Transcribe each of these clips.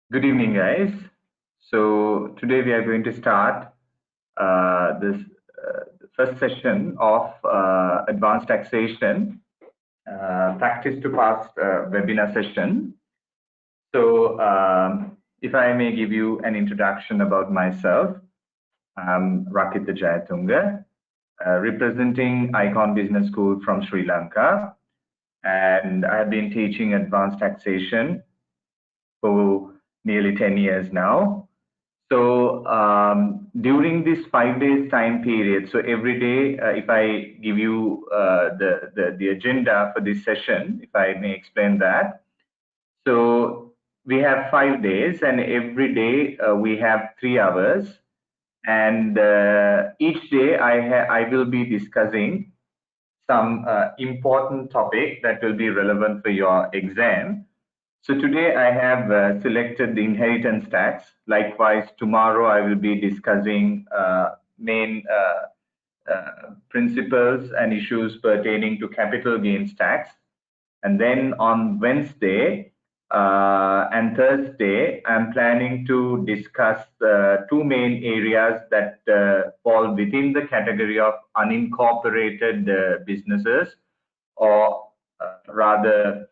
Good evening, guys. So today we are going to start this first session of Advanced Taxation Practice to Pass webinar session. So if I may give you an introduction about myself, I'm Rakita Jayatunga, representing Icon Business School from Sri Lanka, and I have been teaching advanced taxation for nearly 10 years now. So during this 5 days time period, so every day, if I give you the agenda for this session, if I may explain that. So we have 5 days, and every day we have 3 hours. And each day I will be discussing some important topic that will be relevant for your exam. So today I have selected the inheritance tax. Likewise, tomorrow I will be discussing main principles and issues pertaining to capital gains tax. And then on Wednesday and Thursday, I'm planning to discuss two main areas that fall within the category of unincorporated businesses, or rather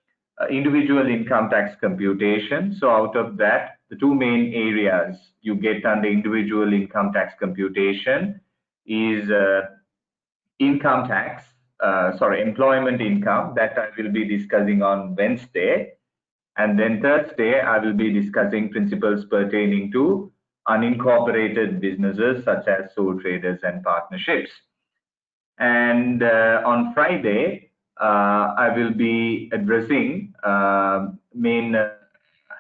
individual income tax computation. So out of that, the two main areas you get under individual income tax computation is income tax, employment income, that I will be discussing on Wednesday. And then Thursday, I will be discussing principles pertaining to unincorporated businesses such as sole traders and partnerships. And on Friday, I will be addressing main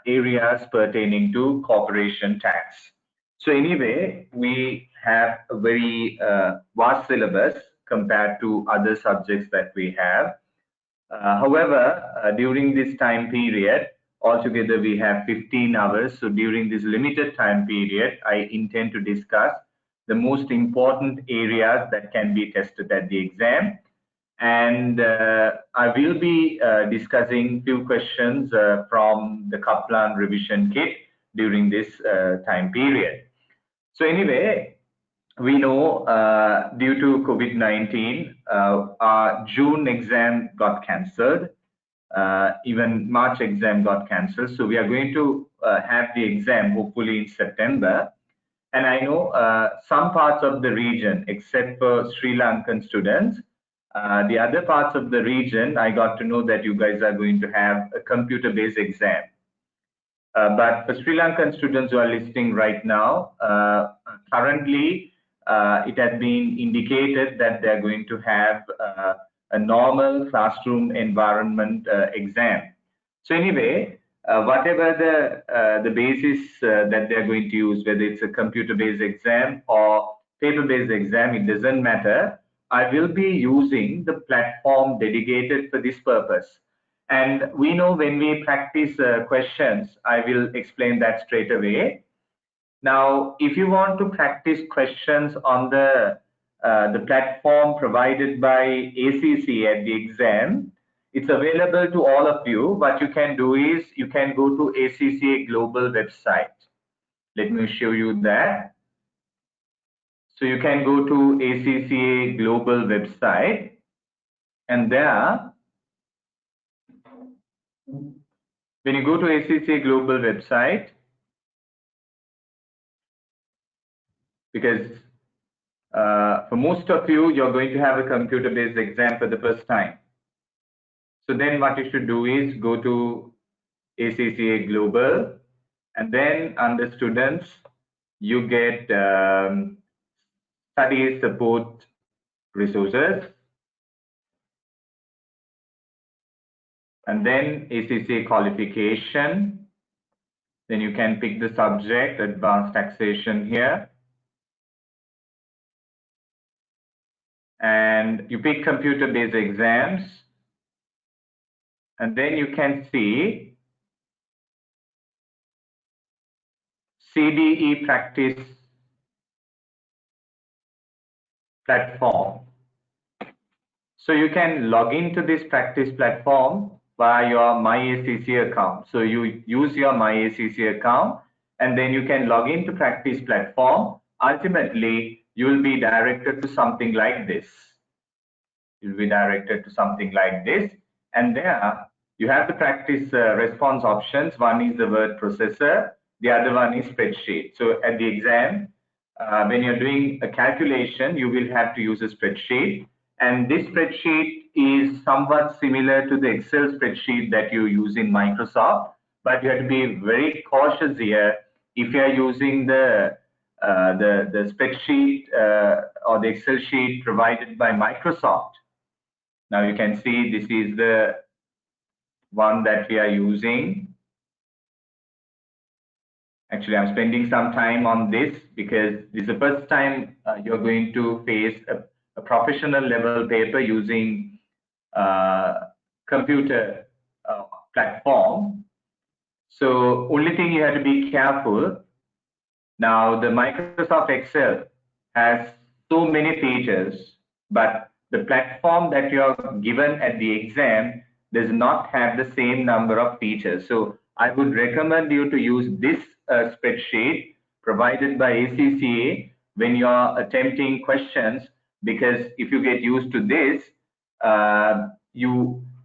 areas pertaining to corporation tax. So anyway, we have a very vast syllabus compared to other subjects that we have. However, during this time period, altogether we have 15 hours. So during this limited time period, I intend to discuss the most important areas that can be tested at the exam. And I will be discussing few questions from the Kaplan revision kit during this time period. So anyway, we know due to COVID-19, our June exam got cancelled. Even March exam got cancelled. So we are going to have the exam hopefully in September. And I know some parts of the region, except for Sri Lankan students, the other parts of the region, I got to know that you guys are going to have a computer-based exam. But for Sri Lankan students who are listening right now, currently it has been indicated that they're going to have a normal classroom environment exam. So anyway, whatever the basis that they're going to use, whether it's a computer-based exam or paper-based exam, it doesn't matter. I will be using the platform dedicated for this purpose. And we know when we practice questions, I will explain that straight away. Now, if you want to practice questions on the platform provided by ACCA at the exam, it's available to all of you. What you can do is you can go to ACCA Global website. Let me show you that. So you can go to ACCA Global website, and there, when you go to ACCA Global website, because for most of you, you're going to have a computer-based exam for the first time. So then what you should do is go to ACCA Global, and then under students, you get study support resources, and then ACCA qualification. Then you can pick the subject, advanced taxation here. And you pick computer-based exams. And then you can see CDE practice platform. So you can log into this practice platform via your MyACCA account. So you use your MyACCA account and then you can log into practice platform. Ultimately, you will be directed to something like this. You'll be directed to something like this. And there you have the practice response options. One is the word processor. The other one is spreadsheet. So at the exam, when you're doing a calculation, you will have to use a spreadsheet. And this spreadsheet is somewhat similar to the Excel spreadsheet that you use in Microsoft, but you have to be very cautious here. If you are using the spreadsheet or the Excel sheet provided by Microsoft, now you can see this is the one that we are using. Actually, I'm spending some time on this because this is the first time you're going to face a professional level paper using computer platform. So only thing you have to be careful. Now the Microsoft Excel has so many features, but the platform that you're given at the exam does not have the same number of features. So I would recommend you to use this spreadsheet provided by ACCA when you're attempting questions, because if you get used to this,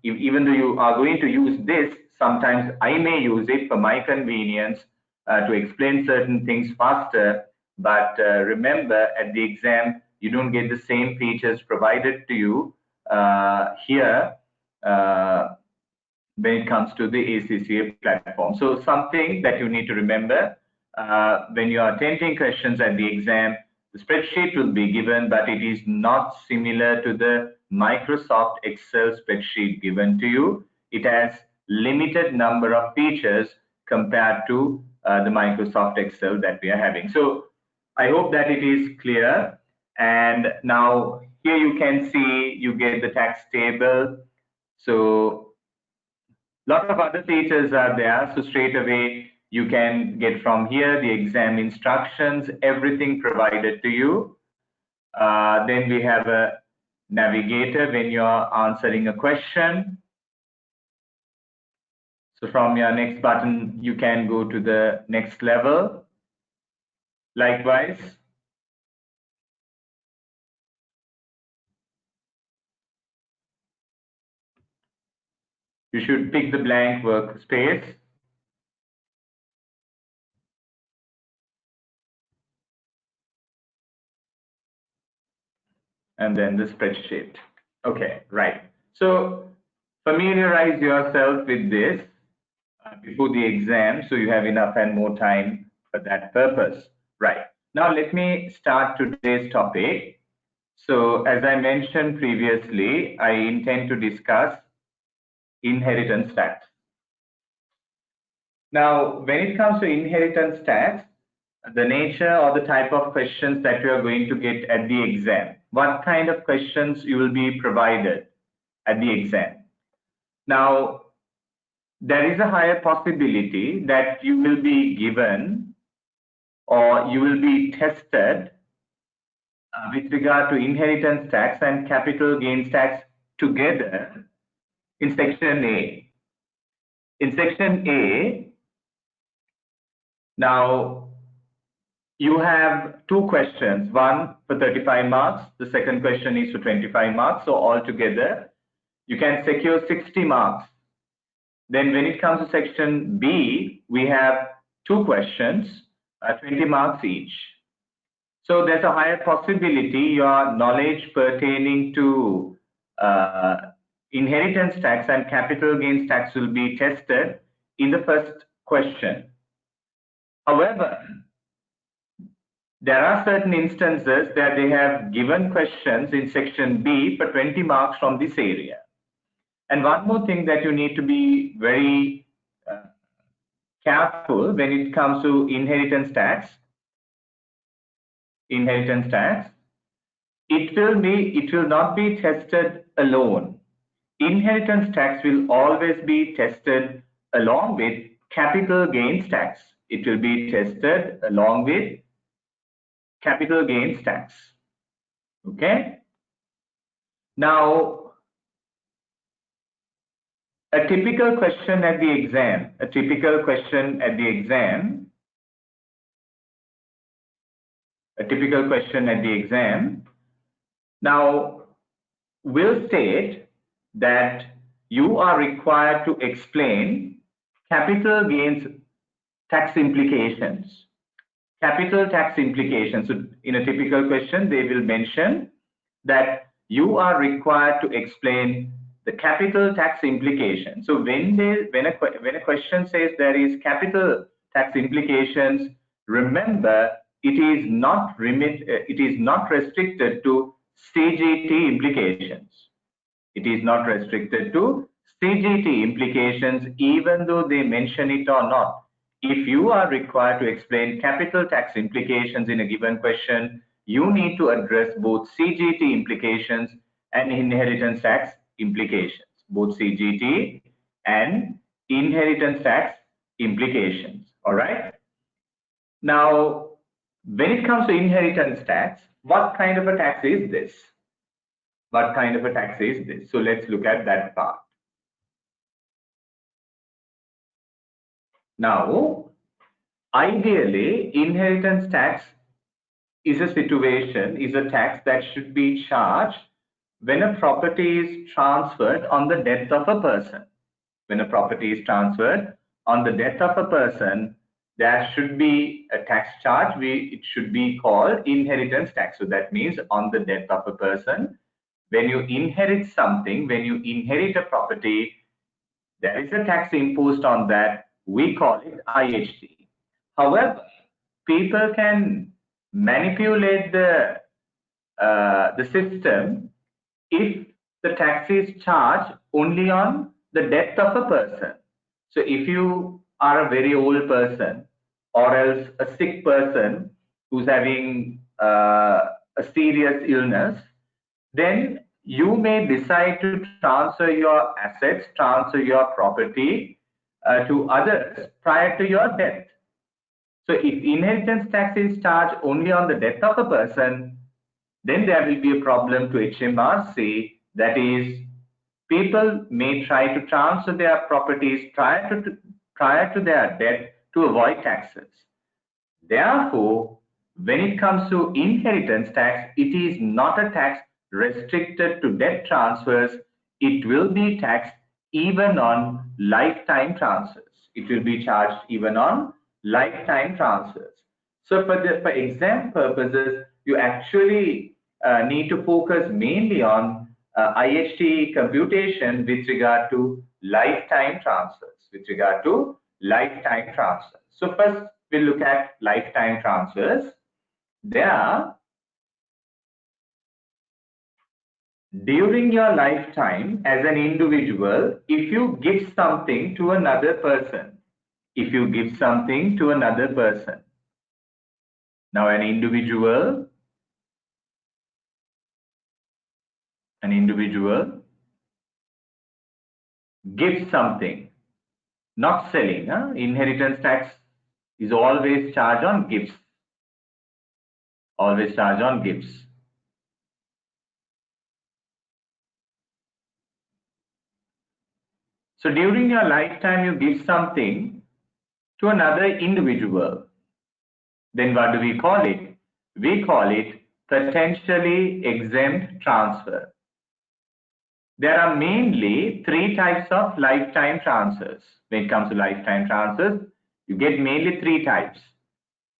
even though you are going to use this, sometimes I may use it for my convenience to explain certain things faster. But remember, at the exam, you don't get the same features provided to you here when it comes to the ACCA platform. So something that you need to remember when you are attempting questions at the exam, the spreadsheet will be given, but it is not similar to the Microsoft Excel spreadsheet given to you. It has limited number of features compared to the Microsoft Excel that we are having. So I hope that it is clear. And now here you can see you get the tax table. So a lot of other features are there. So straight away you can get from here the exam instructions, everything provided to you. Then we have a navigator when you're answering a question. So from your next button, you can go to the next level. Likewise, you should pick the blank workspace. And then the spreadsheet. Okay, right. So familiarize yourself with this before the exam, so you have enough and more time for that purpose. Right. Now let me start today's topic. So as I mentioned previously, I intend to discuss inheritance tax. Now, when it comes to inheritance tax, the nature or the type of questions that you are going to get at the exam, what kind of questions you will be provided at the exam. Now, there is a higher possibility that you will be given or you will be tested with regard to inheritance tax and capital gains tax together in section A. In section A, now you have two questions, one for 35 marks, the second question is for 25 marks. So altogether, you can secure 60 marks. Then when it comes to section B, we have two questions, 20 marks each. So there's a higher possibility your knowledge pertaining to inheritance tax and capital gains tax will be tested in the first question. However, there are certain instances that they have given questions in section B for 20 marks from this area. And one more thing that you need to be very careful when it comes to inheritance tax. Inheritance tax, it will not be tested alone. Inheritance tax will always be tested along with capital gains tax. It will be tested along with capital gains tax. Okay. Now, A typical question at the exam, a typical question at the exam, a typical question at the exam now will state that you are required to explain capital gains tax implications. Capital tax implications. So in a typical question, they will mention that you are required to explain the capital tax implications. So when a question says there is capital tax implications, remember it is not restricted to CGT implications. It is not restricted to CGT implications, even though they mention it or not. If you are required to explain capital tax implications in a given question, you need to address both CGT implications and inheritance tax implications, both CGT and inheritance tax implications. All right. Now, when it comes to inheritance tax, what kind of a tax is this? What kind of a tax is this? So let's look at that part. Now, ideally, inheritance tax is a tax that should be charged when a property is transferred on the death of a person. When a property is transferred on the death of a person, there should be a tax charge. It should be called inheritance tax. So that means on the death of a person, when you inherit something, when you inherit a property, there is a tax imposed on that. We call it IHT. However, people can manipulate the system if the tax is charged only on the death of a person. So if you are a very old person or else a sick person who's having a serious illness, then you may decide to transfer your assets, transfer your property to others prior to your death. So if inheritance tax is charged only on the death of a person, then there will be a problem to HMRC. That is, people may try to transfer their properties prior to their death to avoid taxes. Therefore, when it comes to inheritance tax, it is not a tax restricted to death transfers. It will be taxed even on lifetime transfers. It will be charged even on lifetime transfers. So for exam purposes, you actually need to focus mainly on IHT computation with regard to lifetime transfers. So first we'll look at lifetime transfers. There, during your lifetime as an individual, if you give something to another person, now an individual gives something, not selling. Inheritance tax is always charged on gifts. So during your lifetime, you give something to another individual. Then what do we call it? We call it potentially exempt transfer. There are mainly three types of lifetime transfers. When it comes to lifetime transfers, you get mainly three types.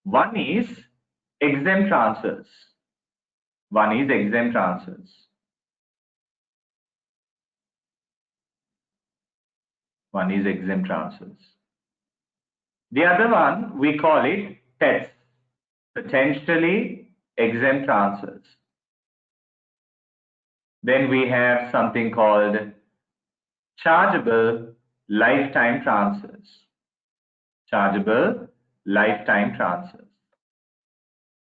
One is exempt transfers. The other one, we call it PETs, potentially exempt transfers. Then we have something called chargeable lifetime transfers.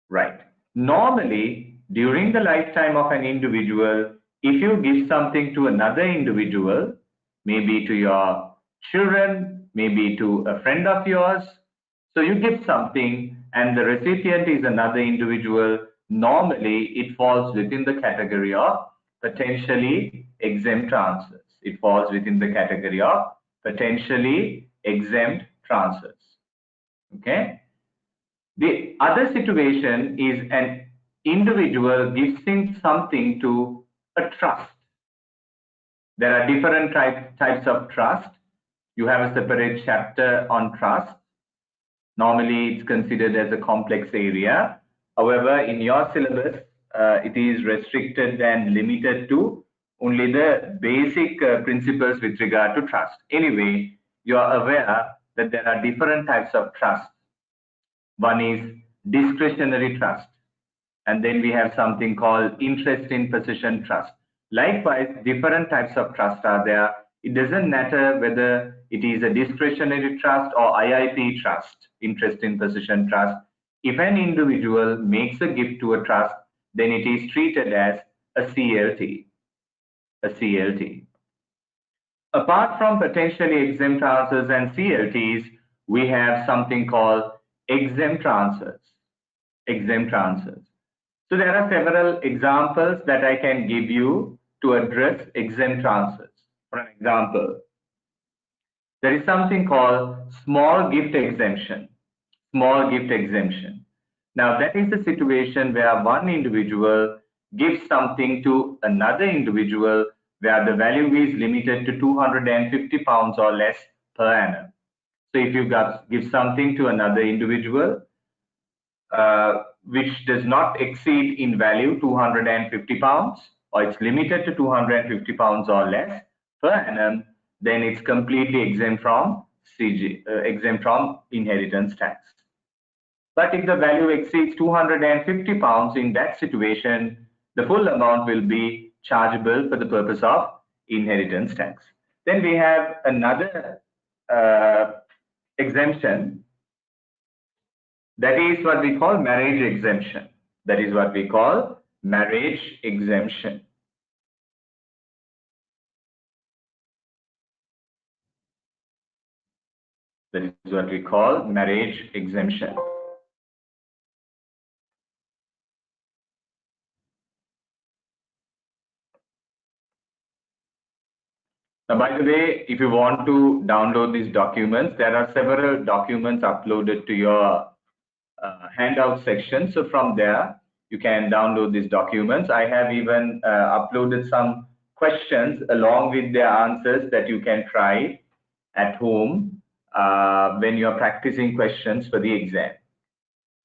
Right. Normally, during the lifetime of an individual, if you give something to another individual, maybe to your children, maybe to a friend of yours, so you give something and the recipient is another individual, normally it falls within the category of potentially exempt transfers. It falls within the category of potentially exempt transfers. Okay. The other situation is an individual gifting something to a trust. There are different types of trust. You have a separate chapter on trust. Normally, it's considered as a complex area. However, in your syllabus, it is restricted and limited to only the basic principles with regard to trust. Anyway, you are aware that there are different types of trust. One is discretionary trust, and then we have something called interest in possession trust. Likewise, different types of trust are there. It doesn't matter whether it is a discretionary trust or IIP trust, interest in possession trust. If an individual makes a gift to a trust, then it is treated as a CLT. A CLT. Apart from potentially exempt transfers and CLTs, we have something called exempt transfers. Exempt transfers. So there are several examples that I can give you to address exempt transfers. For an example, there is something called small gift exemption. Small gift exemption. Now that is the situation where one individual gives something to another individual where the value is limited to £250 or less per annum. So if you give something to another individual, which does not exceed in value £250, or it's limited to £250 or less per annum, then it's completely exempt from exempt from inheritance tax. But if the value exceeds £250, in that situation, the full amount will be chargeable for the purpose of inheritance tax. Then we have another exemption. That is what we call marriage exemption. That is what we call marriage exemption. That is what we call marriage exemption. Now, by the way, if you want to download these documents, there are several documents uploaded to your handout section. So from there, you can download these documents. I have even uploaded some questions along with their answers that you can try at home when you're practicing questions for the exam.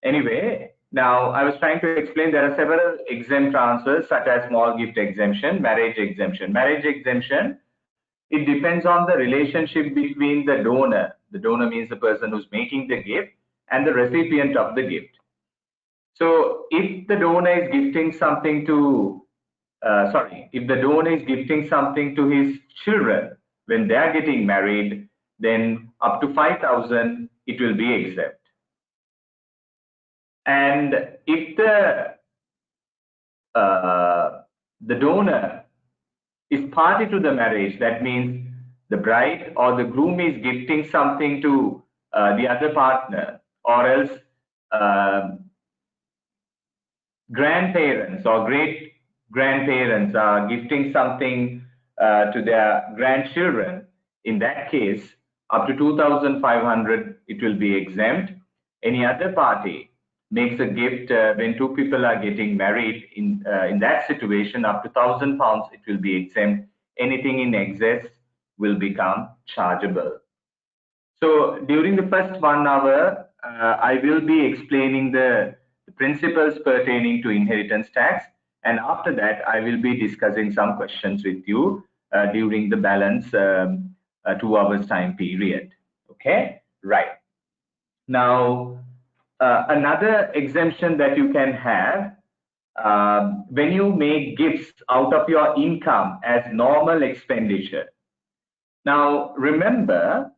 Anyway, now I was trying to explain there are several exempt transfers such as small gift exemption, marriage exemption. Marriage exemption, it depends on the relationship between the donor. The donor means the person who's making the gift and the recipient of the gift. So if the donor is gifting something to, if the donor is gifting something to his children when they are getting married, then up to 5,000 it will be exempt. And if the donor is party to the marriage, that means the bride or the groom is gifting something to the other partner, or else grandparents or great grandparents are gifting something to their grandchildren. In that case, up to 2,500 it will be exempt. Any other party makes a gift when two people are getting married, in that situation, up to £1,000 it will be exempt. Anything in excess will become chargeable. So during the first 1 hour, I will be explaining the principles pertaining to inheritance tax, and after that I will be discussing some questions with you during the balance 2 hours time period. Okay, right. Now, another exemption that you can have when you make gifts out of your income as normal expenditure. Now, remember,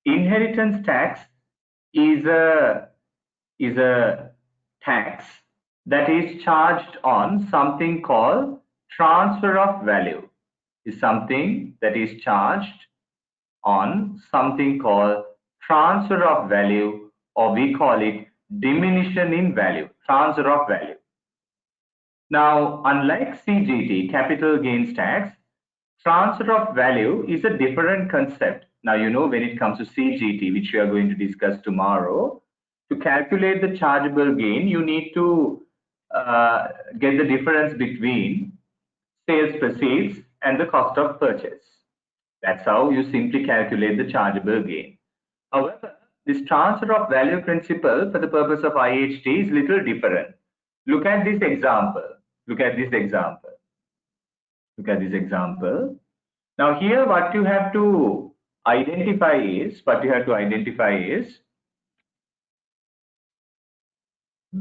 inheritance tax is a tax that is charged on something called transfer of value. Is something that is charged on something called transfer of value, or we call it diminution in value, transfer of value. Now, unlike CGT, capital gains tax, transfer of value is a different concept. Now, you know, when it comes to CGT, which we are going to discuss tomorrow, to calculate the chargeable gain, you need to get the difference between sales proceeds and the cost of purchase. That's how you simply calculate the chargeable gain. However, this transfer of value principle for the purpose of IHT is little different. Look at this example. Look at this example. Look at this example. Now here what you have to identify is,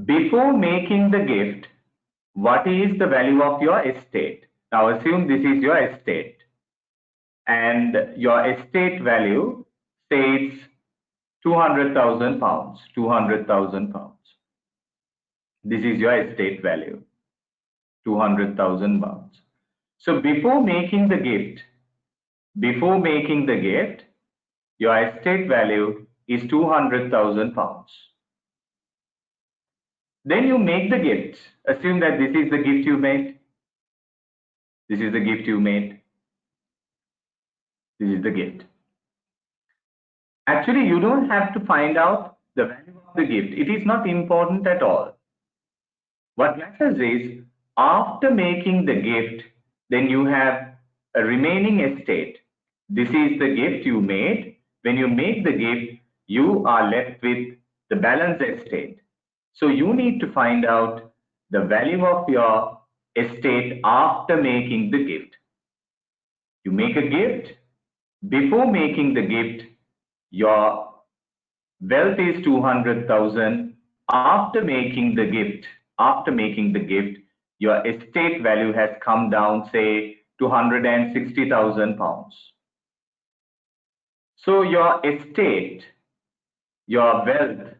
before making the gift, what is the value of your estate? Now assume this is your estate and your estate value states £200,000, 200,000 pounds. This is your estate value, 200,000 pounds. So before making the gift, your estate value is 200,000 pounds. Then you make the gift. Assume that this is the gift you made. This is the gift you made. This is the gift. Actually, you don't have to find out the value of the gift. It is not important at all. What matters is, after making the gift, then you have a remaining estate. This is the gift you made. When you make the gift, you are left with the balance estate. So you need to find out the value of your estate after making the gift. You make a gift. Before making the gift, your wealth is 200,000. After making the gift, your estate value has come down, say, to 160,000 pounds. So your estate, your wealth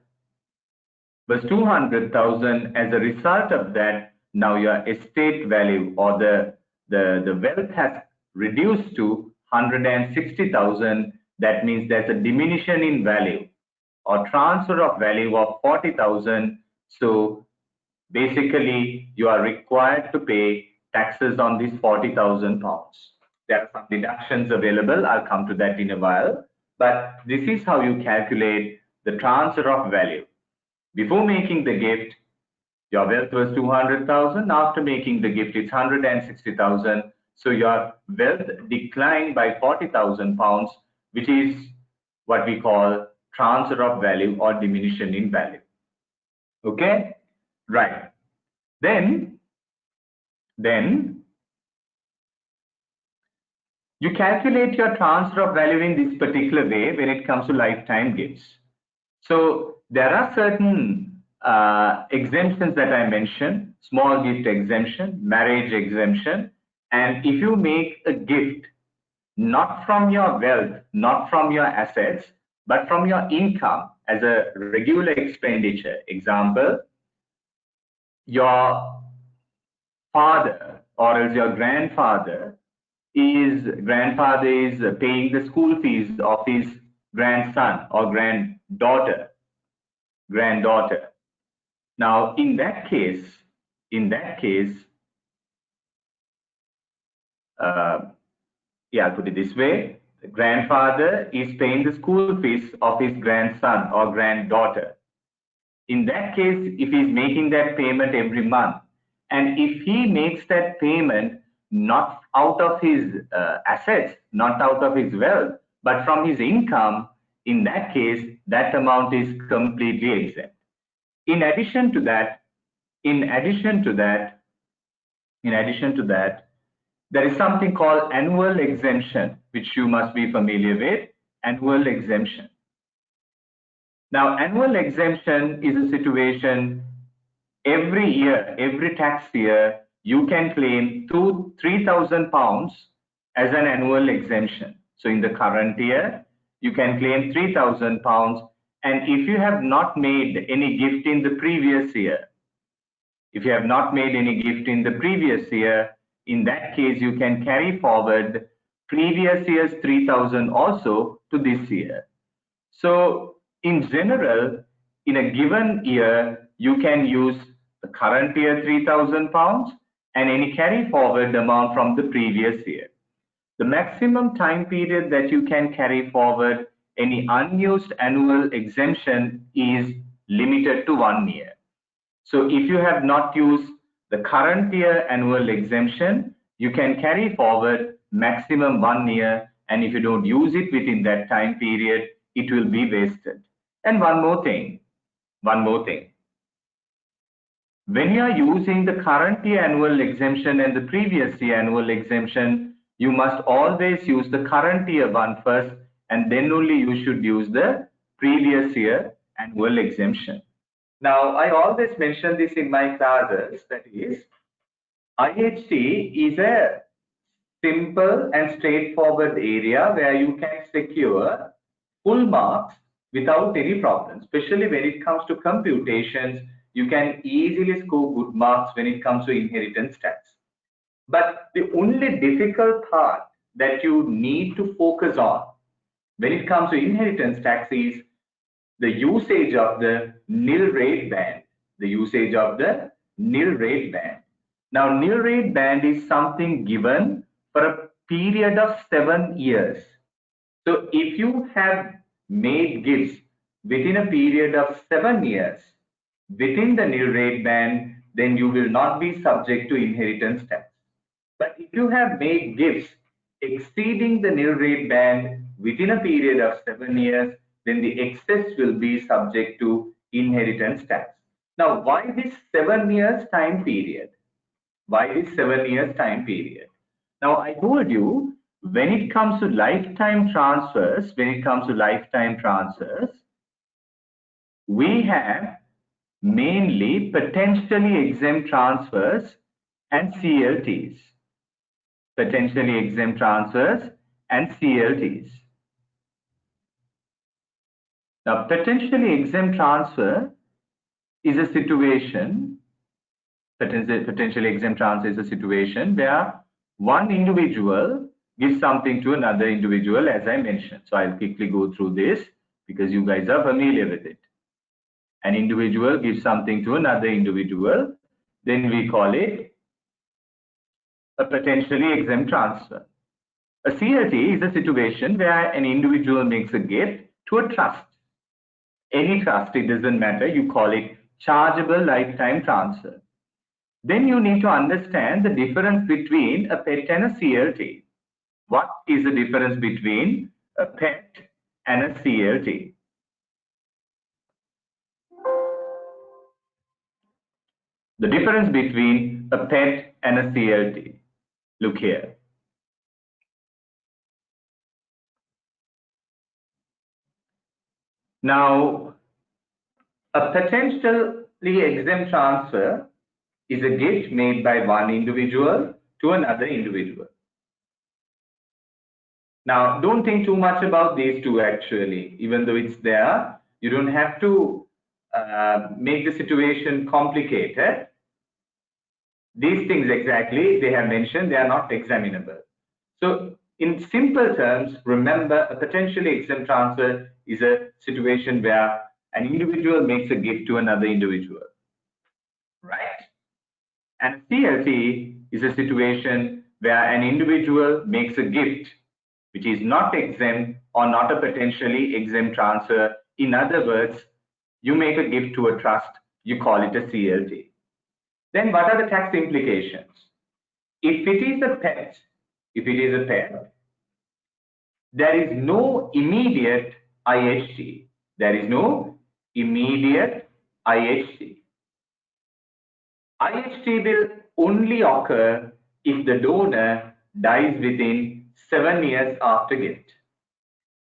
was 200,000. As a result of that, now your estate value or the wealth has reduced to 160,000. That means there's a diminution in value or transfer of value of 40,000. So basically, you are required to pay taxes on these 40,000 pounds. There are some deductions available. I'll come to that in a while. But this is how you calculate the transfer of value. Before making the gift, your wealth was 200,000. After making the gift, it's 160,000. So your wealth declined by 40,000 pounds, which is what we call transfer of value or diminution in value. Okay, right. Then you calculate your transfer of value in this particular way when it comes to lifetime gifts. So there are certain exemptions that I mentioned: small gift exemption, marriage exemption. And if you make a gift not from your wealth, not from your assets, but from your income as a regular expenditure, example, your father or else your grandfather is paying the school fees of his grandson or granddaughter. Now, in that case, I'll put it this way: the grandfather is paying the school fees of his grandson or granddaughter. In that case, if he's making that payment every month, and if he makes that payment not out of his assets, not out of his wealth, but from his income, in that case, that amount is completely exempt. In addition to that, there is something called annual exemption, which you must be familiar with. Annual exemption. Now, annual exemption is a situation every year, every tax year, you can claim £3,000 as an annual exemption. So in the current year, you can claim £3,000. And if you have not made any gift in the previous year, in that case, you can carry forward previous year's 3,000 also to this year. So in general, in a given year, you can use the current year £3,000 and any carry forward amount from the previous year. the maximum time period that you can carry forward any unused annual exemption is limited to 1 year. So if you have not used the current year annual exemption, you can carry forward maximum 1 year, and if you don't use it within that time period, it will be wasted. And one more thing. When you are using the current year annual exemption and the previous year annual exemption, you must always use the current year one first, and then only you should use the previous year annual exemption. Now, I always mention this in my classes, that is, IHT is a simple and straightforward area where you can secure full marks without any problem. Especially when it comes to computations, you can easily score good marks when it comes to inheritance tax. But the only difficult part that you need to focus on when it comes to inheritance tax is the usage of the nil rate band. Now, nil rate band is something given for a period of 7 years. So if you have made gifts within a period of 7 years within the nil rate band, then you will not be subject to inheritance tax. But if you have made gifts exceeding the nil rate band within a period of 7 years, then the excess will be subject to inheritance tax. Now, why this 7 years time period? Now, I told you, when it comes to lifetime transfers, we have mainly potentially exempt transfers and CLTs. Now, potentially exempt transfer is a situation, where one individual gives something to another individual, as I mentioned. So I'll quickly go through this because you guys are familiar with it. An individual gives something to another individual, then we call it a potentially exempt transfer. A CLT is a situation where an individual makes a gift to a trust. Any trust, it doesn't matter, you call it chargeable lifetime transfer. Then you need to understand the difference between a PET and a CLT. What is the difference between a PET and a CLT? The difference between a PET and a CLT. Look here. Now, a potentially exempt transfer is a gift made by one individual to another individual. Now, don't think too much about these two actually. Even though it's there, you don't have to make the situation complicated. These things exactly they have mentioned, they are not examinable. So in simple terms, remember, a potentially exempt transfer is a situation where an individual makes a gift to another individual, right? And a CLT is a situation where an individual makes a gift which is not exempt or not a potentially exempt transfer. In other words, you make a gift to a trust, you call it a CLT. Then what are the tax implications? If it is a PET, there is no immediate IHT. IHT will only occur if the donor dies within 7 years after gift.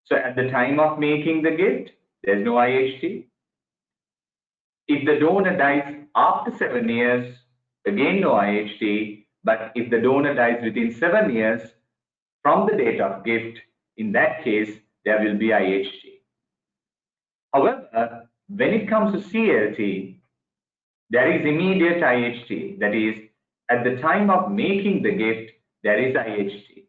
So at the time of making the gift, there's no IHT. If the donor dies after 7 years, again no IHT. But if the donor dies within 7 years from the date of gift, in that case, there will be IHT. However, when it comes to CLT, there is immediate IHT. That is, at the time of making the gift, there is IHT.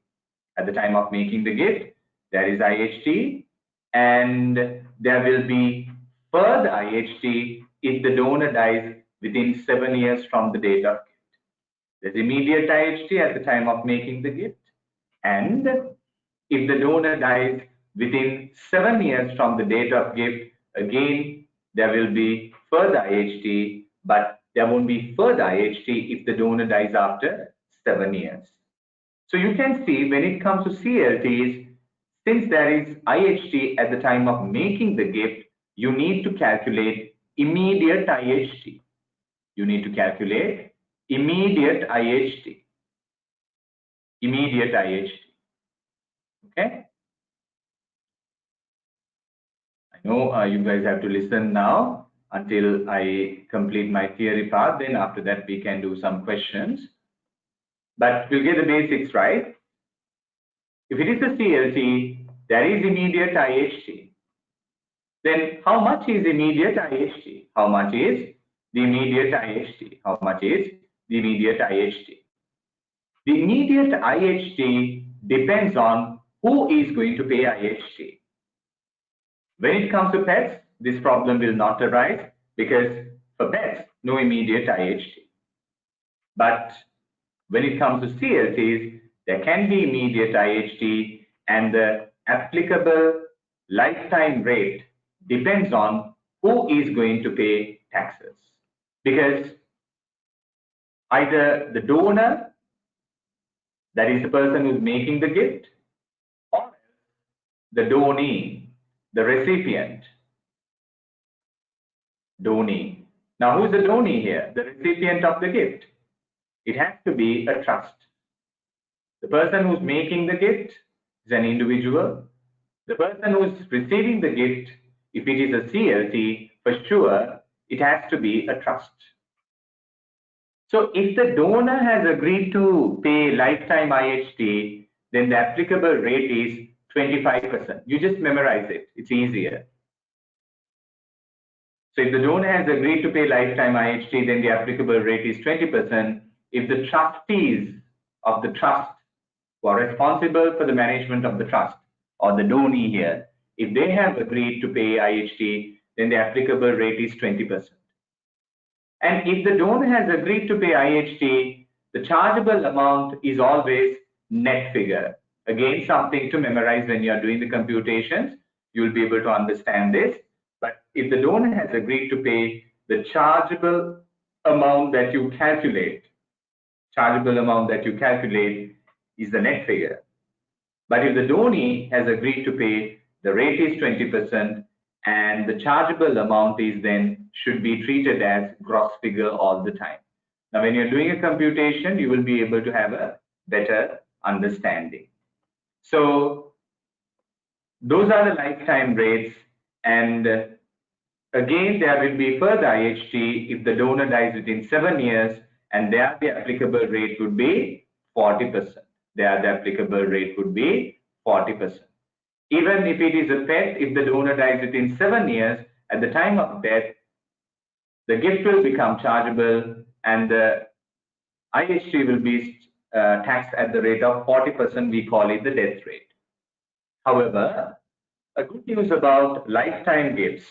And there will be further IHT if the donor dies within 7 years from the date of gift. There's immediate IHT at the time of making the gift. And if the donor dies within 7 years from the date of gift, again, there will be further IHT, but there won't be further IHT if the donor dies after 7 years. So you can see when it comes to CLTs, since there is IHT at the time of making the gift, you need to calculate immediate IHT. You need to calculate immediate IHT. Immediate IHT. Okay? I know you guys have to listen now until I complete my theory part. Then after that, we can do some questions. But we'll get the basics right. If it is a CLT, there is immediate IHT. Then how much is immediate IHT? How much is the immediate IHT? How much is the immediate IHT? The immediate IHT depends on who is going to pay IHT. When it comes to pets, this problem will not arise because for pets, no immediate IHT. But when it comes to CLTs, there can be immediate IHT, and the applicable lifetime rate depends on who is going to pay taxes. Because either the donor, that is the person who's making the gift, or the donee, the recipient. Donee. Now, who's the donee here? The recipient of the gift. It has to be a trust. The person who's making the gift is an individual. The person who's receiving the gift, if it is a CLT, for sure, it has to be a trust. So if the donor has agreed to pay lifetime IHT, then the applicable rate is 25%. You just memorize it. It's easier. So if the donor has agreed to pay lifetime IHT, then the applicable rate is 20%. If the trustees of the trust who are responsible for the management of the trust, or the donee here, if they have agreed to pay IHT, then the applicable rate is 20%. And if the donor has agreed to pay IHT, the chargeable amount is always net figure. Again, something to memorize when you are doing the computations. You'll be able to understand this. But if the donor has agreed to pay, the chargeable amount that you calculate, is the net figure. But if the donee has agreed to pay, the rate is 20%, and the chargeable amount is then should be treated as gross figure all the time. Now, when you're doing a computation, you will be able to have a better understanding. So those are the lifetime rates, and again, there will be further IHT if the donor dies within 7 years, and there the applicable rate would be 40%. There the applicable rate would be 40%. Even if it is a pet, if the donor dies within 7 years, at the time of death, the gift will become chargeable, and the IHT will be taxed at the rate of 40%. We call it the death rate. However, a good news about lifetime gifts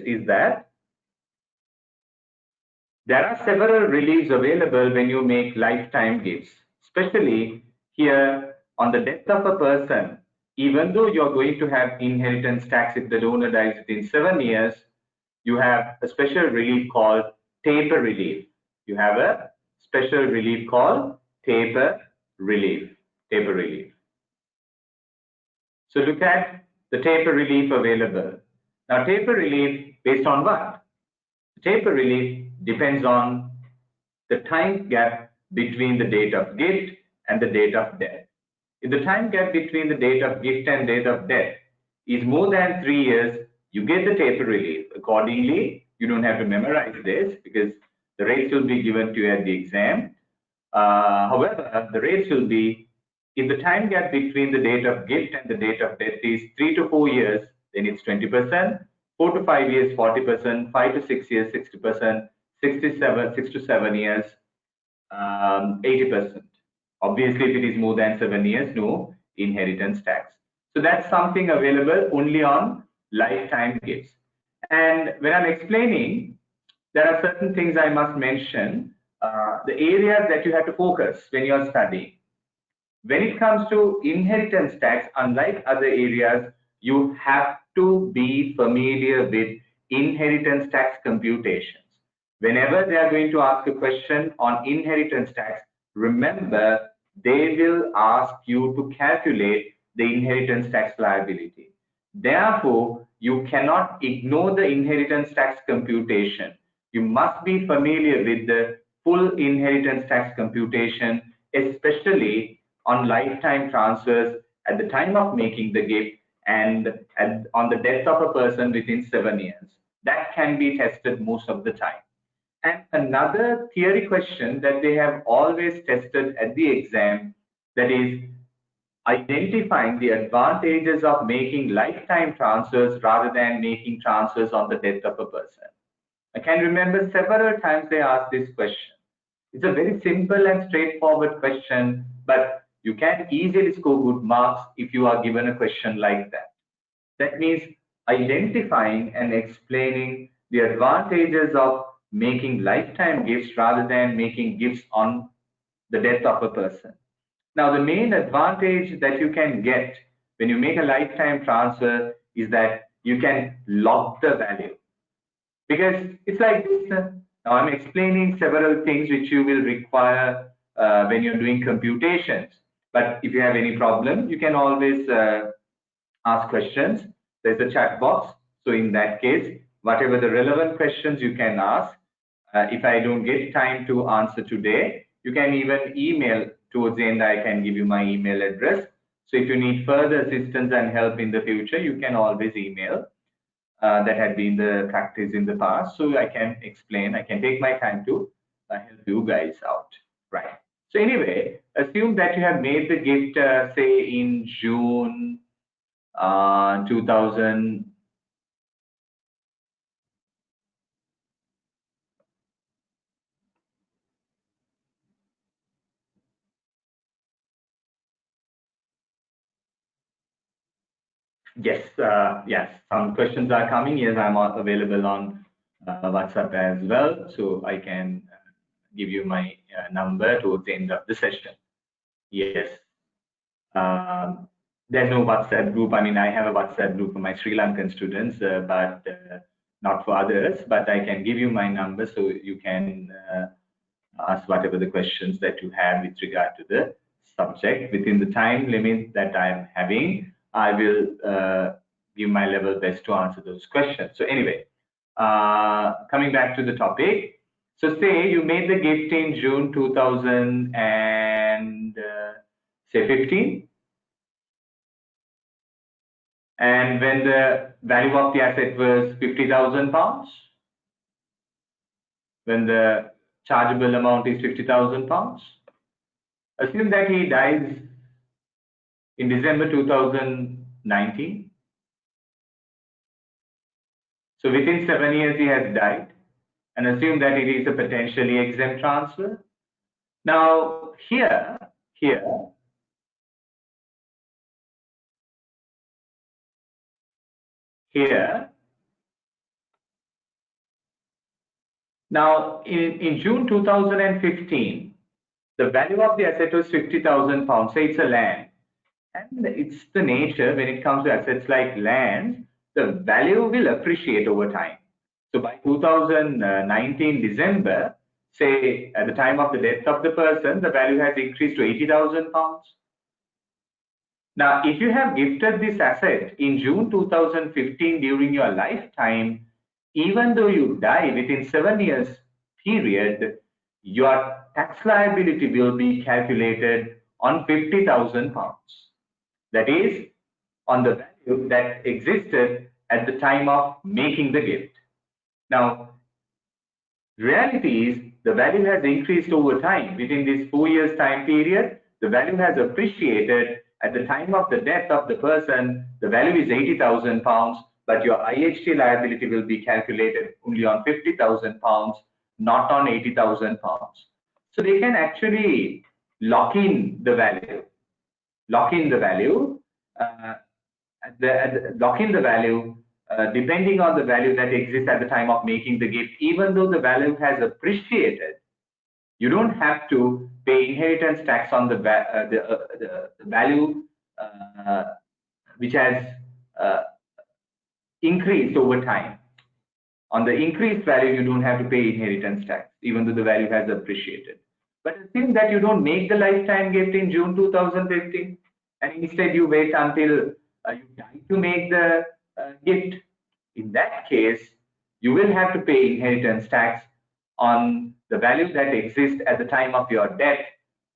is that there are several reliefs available when you make lifetime gifts, especially here on the death of a person. Even though you're going to have inheritance tax if the donor dies within 7 years, you have a special relief called taper relief. You have a special relief called taper relief. So look at the taper relief available. Now, taper relief based on what? Taper relief depends on the time gap between the date of gift and the date of death. If the time gap between the date of gift and date of death is more than 3 years, you get the taper relief. Accordingly, you don't have to memorize this because the rates will be given to you at the exam. However, the rates will be, if the time gap between the date of gift and the date of death is 3 to 4 years, then it's 20%, 4 to 5 years, 40%, 5 to 6 years, 60%, 6 to 7 years, 80%. Obviously, if it is more than 7 years, no inheritance tax. So that's something available only on lifetime gifts. And when I'm explaining, there are certain things I must mention, the areas that you have to focus when you're studying. When it comes to inheritance tax, unlike other areas, you have to be familiar with inheritance tax computations. Whenever they are going to ask a question on inheritance tax, remember they will ask you to calculate the inheritance tax liability. Therefore, you cannot ignore the inheritance tax computation. You must be familiar with the full inheritance tax computation, especially on lifetime transfers at the time of making the gift and on the death of a person within 7 years. That can be tested most of the time. And another theory question that they have always tested at the exam, that is identifying the advantages of making lifetime transfers rather than making transfers on the death of a person. I can remember several times they asked this question. It's a very simple and straightforward question, but you can easily score good marks if you are given a question like that. That means identifying and explaining the advantages of making lifetime gifts rather than making gifts on the death of a person. Now, the main advantage that you can get when you make a lifetime transfer is that you can lock the value. Because it's like this. Now, I'm explaining several things which you will require when you're doing computations. But if you have any problem, you can always ask questions. There's a chat box. So in that case, whatever the relevant questions you can ask. If I don't get time to answer today, you can even email. Towards the end, I can give you my email address. So if you need further assistance and help in the future, you can always email. That had been the practice in the past. So I can explain, I can take my time to help you guys out. Right. So anyway, assume that you have made the gift, say in June 2000. Yes, yes, some questions are coming. Yes, I'm available on WhatsApp as well. So I can give you my number towards the end of the session. Yes. There's no WhatsApp group. I mean, I have a WhatsApp group for my Sri Lankan students, but not for others. But I can give you my number so you can ask whatever the questions that you have with regard to the subject. Within the time limit that I'm having, I will give my level best to answer those questions. So anyway, coming back to the topic. So say you made the gift in June 2000 and say 15. And when the value of the asset was £50,000, when the chargeable amount is £50,000, assume that he dies in December 2019. So within 7 years he has died, and assume that it is a potentially exempt transfer. Now here, now in June 2015, the value of the asset was £50,000. Say it's a land. And it's the nature when it comes to assets like land, the value will appreciate over time. So by 2019 December, say at the time of the death of the person, the value has increased to £80,000. Now, if you have gifted this asset in June 2015 during your lifetime, even though you die within 7 years period, your tax liability will be calculated on £50,000. That is on the value that existed at the time of making the gift. Now, reality is the value has increased over time. Within this 4 years time period, the value has appreciated. At the time of the death of the person, the value is £80,000, but your IHT liability will be calculated only on £50,000, not on £80,000. So they can actually lock in the value. Lock in the value, depending on the value that exists at the time of making the gift. Even though the value has appreciated, you don't have to pay inheritance tax on the value which has increased over time. On the increased value, you don't have to pay inheritance tax, even though the value has appreciated. But assume that you don't make the lifetime gift in June 2015, and instead you wait until you die to make the gift. In that case, you will have to pay inheritance tax on the value that exists at the time of your death,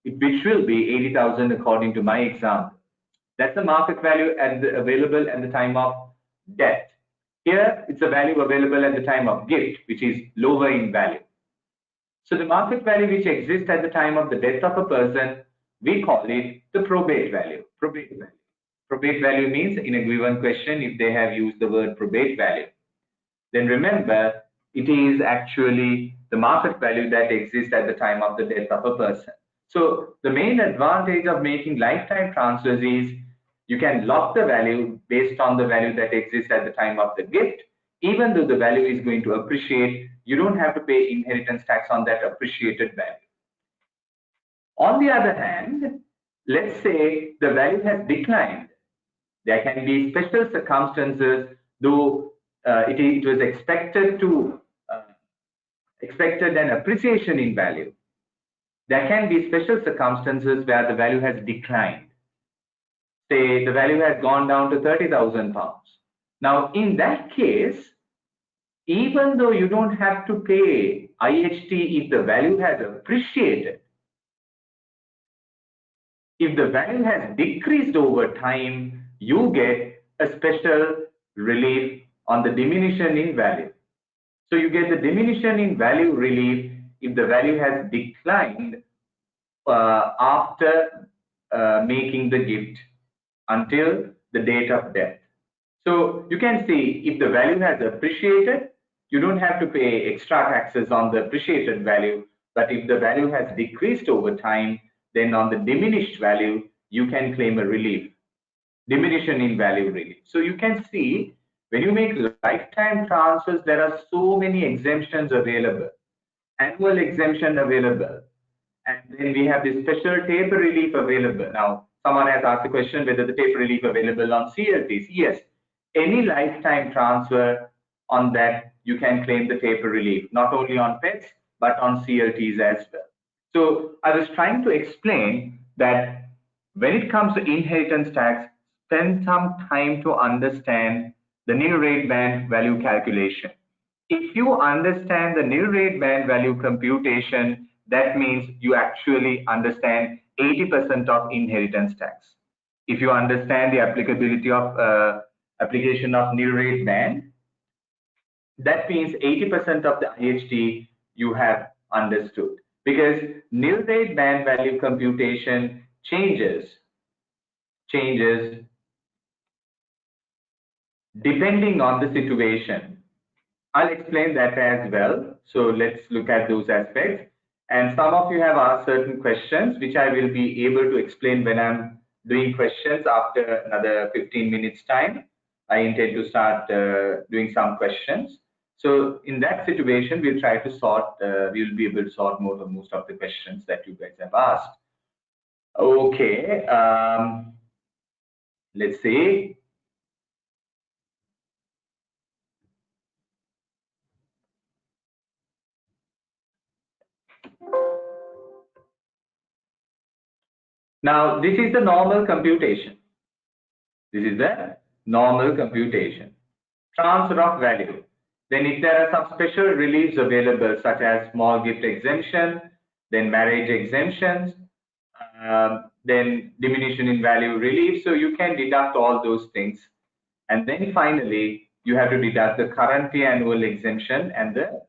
which will be 80,000 according to my example. That's the market value available at the time of death. Here, it's a value available at the time of gift, which is lower in value. So the market value which exists at the time of the death of a person, we call it the probate value. Probate value. Probate value means in a given question, if they have used the word probate value, then remember, it is actually the market value that exists at the time of the death of a person. So the main advantage of making lifetime transfers is you can lock the value based on the value that exists at the time of the gift. Even though the value is going to appreciate, you don't have to pay inheritance tax on that appreciated value. On the other hand, let's say the value has declined. There can be special circumstances, though it was expected an appreciation in value. There can be special circumstances where the value has declined. Say the value has gone down to 30,000 pounds. Now, in that case, even though you don't have to pay IHT if the value has appreciated, if the value has decreased over time, you get a special relief on the diminution in value. So you get the diminution in value relief if the value has declined after making the gift until the date of death. So you can see if the value has appreciated, you don't have to pay extra taxes on the appreciated value. But if the value has decreased over time, then on the diminished value, you can claim a relief, diminution in value relief. So you can see when you make lifetime transfers, there are so many exemptions available, annual exemption available. And then we have this special taper relief available. Now, someone has asked the question whether the taper relief available on CLTs. Yes, any lifetime transfer on that, you can claim the taper relief, not only on pets, but on CLTs as well. So I was trying to explain that when it comes to inheritance tax, spend some time to understand the nil rate band value calculation. If you understand the nil rate band value computation, that means you actually understand 80% of inheritance tax. If you understand the applicability of application of nil rate band, that means 80% of the IHT you have understood, because nil rate band value computation changes depending on the situation. I'll explain that as well. So let's look at those aspects. And some of you have asked certain questions, which I will be able to explain when I'm doing questions after another 15 minutes time. I intend to start doing some questions. So in that situation, we'll try to sort, we'll be able to sort most of the questions that you guys have asked. Okay, let's see. Now, this is the normal computation. This is the normal computation. Transfer of value. Then if there are some special reliefs available, such as small gift exemption, then marriage exemptions, then diminution in value relief. So you can deduct all those things. And then finally, you have to deduct the current year annual exemption and the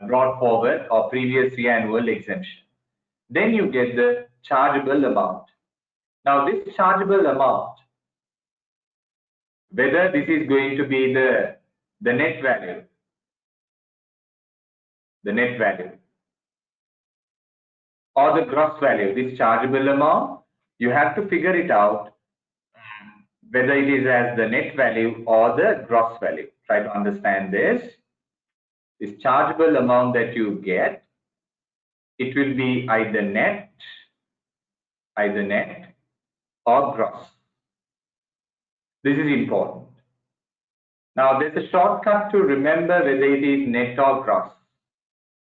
brought forward or previous year annual exemption. Then you get the chargeable amount. Now this chargeable amount, whether this is going to be the net value, or the gross value, this chargeable amount, you have to figure it out whether it is as the net value or the gross value. Try to understand this. This chargeable amount that you get, it will be either net or gross. This is important. Now, there's a shortcut to remember whether it is net or gross.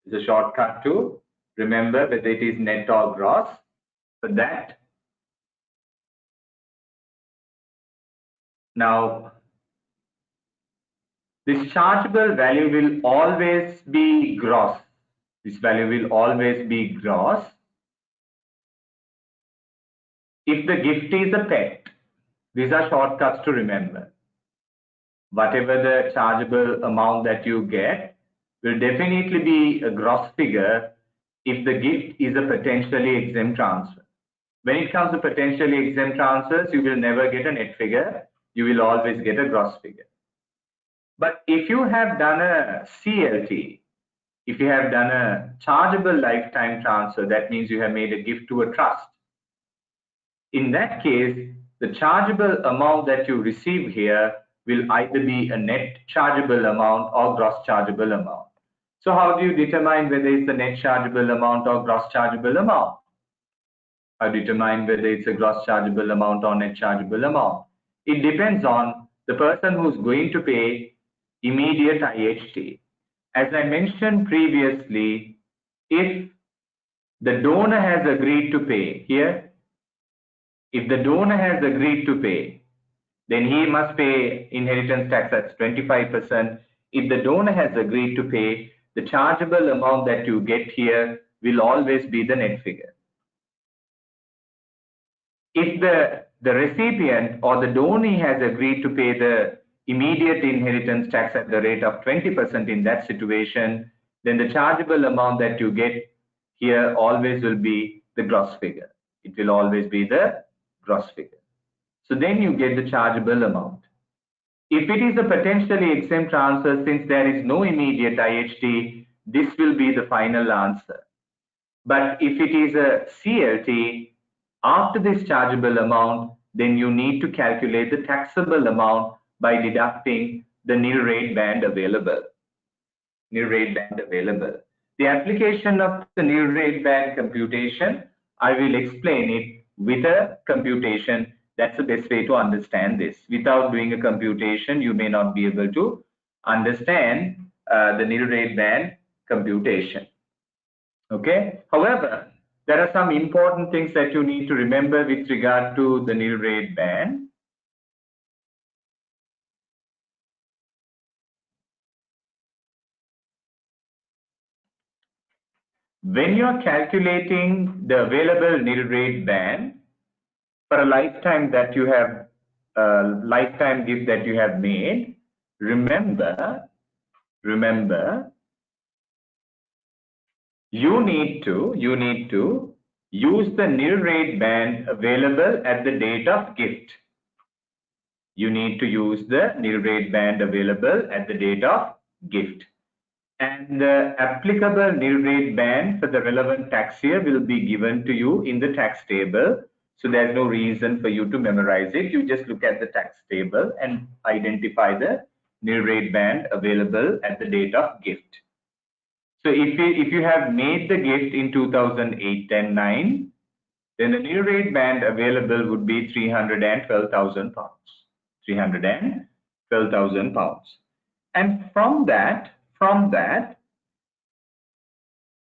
There's a shortcut to remember whether it is net or gross. For that, now, this chargeable value will always be gross. This value will always be gross if the gift is a pet. These are shortcuts to remember. Whatever the chargeable amount that you get will definitely be a gross figure if the gift is a potentially exempt transfer. When it comes to potentially exempt transfers, you will never get a net figure. You will always get a gross figure. But if you have done a CLT, if you have done a chargeable lifetime transfer, that means you have made a gift to a trust. In that case, the chargeable amount that you receive here will either be a net chargeable amount or gross chargeable amount. So how do you determine whether it's a net chargeable amount or gross chargeable amount? How do you determine whether it's a gross chargeable amount or net chargeable amount? It depends on the person who's going to pay immediate IHT. As I mentioned previously, if the donor has agreed to pay here, if the donor has agreed to pay, then he must pay inheritance tax at 25%. If the donor has agreed to pay, the chargeable amount that you get here will always be the net figure. If the recipient or the donee has agreed to pay the immediate inheritance tax at the rate of 20% in that situation, then the chargeable amount that you get here always will be the gross figure. It will always be the gross figure. So then you get the chargeable amount. If it is a potentially exempt transfer, since there is no immediate IHT, this will be the final answer. But if it is a CLT, after this chargeable amount, then you need to calculate the taxable amount by deducting the nil rate band available. Nil rate band available. The application of the nil rate band computation, I will explain it with a computation. That's the best way to understand this. Without doing a computation, you may not be able to understand the nil rate band computation. Okay. However, there are some important things that you need to remember with regard to the nil rate band. When you are calculating the available nil rate band for a lifetime that you have, lifetime gift that you have made, remember, you need to use the nil rate band available at the date of gift. You need to use the nil rate band available at the date of gift. And the applicable nil rate band for the relevant tax year will be given to you in the tax table. So there's no reason for you to memorize it. You just look at the tax table and identify the nil rate band available at the date of gift. So if you have made the gift in 2008-10-9, then the nil rate band available would be £312,000. £312,000. And from that,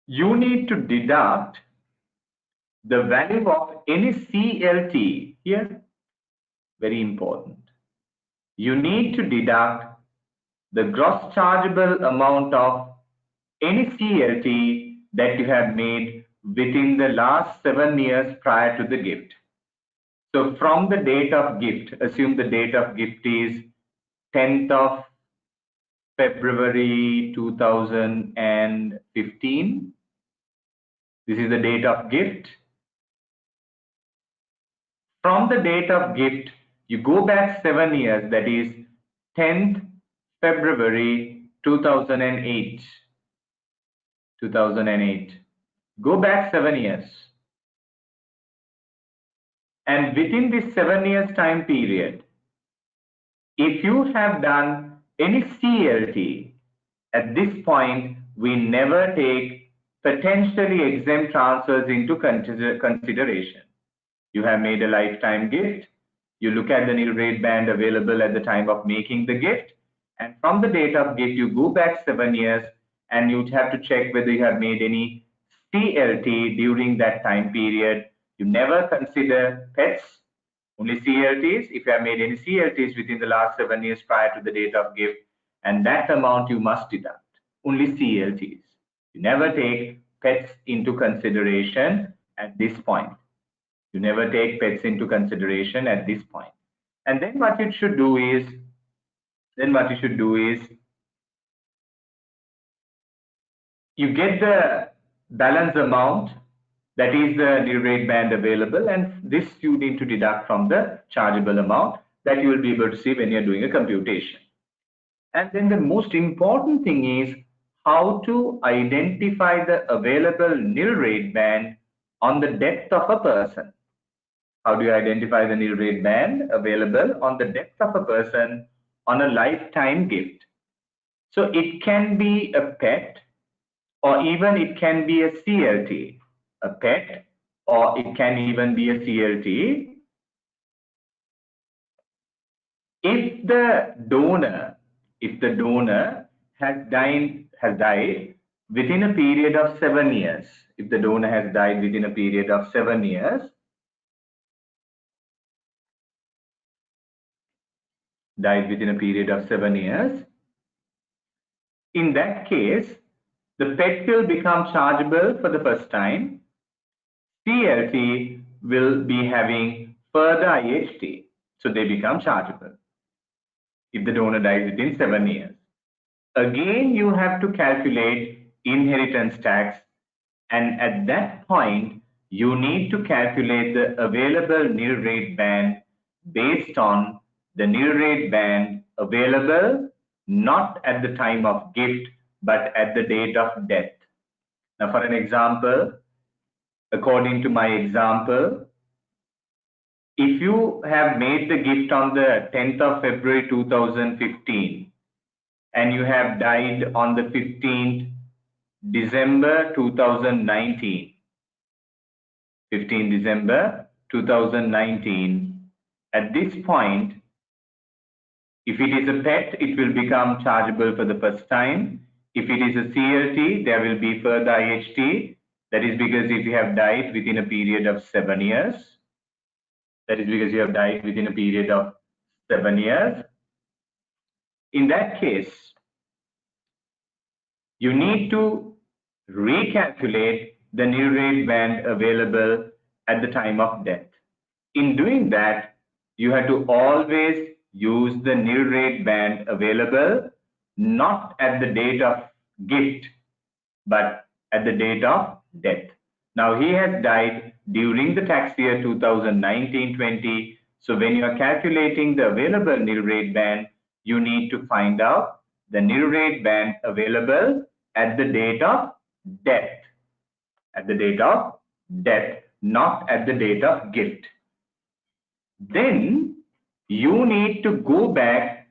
you need to deduct the value of any CLT here. Very important. You need to deduct the gross chargeable amount of any CLT that you have made within the last 7 years prior to the gift. So from the date of gift, assume the date of gift is 10th of February 2015. This is the date of gift. From the date of gift, you go back 7 years, that is 10th February 2008. 2008. Go back 7 years. And within this 7 years time period, if you have done any CLT, at this point, we never take potentially exempt transfers into consideration. You have made a lifetime gift. You look at the nil rate band available at the time of making the gift. And from the date of gift, you go back 7 years and you have to check whether you have made any CLT during that time period. You never consider pets, only CLTs. If you have made any CLTs within the last 7 years prior to the date of gift, and that amount you must deduct, only CLTs. You never take pets into consideration at this point. You never take pets into consideration at this point. And then what you should do is, you get the balance amount, that is the nil rate band available, and this you need to deduct from the chargeable amount that you will be able to see when you're doing a computation. And then the most important thing is how to identify the available nil rate band on the death of a person. How do you identify the nil rate band available on the death of a person on a lifetime gift? So it can be a pet, or even it can be a CLT, a pet, or it can even be a CLT. If the donor has died within a period of 7 years, if the donor has died within a period of 7 years, in that case, the pet will become chargeable for the first time. CLT will be having further IHT, so they become chargeable if the donor dies within 7 years. Again, you have to calculate inheritance tax, and at that point, you need to calculate the available nil rate band based on the nil rate band available not at the time of gift, but at the date of death. Now, for an example, according to my example, if you have made the gift on the 10th of February 2015 and you have died on the 15th December 2019, 15 December 2019, at this point, if it is a pet, it will become chargeable for the first time. If it is a CLT, there will be further IHT. That is because if you have died within a period of 7 years, in that case, you need to recalculate the nil rate band available at the time of death. In doing that, you have to always use the nil rate band available not at the date of gift, but at the date of death. Now, he has died during the tax year 2019-20. So when you are calculating the available nil rate band, you need to find out the nil rate band available at the date of death. At the date of death, not at the date of gift. Then you need to go back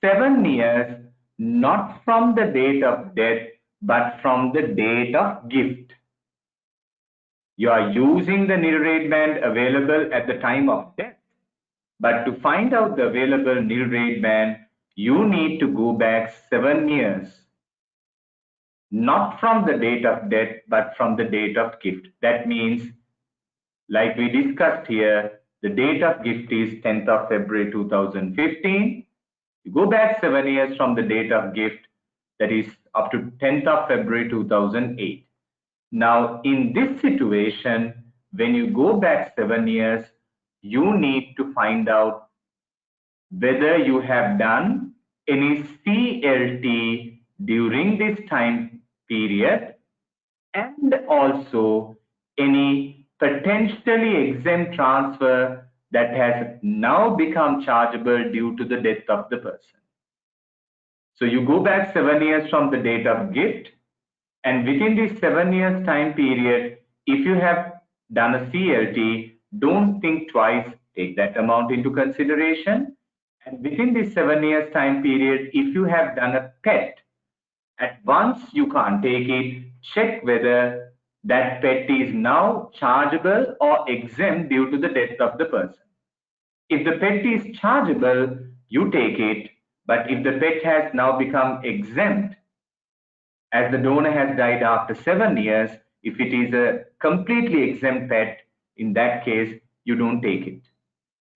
7 years, not from the date of death, but from the date of gift. You are using the nil rate band available at the time of death. But to find out the available nil rate band, you need to go back 7 years. Not from the date of death, but from the date of gift. That means, like we discussed here, the date of gift is 10th of February 2015. You go back 7 years from the date of gift, that is up to 10th of February 2008. Now, in this situation, when you go back 7 years, you need to find out whether you have done any CLT during this time period and also any potentially exempt transfer that has now become chargeable due to the death of the person. So you go back 7 years from the date of gift, and within this 7 years time period, if you have done a CLT, don't think twice, take that amount into consideration. And within this 7 years time period, if you have done a pet, at once you can't take it, check whether that pet is now chargeable or exempt due to the death of the person. If the pet is chargeable, you take it, but if the pet has now become exempt, as the donor has died after 7 years, if it is a completely exempt pet, in that case, you don't take it.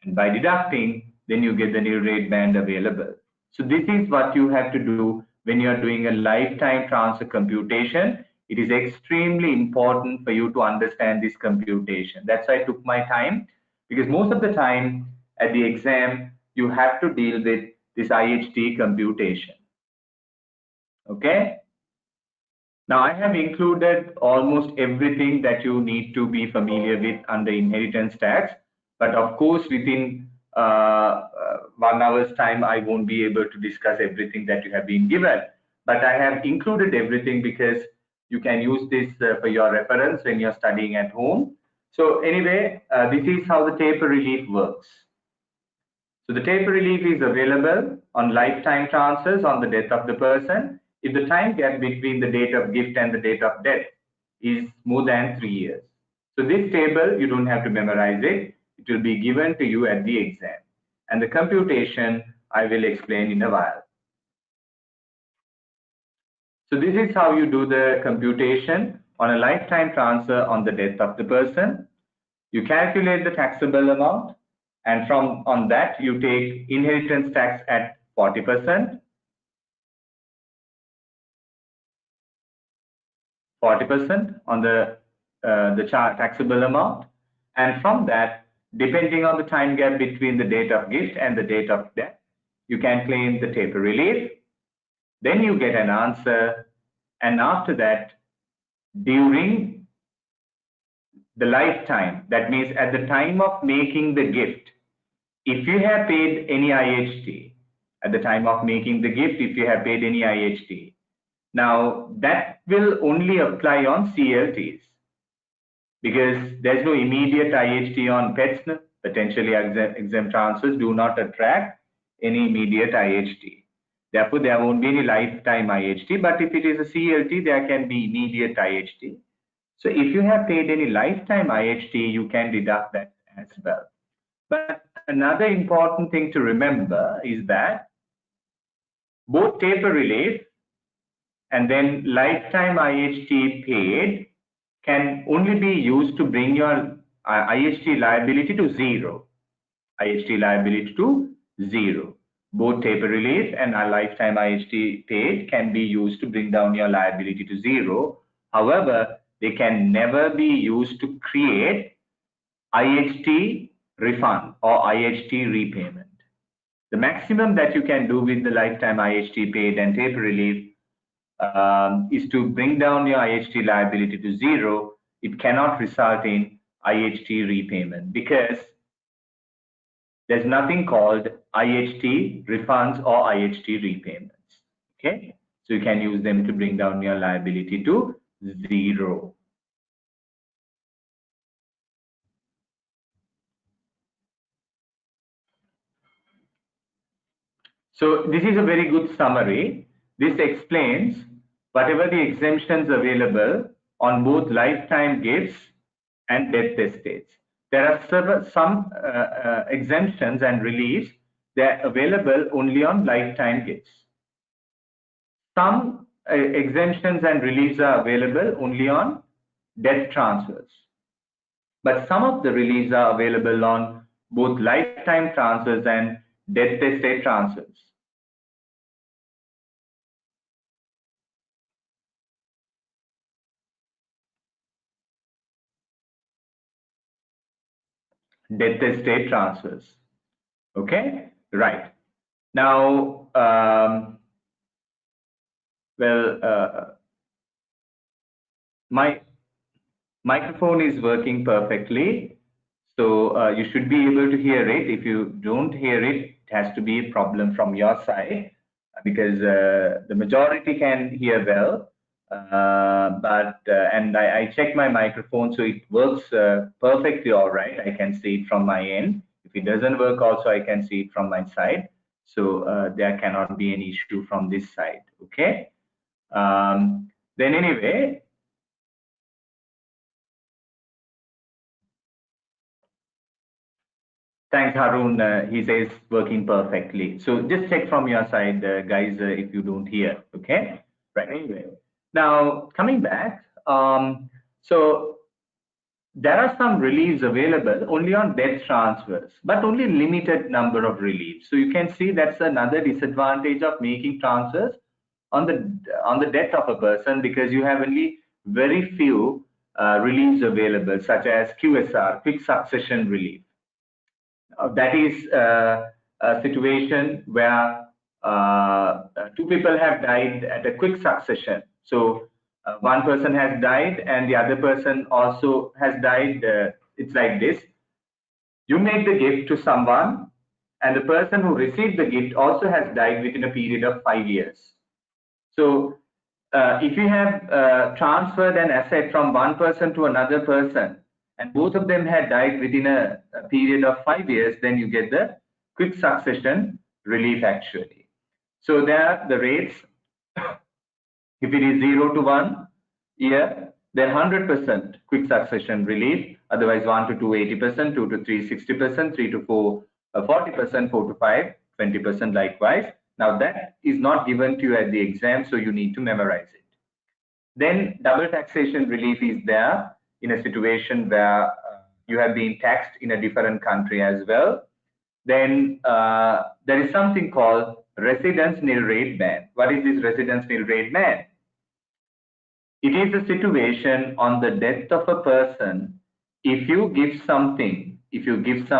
And by deducting, then you get the nil rate band available. So this is what you have to do when you are doing a lifetime transfer computation. It is extremely important for you to understand this computation. That's why I took my time, because most of the time at the exam, you have to deal with this IHT computation. Okay. Now I have included almost everything that you need to be familiar with under inheritance tax, but of course within 1 hour's time I won't be able to discuss everything that you have been given, but I have included everything because you can use this for your reference when you're studying at home. So anyway, this is how the taper relief works. So the taper relief is available on lifetime transfers on the death of the person if the time gap between the date of gift and the date of death is more than 3 years. So this table, you don't have to memorize it. It will be given to you at the exam. And the computation, I will explain in a while. So this is how you do the computation on a lifetime transfer on the death of the person. You calculate the taxable amount, and on that you take inheritance tax at 40%. 40% on the taxable amount, and from that, depending on the time gap between the date of gift and the date of death, you can claim the taper relief. Then you get an answer, and after that, during the lifetime, that means at the time of making the gift, if you have paid any IHT, at the time of making the gift, if you have paid any IHT, now that will only apply on CLTs because there's no immediate IHT on pets. Potentially exempt transfers do not attract any immediate IHT. Therefore, there won't be any lifetime IHT, but if it is a CLT, there can be immediate IHT. So if you have paid any lifetime IHT, you can deduct that as well. But another important thing to remember is that both taper relief and then lifetime IHT paid can only be used to bring your IHT liability to zero. IHT liability to zero. Both taper relief and a lifetime IHT paid can be used to bring down your liability to zero. However, they can never be used to create IHT refund or IHT repayment. The maximum that you can do with the lifetime IHT paid and taper relief is to bring down your IHT liability to zero. It cannot result in IHT repayment because there's nothing called IHT refunds or IHT repayments. Okay, so you can use them to bring down your liability to zero. So this is a very good summary. This explains whatever the exemptions available on both lifetime gifts and death estates. There are some exemptions and reliefs that are available only on lifetime gifts. Some exemptions and reliefs are available only on death transfers. But some of the reliefs are available on both lifetime transfers and death estate transfers. Death estate transfers. Okay, right. Now, my microphone is working perfectly, so you should be able to hear it. If you don't hear it, it has to be a problem from your side because the majority can hear well. And I checked my microphone, so it works perfectly all right. I can see it from my end. If it doesn't work also, I can see it from my side. So there cannot be any issue from this side, okay? Then anyway, Thanks, Harun. He says working perfectly. So just check from your side, guys, if you don't hear. Okay. Right. Anyway, now coming back. So there are some reliefs available only on death transfers, but only limited number of reliefs. So you can see that's another disadvantage of making transfers on the death of a person, because you have only very few reliefs available, such as QSR, quick succession relief. That is a situation where two people have died at a quick succession. So one person has died and the other person also has died. It's like this. You make the gift to someone, and the person who received the gift also has died within a period of 5 years. So if you have transferred an asset from one person to another person, and both of them had died within a period of 5 years, then you get the quick succession relief actually. So there are the rates. If it is 0 to 1 year, then 100% quick succession relief. Otherwise, 1 to 2, 80%, 2 to 3, 60%, 3 to 4, 40%, 4 to 5, 20% likewise. Now that is not given to you at the exam, so you need to memorize it. Then double taxation relief is there in a situation where you have been taxed in a different country as well. Then there is something called residence nil rate ban. What is this residence nil rate ban? It is a situation on the death of a person. If you give something, if you gift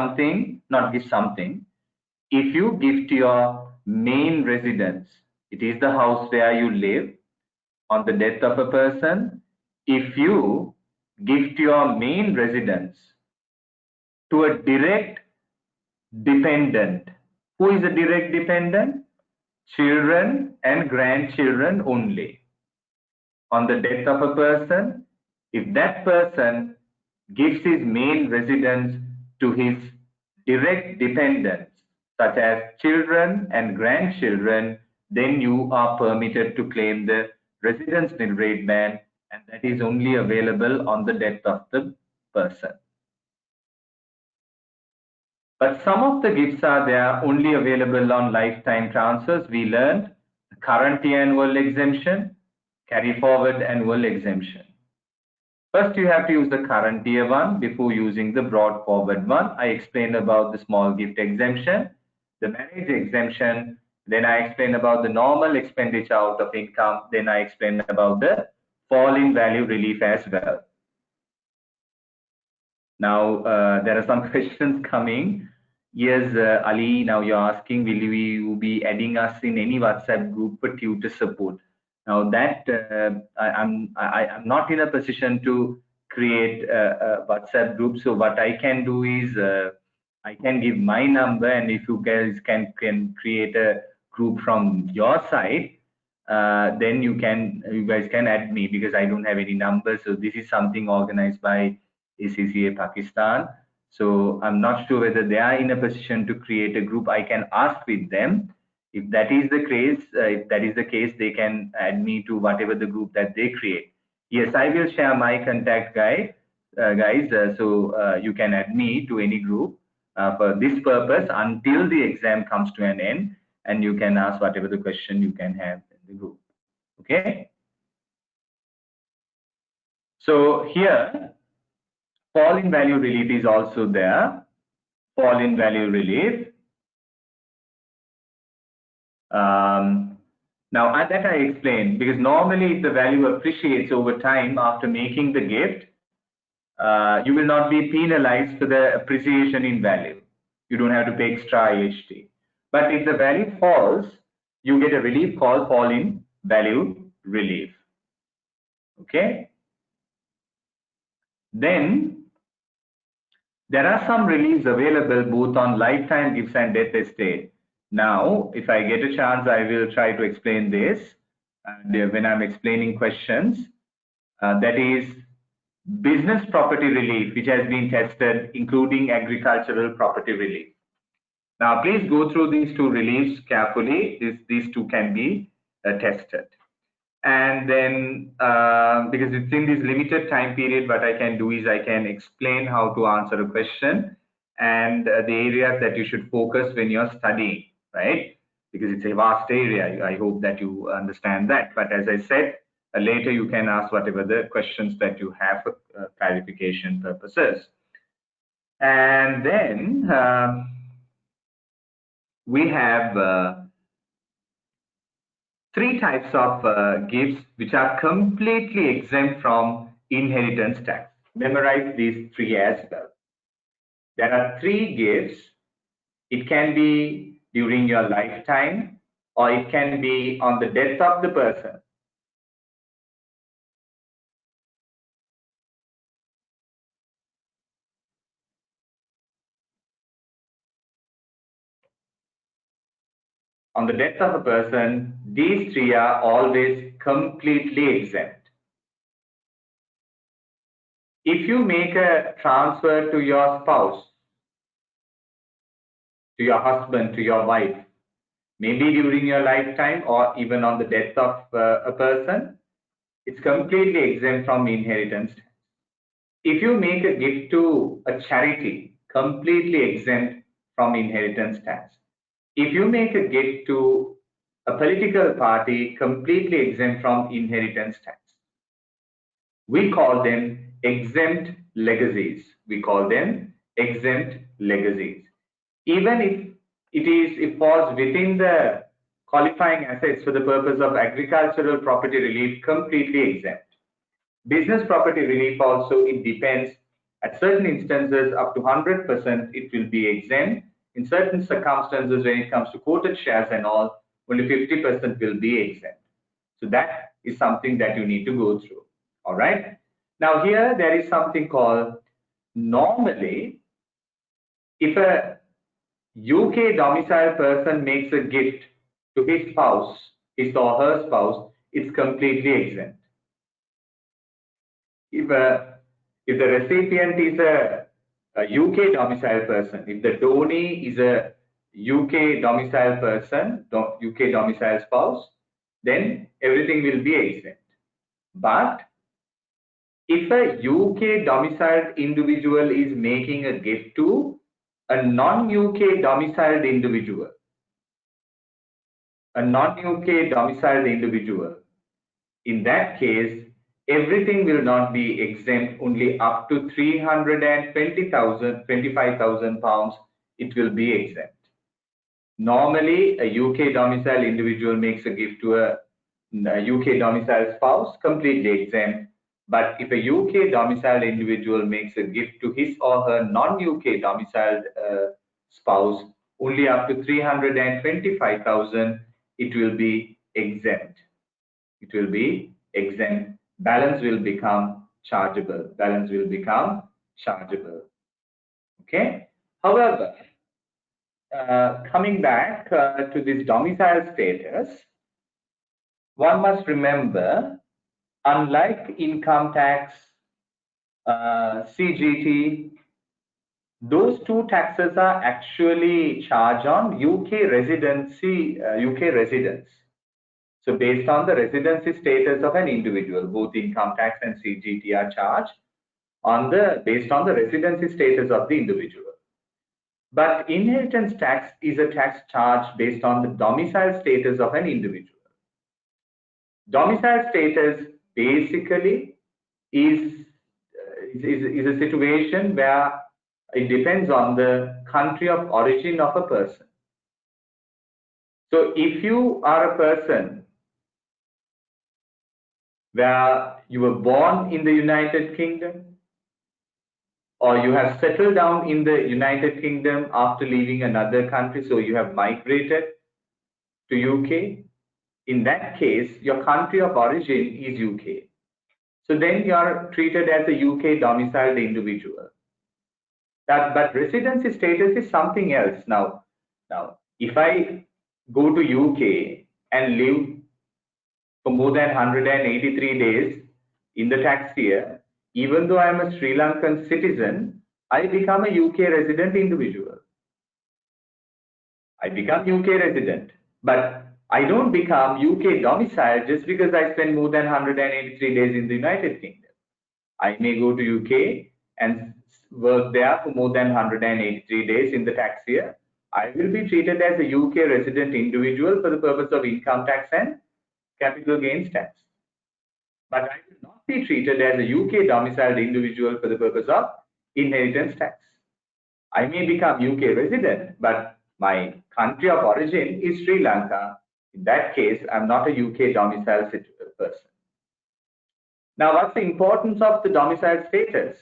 your main residence, it is the house where you live, on the death of a person, if you gift your main residence to a direct dependent. Who is a direct dependent? Children and grandchildren only. On the death of a person, if that person gives his main residence to his direct dependents, such as children and grandchildren, then you are permitted to claim the residence nil rate ban, and that is only available on the death of the person. But some of the gifts are there only available on lifetime transfers. We learned current annual exemption, carry forward annual exemption. First, you have to use the current year one before using the brought forward one. I explained about the small gift exemption, the marriage exemption, then I explained about the normal expenditure out of income, then I explained about the fall in value relief as well. Now, there are some questions coming. Yes, Ali, now you're asking, will you be adding us in any WhatsApp group for tutor support? Now that I'm not in a position to create a WhatsApp group. So what I can do is I can give my number, and if you guys can create a group from your side, then you guys can add me, because I don't have any numbers. So this is something organized by ACCA Pakistan. So I'm not sure whether they are in a position to create a group. I can ask with them. If that is the case, they can add me to whatever the group that they create. Yes, I will share my contact guys. So you can add me to any group for this purpose until the exam comes to an end, and you can ask whatever the question you can have in the group. Okay. So here, fall in value relief is also there. Fall in value relief. Now that I explained, because normally if the value appreciates over time after making the gift, you will not be penalized for the appreciation in value. You don't have to pay extra IHT. But if the value falls, you get a relief called fall in value relief. Okay. Then there are some reliefs available both on lifetime gifts and death estate. Now, if I get a chance, I will try to explain this. And when I'm explaining questions, that is business property relief, which has been tested, including agricultural property relief. Now, please go through these two reliefs carefully. These two can be tested. And then, because it's in this limited time period, what I can do is I can explain how to answer a question. and the areas that you should focus when you're studying, right? Because it's a vast area. I hope that you understand that. But as I said, later you can ask whatever the questions that you have for clarification purposes. And then we have three types of gifts which are completely exempt from inheritance tax. Memorize these three as well. There are three gifts. It can be during your lifetime, or it can be on the death of the person. On the death of a person, these three are always completely exempt. If you make a transfer to your spouse, to your husband, to your wife, maybe during your lifetime or even on the death of a person, it's completely exempt from inheritance. If you make a gift to a charity, completely exempt from inheritance tax. If you make a gift to a political party, completely exempt from inheritance tax. We call them exempt legacies. We call them exempt legacies. Even if it falls within the qualifying assets for the purpose of agricultural property relief, completely exempt. Business property relief also, it depends. At certain instances, up to 100%, it will be exempt. In certain circumstances, when it comes to quoted shares and all, only 50% will be exempt. So that is something that you need to go through. All right. Now here there is something called, normally, if a UK domiciled person makes a gift to his spouse, his or her spouse, it's completely exempt. If the recipient is a UK domiciled person, if the donee is a UK domiciled person, UK domiciled spouse, then everything will be exempt. But if a UK domiciled individual is making a gift to a non-UK domiciled individual, in that case, everything will not be exempt, only up to 325,000 pounds, it will be exempt. Normally, a UK domiciled individual makes a gift to a UK domiciled spouse, completely exempt. But if a UK domiciled individual makes a gift to his or her non-UK domiciled spouse, only up to 325,000, it will be exempt. It will be exempt. Balance will become chargeable. Okay. However, coming back to this domicile status, one must remember, unlike income tax, CGT, those two taxes are actually charged on UK residence. So based on the residency status of an individual, both income tax and CGT are charged based on the residency status of the individual. But inheritance tax is a tax charged based on the domicile status of an individual. Domicile status basically is a situation where it depends on the country of origin of a person. So if you are a person where you were born in the United Kingdom, or you have settled down in the United Kingdom after leaving another country, so you have migrated to UK, in that case, your country of origin is UK. So then you are treated as a UK domiciled individual. But residency status is something else. Now, if I go to UK and live for more than 183 days in the tax year, even though I am a Sri Lankan citizen, I become a UK resident individual. I become UK resident, but I don't become UK domiciled just because I spend more than 183 days in the United Kingdom. I may go to UK and worked there for more than 183 days in the tax year, I will be treated as a UK resident individual for the purpose of income tax and capital gains tax. But I will not be treated as a UK domiciled individual for the purpose of inheritance tax. I may become UK resident, but my country of origin is Sri Lanka. In that case, I'm not a UK domiciled person. Now, what's the importance of the domicile status?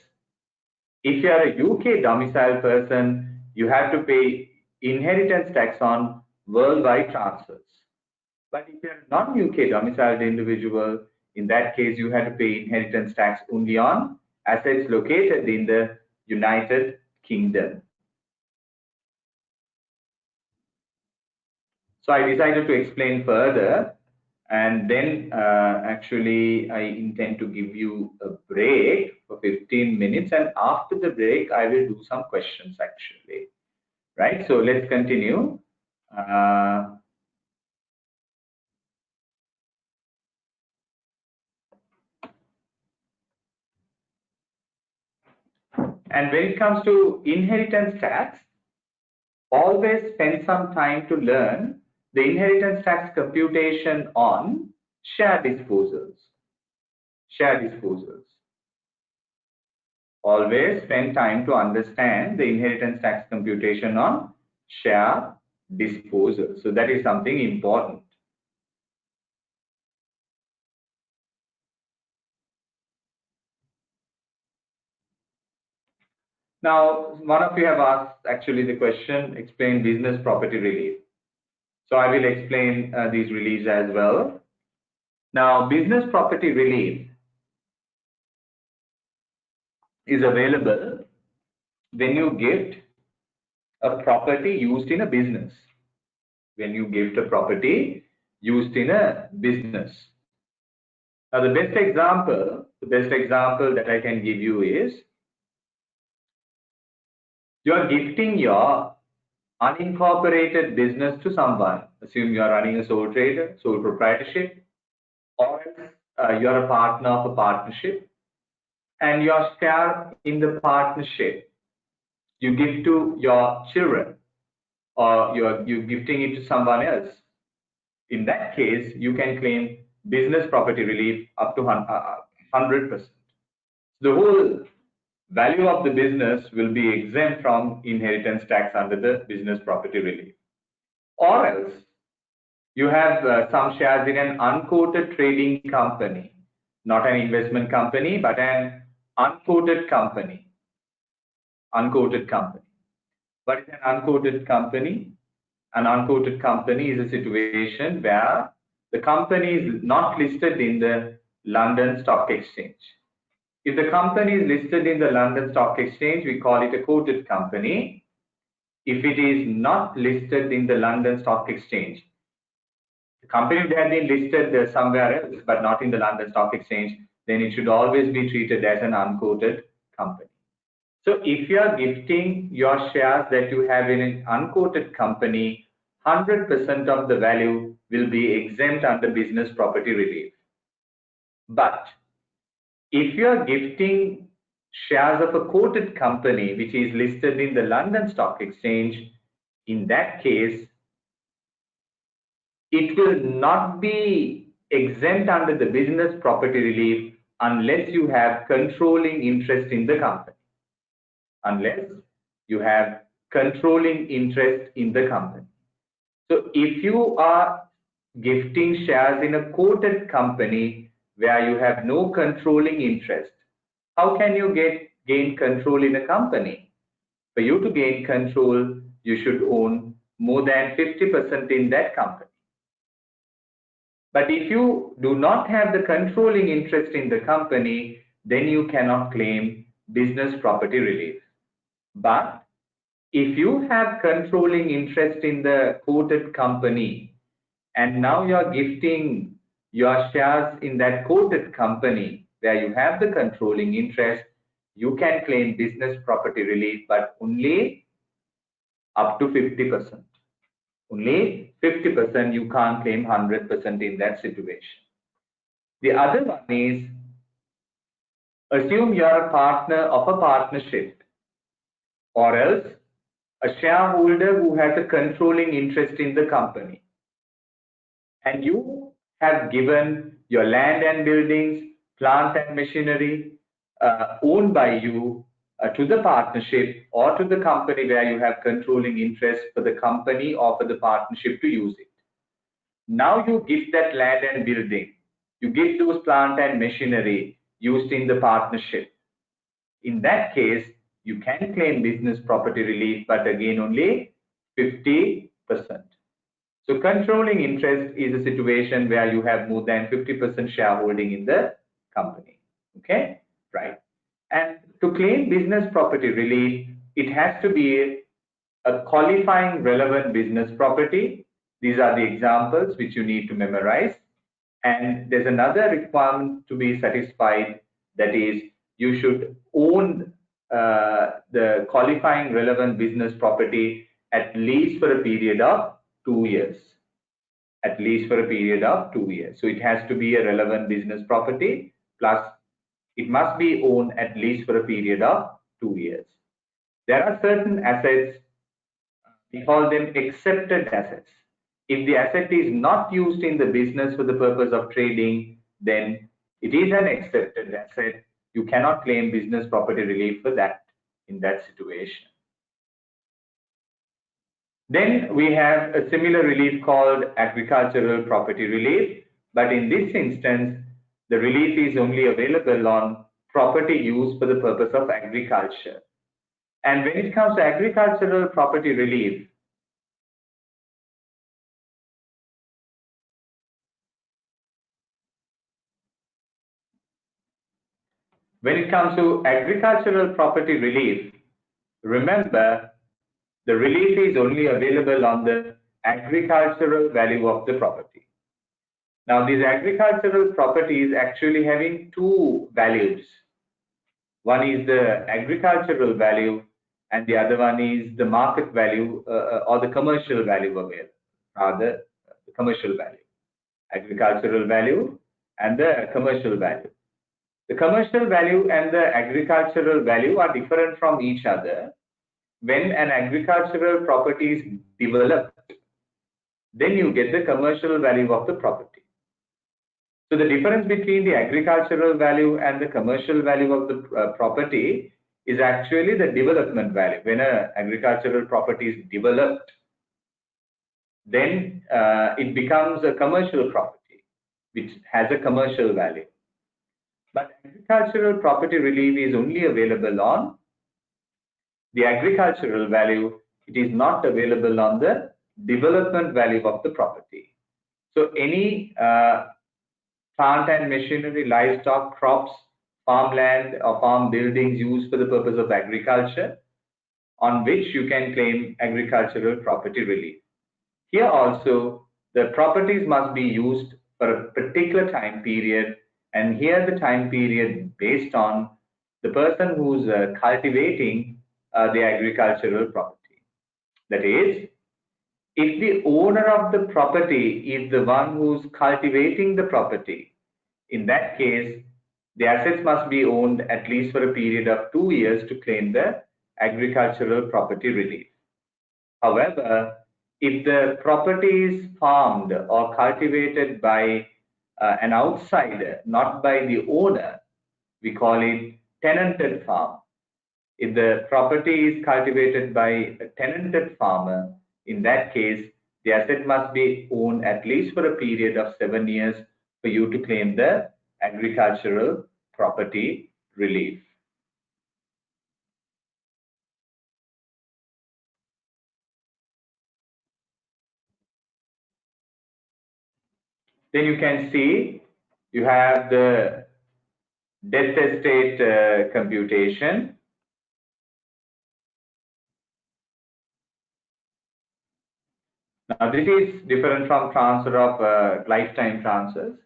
If you are a UK domiciled person, you have to pay inheritance tax on worldwide transfers. But if you are a non-UK domiciled individual, in that case, you have to pay inheritance tax only on assets located in the United Kingdom. So I decided to explain further, and then actually I intend to give you a break for 15 minutes, and after the break I will do some questions actually, right? So let's continue. And when it comes to inheritance tax, always spend some time to learn the inheritance tax computation on share disposals. Share disposals. Always spend time to understand the inheritance tax computation on share disposal. So that is something important. Now, one of you have asked actually the question, explain business property relief. So I will explain these reliefs as well. Now, business property relief is available when you gift a property used in a business. When you gift a property used in a business. Now, the best example that I can give you is you are gifting your unincorporated business to someone. Assume you are running a sole trader, sole proprietorship, or you are a partner of a partnership, and your share in the partnership you give to your children, or you're gifting it to someone else. In that case, you can claim business property relief up to 100%. The whole value of the business will be exempt from inheritance tax under the business property relief. Or else, you have some shares in an unquoted trading company, not an investment company, but an unquoted company. Unquoted company. What is an unquoted company? An unquoted company is a situation where the company is not listed in the London Stock Exchange. If the company is listed in the London Stock Exchange, we call it a quoted company. If it is not listed in the London Stock Exchange, the company would have been listed somewhere else, but not in the London Stock Exchange, then it should always be treated as an unquoted company. So if you are gifting your shares that you have in an unquoted company, 100% of the value will be exempt under business property relief. But if you are gifting shares of a quoted company which is listed in the London Stock Exchange, in that case, it will not be exempt under the business property relief unless you have controlling interest in the company. Unless you have controlling interest in the company. So if you are gifting shares in a quoted company where you have no controlling interest, how can you gain control in a company? For you to gain control, you should own more than 50% in that company. But if you do not have the controlling interest in the company, then you cannot claim business property relief. But if you have controlling interest in the quoted company, and now you are gifting your shares in that quoted company where you have the controlling interest, you can claim business property relief, but only up to 50%. Only 50%, you can't claim 100% in that situation. The other one is, assume you are a partner of a partnership or else a shareholder who has a controlling interest in the company, and you have given your land and buildings, plant and machinery owned by you to the partnership or to the company where you have controlling interest for the company or for the partnership to use it. Now you give that land and building, you give those plant and machinery used in the partnership. In that case, you can claim business property relief, but again only 50%. So controlling interest is a situation where you have more than 50% shareholding in the company. Okay, right. And to claim business property relief, it has to be a qualifying relevant business property. These are the examples which you need to memorize. And there's another requirement to be satisfied, that is, you should own the qualifying relevant business property at least for a period of 2 years. At least for a period of 2 years. So it has to be a relevant business property, plus it must be owned at least for a period of 2 years. There are certain assets, we call them accepted assets. If the asset is not used in the business for the purpose of trading, then it is an accepted asset. You cannot claim business property relief for that in that situation. Then we have a similar relief called agricultural property relief, but in this instance, the relief is only available on property used for the purpose of agriculture. And when it comes to agricultural property relief, remember, the relief is only available on the agricultural value of the property. Now, these agricultural properties actually having two values. One is the agricultural value, and the other one is the market value or the commercial value available, rather the commercial value, agricultural value and the commercial value. The commercial value and the agricultural value are different from each other. When an agricultural property is developed, then you get the commercial value of the property. So the difference between the agricultural value and the commercial value of the property is actually the development value. When an agricultural property is developed, then it becomes a commercial property, which has a commercial value. But agricultural property relief is only available on the agricultural value. It is not available on the development value of the property. So any plant and machinery, livestock, crops, farmland or farm buildings used for the purpose of agriculture, on which you can claim agricultural property relief. Here also, the properties must be used for a particular time period, and here the time period based on the person who's cultivating the agricultural property. That is, if the owner of the property is the one who's cultivating the property, in that case, the assets must be owned at least for a period of 2 years to claim the agricultural property relief. However, if the property is farmed or cultivated by an outsider, not by the owner, we call it tenanted farm. If the property is cultivated by a tenanted farmer, in that case, the asset must be owned at least for a period of 7 years for you to claim the agricultural property relief. Then you can see you have the death estate computation. Now this is different from transfer of lifetime transfers.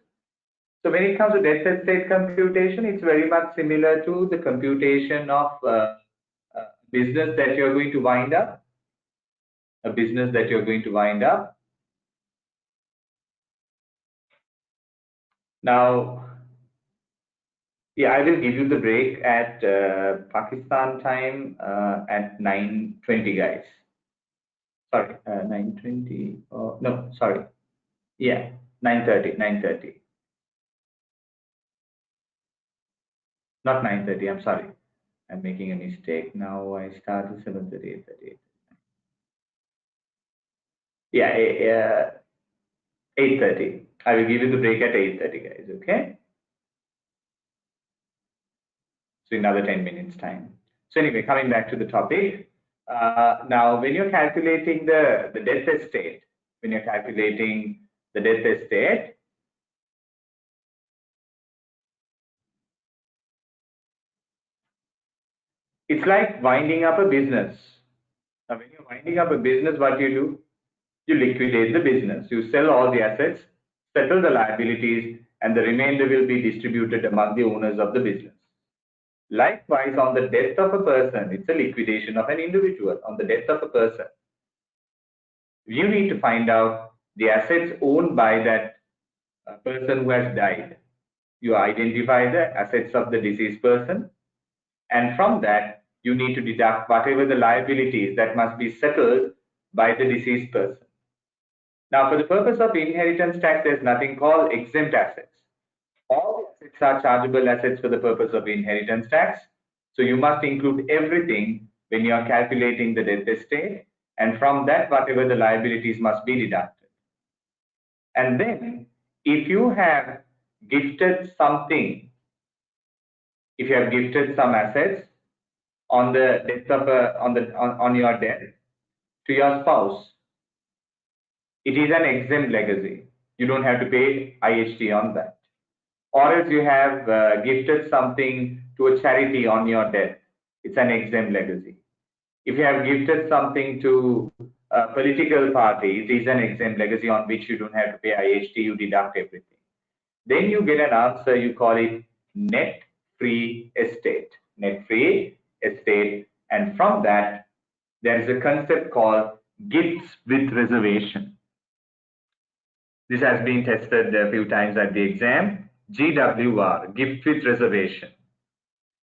So when it comes to death estate computation, it's very much similar to the computation of business that you're going to wind up. A business that you're going to wind up. Now, Yeah, I will give you the break at Pakistan time at 9:20, guys. Sorry, 9:20. No, sorry. Yeah, 9:30. 9:30. Not 9:30. I'm sorry. I'm making a mistake. Now I started 7:30, 8:30. Yeah, 8:30. I will give you the break at 8:30, guys. Okay. So another 10 minutes time. So anyway, coming back to the topic. Now, when you're calculating the death estate, when you're calculating the death estate, it's like winding up a business. Now, when you're winding up a business, what do? You liquidate the business. You sell all the assets, settle the liabilities, and the remainder will be distributed among the owners of the business. Likewise, on the death of a person, it's a liquidation of an individual. On the death of a person, you need to find out the assets owned by that person who has died. You identify the assets of the deceased person, and from that, you need to deduct whatever the liabilities that must be settled by the deceased person. Now, for the purpose of inheritance tax, there's nothing called exempt assets. All the assets are chargeable assets for the purpose of inheritance tax. So you must include everything when you are calculating the death estate, and from that, whatever the liabilities must be deducted. And then, if you have gifted something, if you have gifted some assets on the death of on your death to your spouse, it is an exempt legacy. You don't have to pay IHT on that. Or else you have gifted something to a charity on your death, it's an exempt legacy. If you have gifted something to a political party, it is an exempt legacy on which you don't have to pay IHT, you deduct everything. Then you get an answer, you call it net free estate. Net free estate. And from that, there is a concept called gifts with reservation. This has been tested a few times at the exam. GWR, gift with reservation.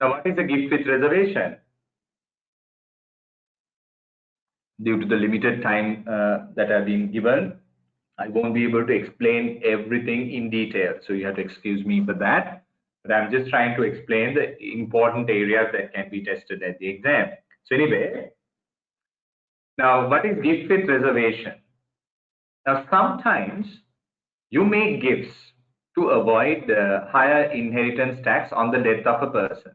Now, what is a gift with reservation? Due to the limited time that I've been given, I won't be able to explain everything in detail. So you have to excuse me for that. But I'm just trying to explain the important areas that can be tested at the exam. So anyway, now what is gift with reservation? Now, sometimes you make gifts to avoid the higher inheritance tax on the death of a person.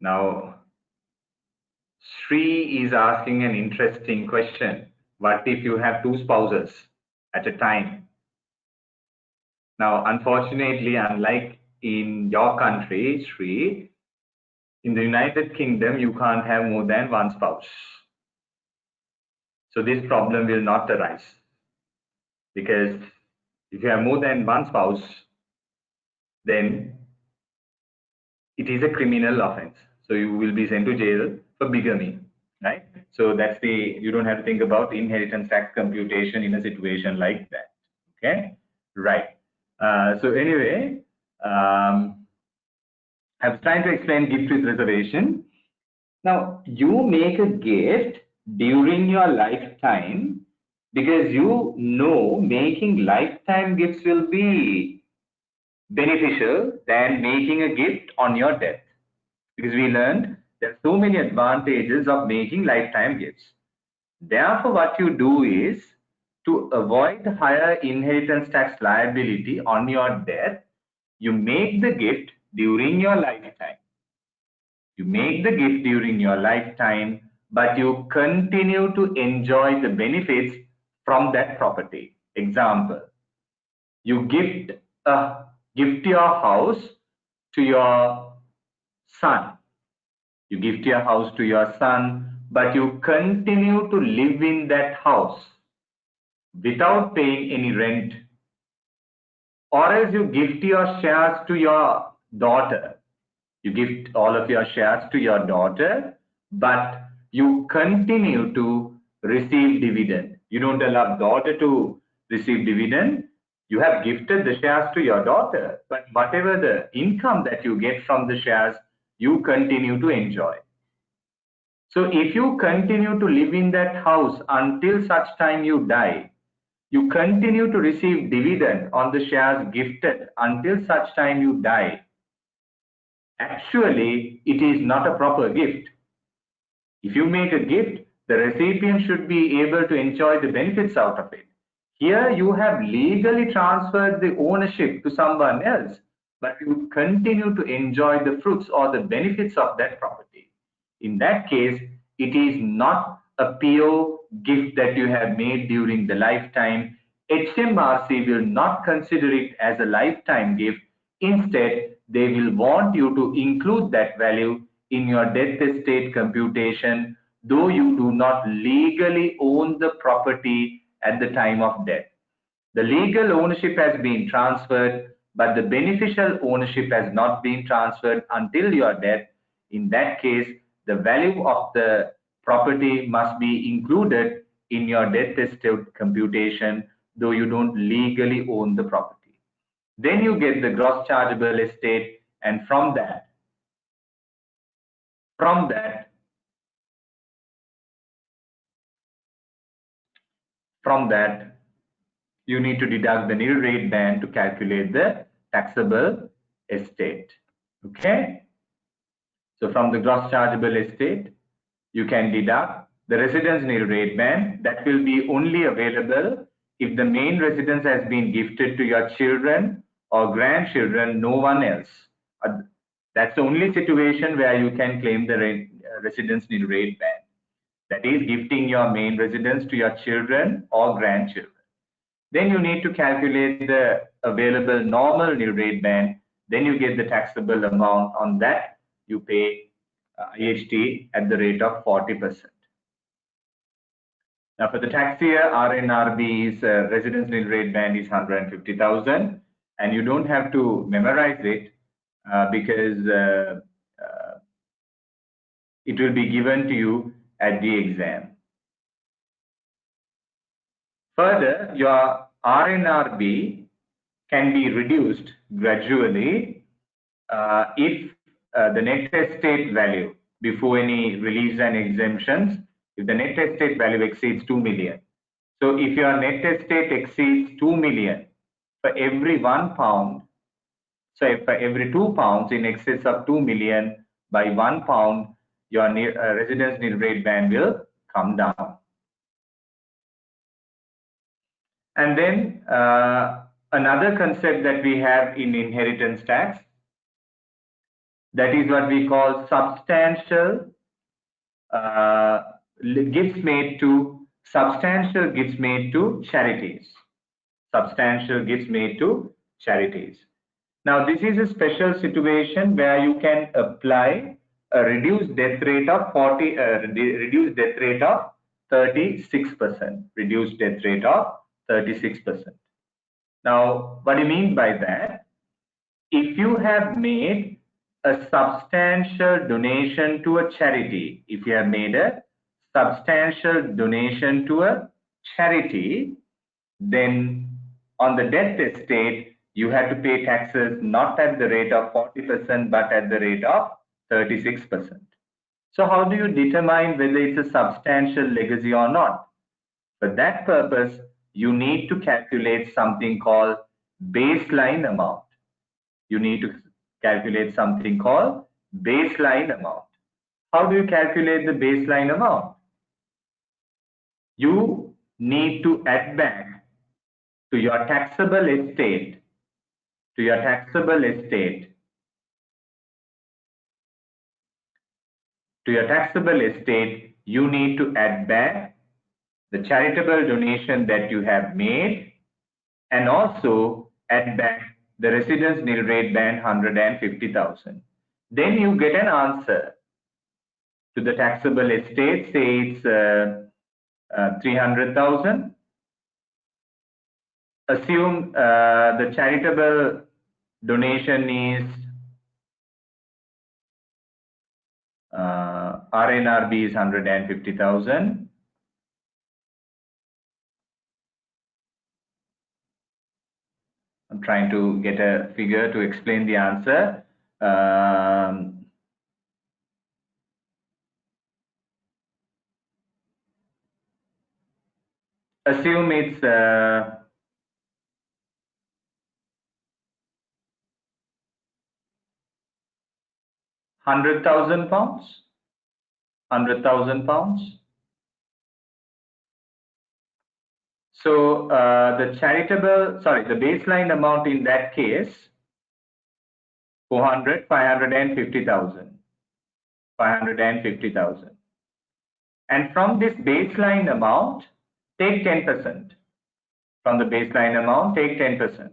Now, Sri is asking an interesting question. What if you have two spouses at a time? Now, unfortunately, unlike in your country, Sri, in the United Kingdom, you can't have more than one spouse. So this problem will not arise, because if you have more than one spouse, then it is a criminal offense. So you will be sent to jail for bigamy, right? So that's you don't have to think about inheritance tax computation in a situation like that, okay? Right. So anyway, I was trying to explain gift with reservation. Now, you make a gift during your lifetime because you know making lifetime gifts will be beneficial than making a gift on your death. Because we learned there are so many advantages of making lifetime gifts. Therefore, what you do is to avoid higher inheritance tax liability on your death, you make the gift during your lifetime. You make the gift during your lifetime, but you continue to enjoy the benefits from that property. Example, you gift your house to your son. You gift your house to your son, but you continue to live in that house without paying any rent. Or else you gift your shares to your daughter. You gift all of your shares to your daughter, but you continue to receive dividend. You don't allow daughter to receive dividend. You have gifted the shares to your daughter, but whatever the income that you get from the shares, you continue to enjoy. So if you continue to live in that house until such time you die, you continue to receive dividend on the shares gifted until such time you die. Actually, it is not a proper gift. If you make a gift, the recipient should be able to enjoy the benefits out of it. Here you have legally transferred the ownership to someone else, but you continue to enjoy the fruits or the benefits of that property. In that case, it is not a pure gift that you have made during the lifetime. HMRC will not consider it as a lifetime gift. Instead, they will want you to include that value in your death estate computation, though you do not legally own the property at the time of death. The legal ownership has been transferred, but the beneficial ownership has not been transferred until your death. In that case, the value of the property must be included in your death estate computation, though you don't legally own the property. Then you get the gross chargeable estate, and from that, you need to deduct the nil rate band to calculate the taxable estate. Okay. So from the gross chargeable estate, you can deduct the residence nil rate band. That will be only available if the main residence has been gifted to your children or grandchildren, no one else. That's the only situation where you can claim the residence nil rate band. That is gifting your main residence to your children or grandchildren. Then you need to calculate the available normal nil rate band. Then you get the taxable amount. On that, you pay IHT at the rate of 40%. Now, for the tax year, RNRB's residence nil rate band is 150,000, and you don't have to memorize it because it will be given to you at the exam. Further, your RNRB can be reduced gradually if the net estate value before any reliefs and exemptions, if the net estate value exceeds 2 million. So if your net estate exceeds 2 million, for every £1, so for every £2 in excess of 2 million, by £1, your residence nil rate band will come down. And then another concept that we have in inheritance tax, that is what we call substantial gifts made to charities. Substantial gifts made to charities. Now, this is a special situation where you can apply a reduced death rate of 36%. Reduced death rate of 36%. Now, what do you mean by that? If you have made a substantial donation to a charity, then on the death estate, you have to pay taxes not at the rate of 40%, but at the rate of 36%. So how do you determine whether it's a substantial legacy or not? For that purpose, you need to calculate something called baseline amount. How do you calculate the baseline amount? You need to add back to your taxable estate, you need to add back the charitable donation that you have made, and also add back the residence nil rate band 150,000. Then you get an answer to the taxable estate. Say it's 300,000. Assume the charitable donation is RNRB is 150,000. I'm trying to get a figure to explain the answer. Assume it's 100,000 pounds. 100,000 pounds. So the baseline amount in that case, 550,000. 550,000. And from this baseline amount, take 10%. From the baseline amount, take 10%.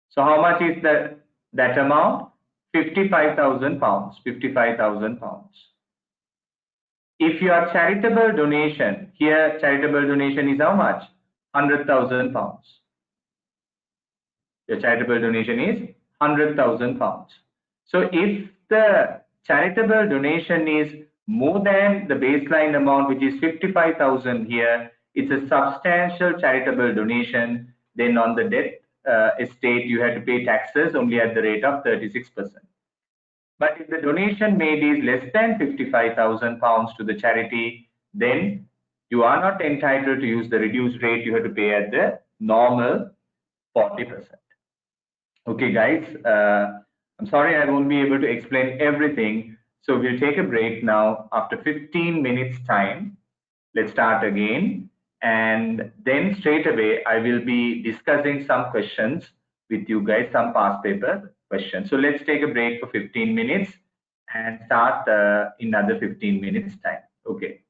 So how much is that amount? 55,000 pounds. 55,000 pounds. If your charitable donation, here charitable donation is how much? 100,000 pounds. Your charitable donation is 100,000 pounds. So if the charitable donation is more than the baseline amount, which is 55,000 here, it's a substantial charitable donation. Then on the death estate, you have to pay taxes only at the rate of 36%. But if the donation made is less than 55,000 pounds to the charity, then you are not entitled to use the reduced rate. You have to pay at the normal 40%. Okay, guys, I'm sorry I won't be able to explain everything. So we'll take a break now. After 15 minutes time, let's start again. And then straight away, I will be discussing some questions with you guys, some past paper questions. So let's take a break for 15 minutes and start in another 15 minutes time. Okay.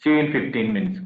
See you in 15 minutes.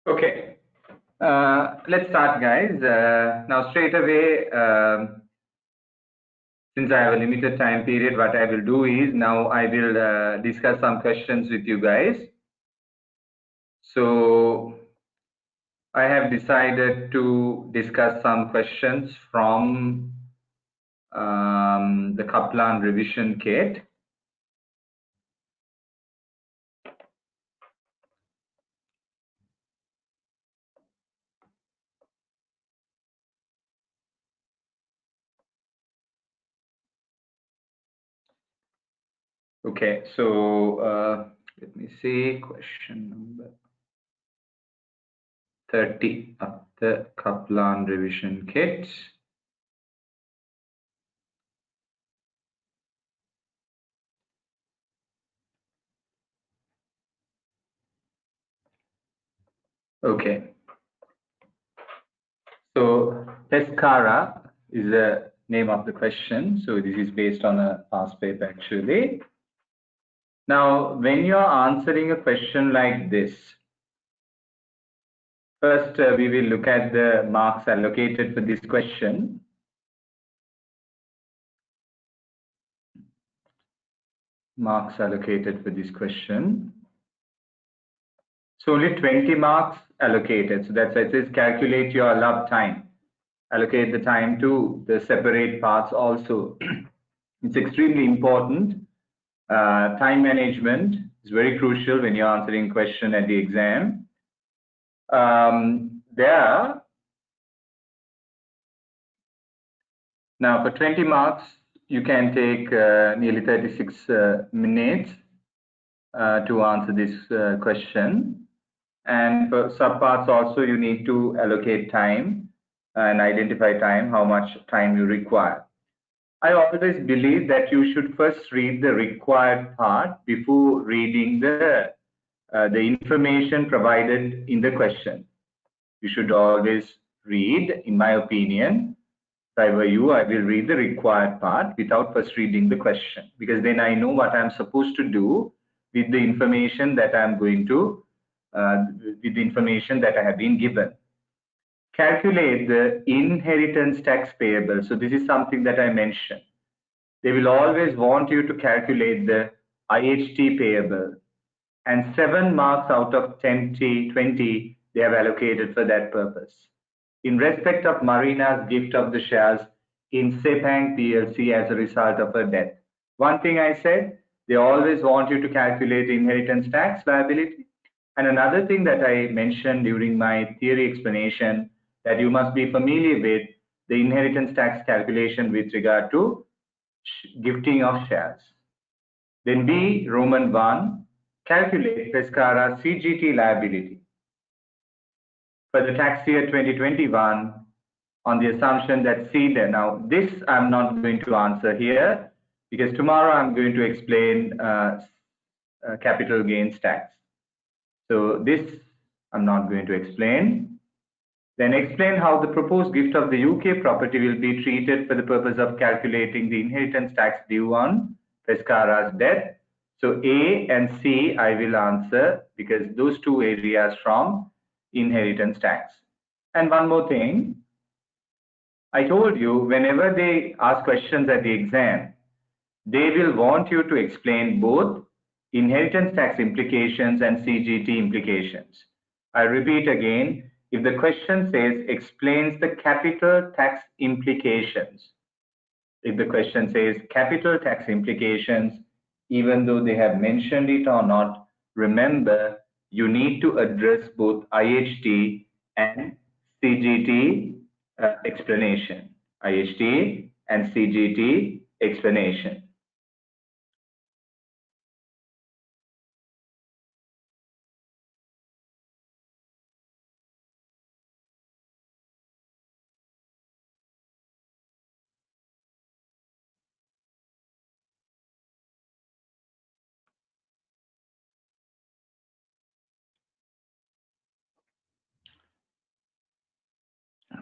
Okay, let's start, guys. Now, straight away, since I have a limited time period, what I will do is now I will discuss some questions with you guys. So, I have decided to discuss some questions from the Kaplan revision kit. Okay, so let me see, question number 30 of the Kaplan revision kit. Okay, so Pescara is the name of the question. So this is based on a past paper actually. Now, when you're answering a question like this, first we will look at the marks allocated for this question. Marks allocated for this question. So only 20 marks allocated. So that's why it says calculate your allowed time. Allocate the time to the separate parts also. It's extremely important. Time management is very crucial when you're answering question at the exam. Now for 20 marks, you can take nearly 36 minutes to answer this question. And for subparts also, you need to allocate time and identify time, how much time you require. I always believe that you should first read the required part before reading the information provided in the question. You should always read, in my opinion, if I were you, I will read the required part without first reading the question, because then I know what I'm supposed to do with the information that I'm going to, with the information that I have been given. Calculate the inheritance tax payable. So this is something that I mentioned. They will always want you to calculate the IHT payable, and 7 marks out of 20 they have allocated for that purpose. In respect of Marina's gift of the shares in Sepang PLC as a result of her death. One thing I said, they always want you to calculate inheritance tax liability. And another thing that I mentioned during my theory explanation, that you must be familiar with the inheritance tax calculation with regard to gifting of shares. Then B, Roman 1, calculate Pescara CGT liability for the tax year 2021 on the assumption that CEDA. Now, this I'm not going to answer here because tomorrow I'm going to explain capital gains tax. So this I'm not going to explain. Then explain how the proposed gift of the UK property will be treated for the purpose of calculating the inheritance tax due on Pescara's death. So A and C I will answer because those two areas from inheritance tax. And one more thing, I told you whenever they ask questions at the exam, they will want you to explain both inheritance tax implications and CGT implications. I repeat again, if the question says explains the capital tax implications, if the question says capital tax implications, even though they have mentioned it or not, remember you need to address both IHT and CGT explanation. IHT and CGT explanation.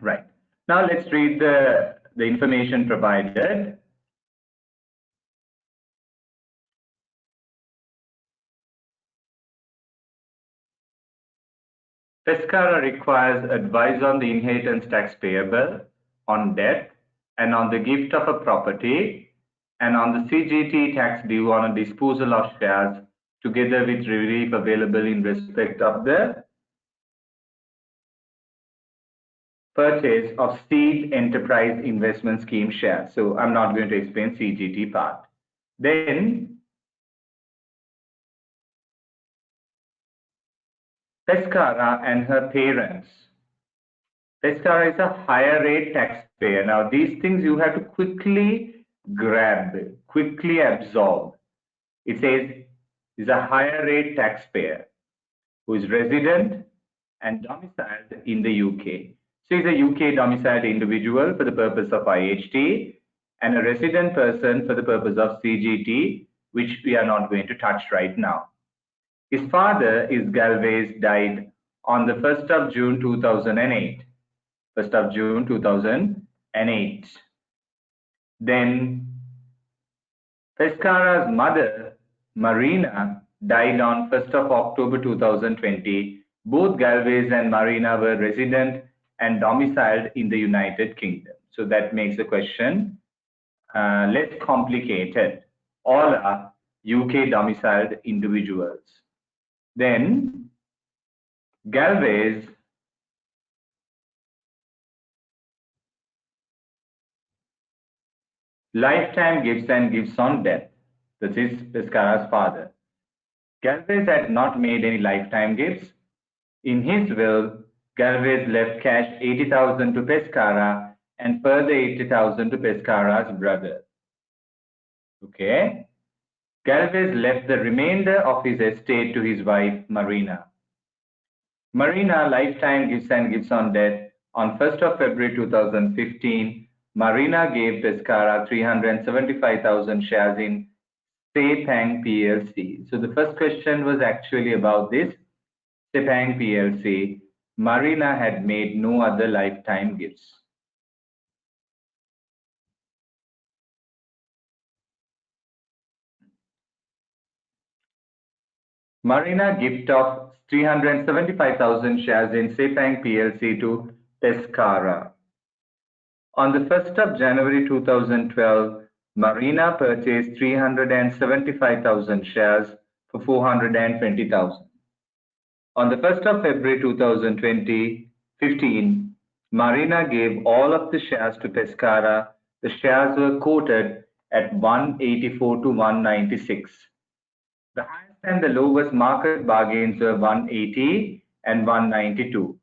Right. Now let's read the information provided. Pescara requires advice on the inheritance tax payable, on death, and on the gift of a property, and on the CGT tax due on a disposal of shares, together with relief available in respect of the purchase of seed enterprise investment scheme shares. So I'm not going to explain CGT part. Then Pescara and her parents. Pescara is a higher rate taxpayer. Now these things you have to quickly grab, quickly absorb. It says is a higher rate taxpayer who is resident and domiciled in the UK. So he's a UK domiciled individual for the purpose of IHT and a resident person for the purpose of CGT, which we are not going to touch right now. His father is Galvez, died on the 1st of June 2008. 1st of June 2008. Then Pescara's mother, Marina, died on 1st of October 2020. Both Galvez and Marina were resident and domiciled in the United Kingdom. So that makes the question less complicated. All are UK domiciled individuals. Then Galvez lifetime gifts and gifts on death. This is Pescara's father. Galvez had not made any lifetime gifts. In his will, Galvez left cash 80,000 to Pescara and further 80,000 to Pescara's brother. Okay. Galvez left the remainder of his estate to his wife, Marina. Marina lifetime gifts and gifts on death. On 1st of February 2015, Marina gave Pescara 375,000 shares in Sepang PLC. So the first question was actually about this Sepang PLC. Marina had made no other lifetime gifts. Marina gift of 375,000 shares in Sepang PLC to Pescara. On the 1st of January 2012, Marina purchased 375,000 shares for 420,000. On the 1st of February 2015, Marina gave all of the shares to Pescara. The shares were quoted at 184 to 196. The highest and the lowest market bargains were 180 and 192.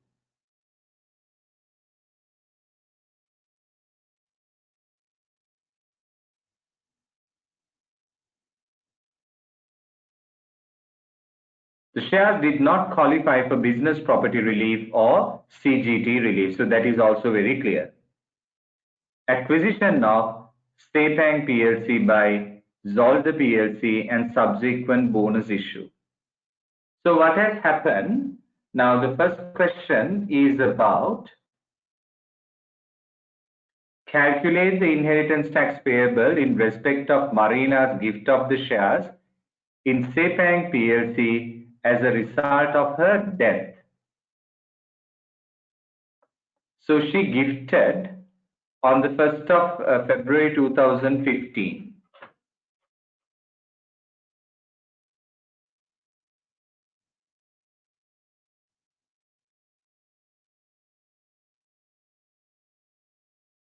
The shares did not qualify for business property relief or CGT relief, so that is also very clear. Acquisition of Sepang PLC by Zolder PLC and subsequent bonus issue. So what has happened? Now the first question is about calculate the inheritance tax payable in respect of Marina's gift of the shares in Sepang PLC as a result of her death. So she gifted on the 1st of February 2015.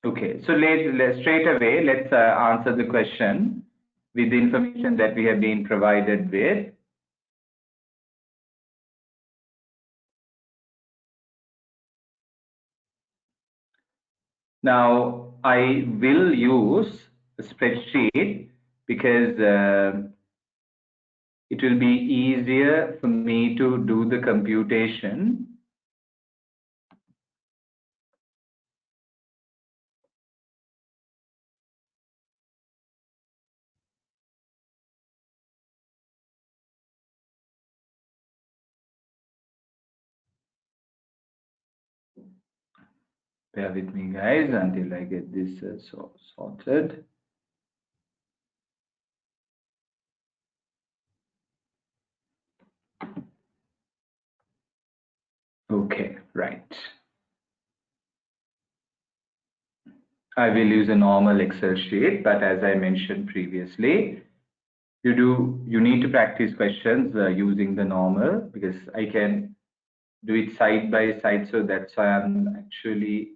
Okay, so let's straight away, let's answer the question with the information that we have been provided with. Now, I will use a spreadsheet because it will be easier for me to do the computation. Bear with me, guys, until I get this sorted. Okay, right. I will use a normal Excel sheet, but as I mentioned previously, you need to practice questions using the normal, because I can do it side by side, so that's why I'm actually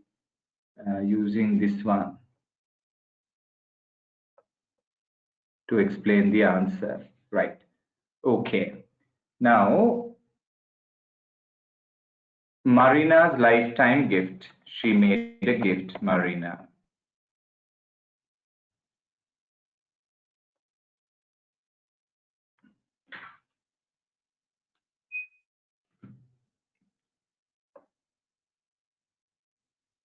using this one to explain the answer. Right. Okay. Now, Marina's lifetime gift. She made a gift, Marina.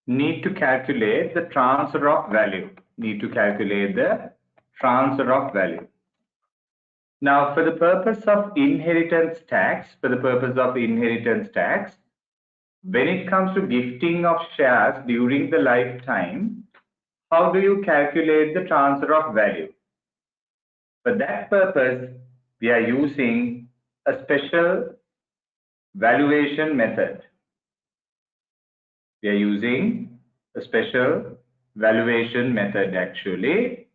Need to calculate the transfer of value. Need to calculate the transfer of value. Now, for the purpose of inheritance tax, when it comes to gifting of shares during the lifetime, how do you calculate the transfer of value? For that purpose, we are using a special valuation method. We are using a special valuation method actually.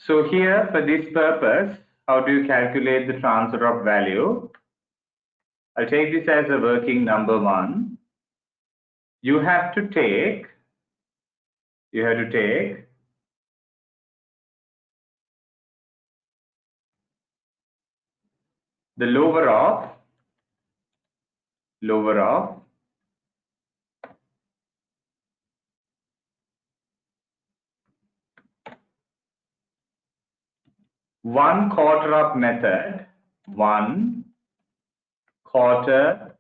So here, for this purpose, how do you calculate the transfer of value? I'll take this as a working number one. You have to take the lower of one quarter up method, one quarter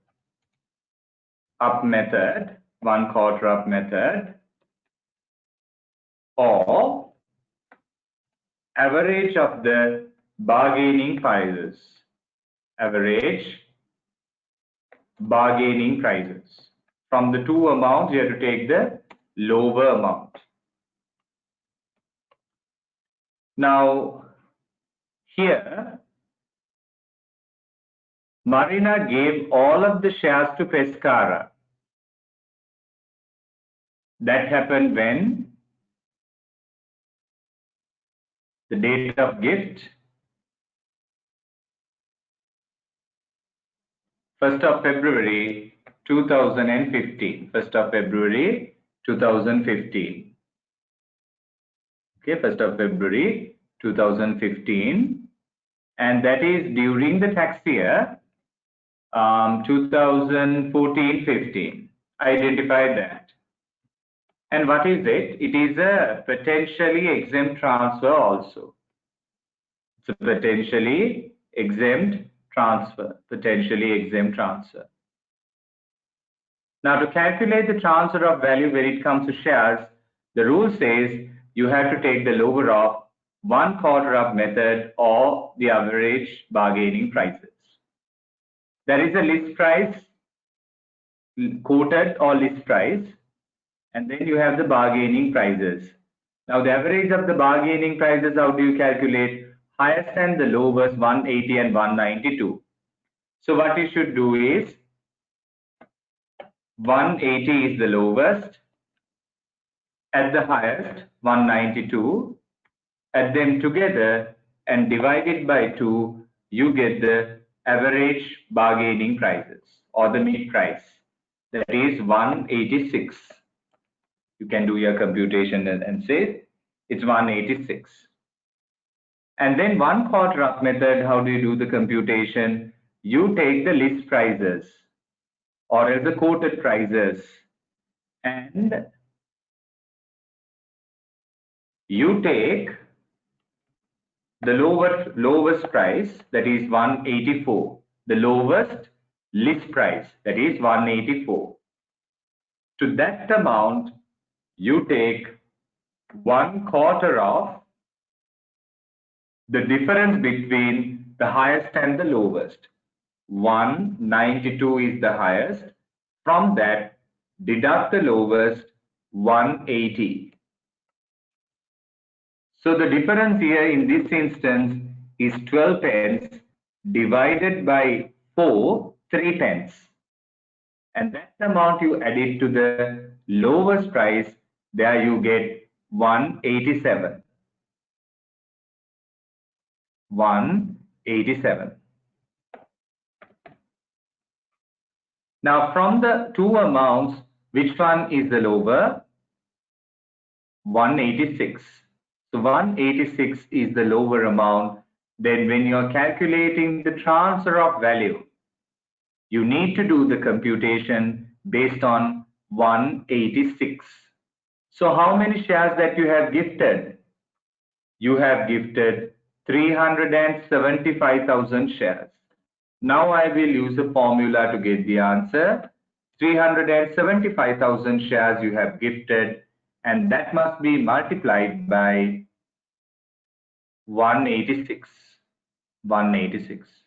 up method, or average of the bargaining prices. From the two amounts, you have to take the lower amount. Now, here, Marina gave all of the shares to Pescara. That happened when? The date of gift, 1st of February 2015. 1st of February 2015. Okay, 1st of February 2015. And that is during the tax year 2014-15. Identify that. And what is it? It is a potentially exempt transfer also. It's a potentially exempt transfer. Now, to calculate the transfer of value when it comes to shares, the rule says you have to take the lower of one quarter up method or the average bargaining prices. There is a list price, quoted or list price, and then you have the bargaining prices. Now, the average of the bargaining prices, how do you calculate? Highest and the lowest, 180 and 192. So what you should do is 180 is the lowest, at the highest 192, add them together and divide it by 2, you get the average bargaining prices or the mid price, that is 186. You can do your computation and say it's 186. And then one quarter up method, how do you do the computation? You take the list prices or as the quoted prices and you take the lowest price, that is 184, the lowest list price, that is 184. To that amount, you take 1/4 of the difference between the highest and the lowest. 192 is the highest. From that, deduct the lowest, 180. So the difference here in this instance is 12 pence divided by 4, 3 pence. And that amount you add it to the lowest price, there you get 187. 187. Now from the two amounts, which one is the lower? 186. So 186 is the lower amount. Then when you're calculating the transfer of value, you need to do the computation based on 186. So how many shares that you have gifted? You have gifted 375,000 shares. Now I will use a formula to get the answer. 375,000 shares you have gifted, and that must be multiplied by 186. 186.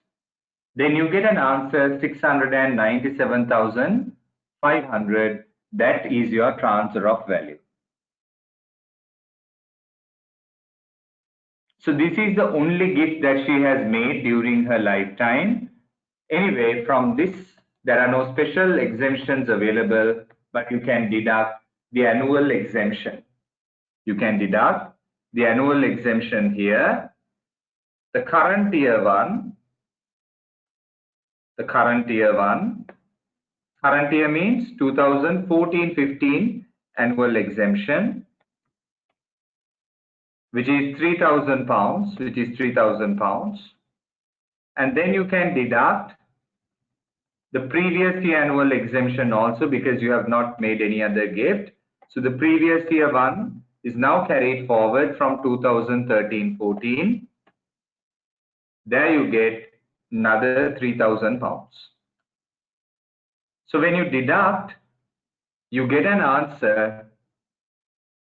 Then you get an answer 697,500. That is your transfer of value. So this is the only gift that she has made during her lifetime. Anyway, from this, there are no special exemptions available, but you can deduct the annual exemption. You can deduct the annual exemption here. The current year one, current year means 2014-15 annual exemption, which is £3,000, which is £3,000. And then you can deduct the previous year annual exemption also, because you have not made any other gift. So the previous year one is now carried forward from 2013-14. There you get another £3,000. So when you deduct, you get an answer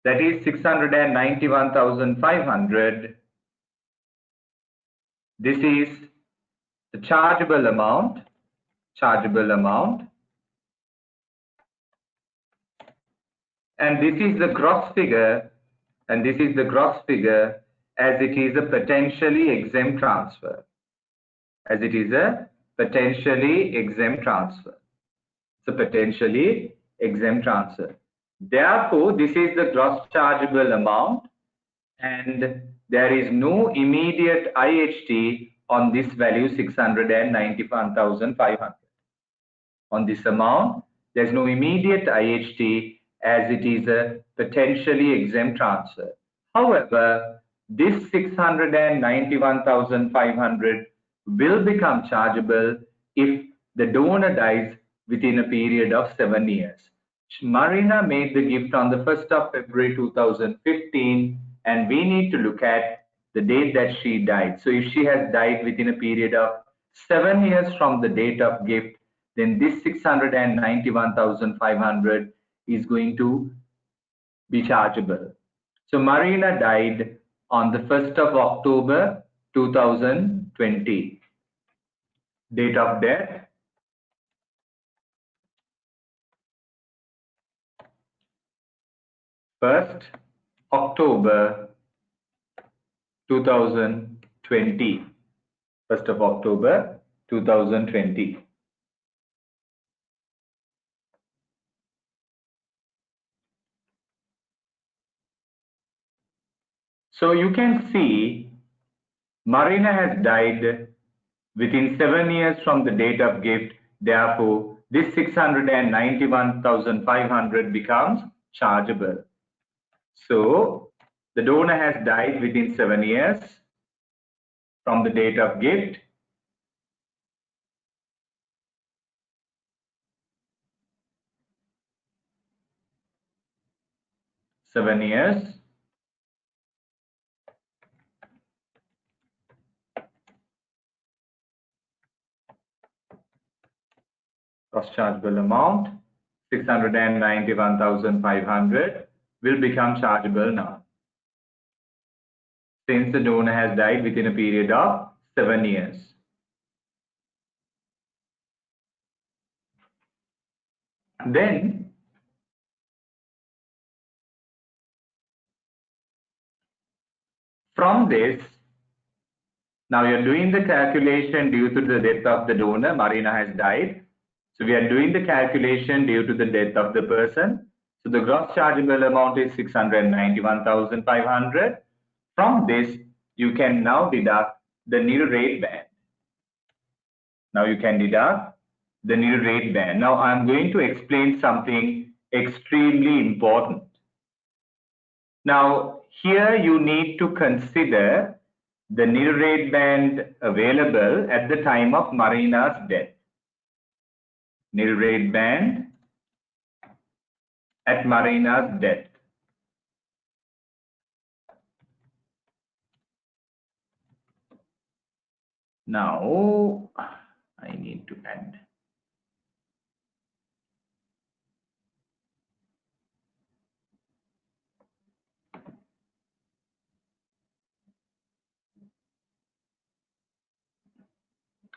that is 691,500. This is the chargeable amount. And this is the gross figure, as it is a potentially exempt transfer. It's a potentially exempt transfer. Therefore, this is the gross chargeable amount, and there is no immediate IHT on this value 691,500. On this amount, there's no immediate IHT as it is a potentially exempt transfer. However, this 691,500 will become chargeable if the donor dies within a period of 7 years. Marina made the gift on the 1st of February 2015, and we need to look at the date that she died. So if she has died within a period of 7 years from the date of gift, then this 691,500 is going to be chargeable. So Marina died on the 1st of October 2020. Date of death, October 2020. 1st of October 2020. So you can see Marina has died within 7 years from the date of gift. Therefore, this 691,500 becomes chargeable. So the donor has died within 7 years from the date of gift. Gross chargeable amount 691,500 will become chargeable now, since the donor has died within a period of 7 years. Then from this, now you're doing the calculation due to the death of the donor. Marina has died. So we are doing the calculation due to the death of the person. So the gross chargeable amount is 691,500. From this, you can now deduct the nil rate band. Now you can deduct the nil rate band. Now I'm going to explain something extremely important. Now here you need to consider the nil rate band available at the time of Marina's death. Nil rate band at Marina's death. Now I need to add.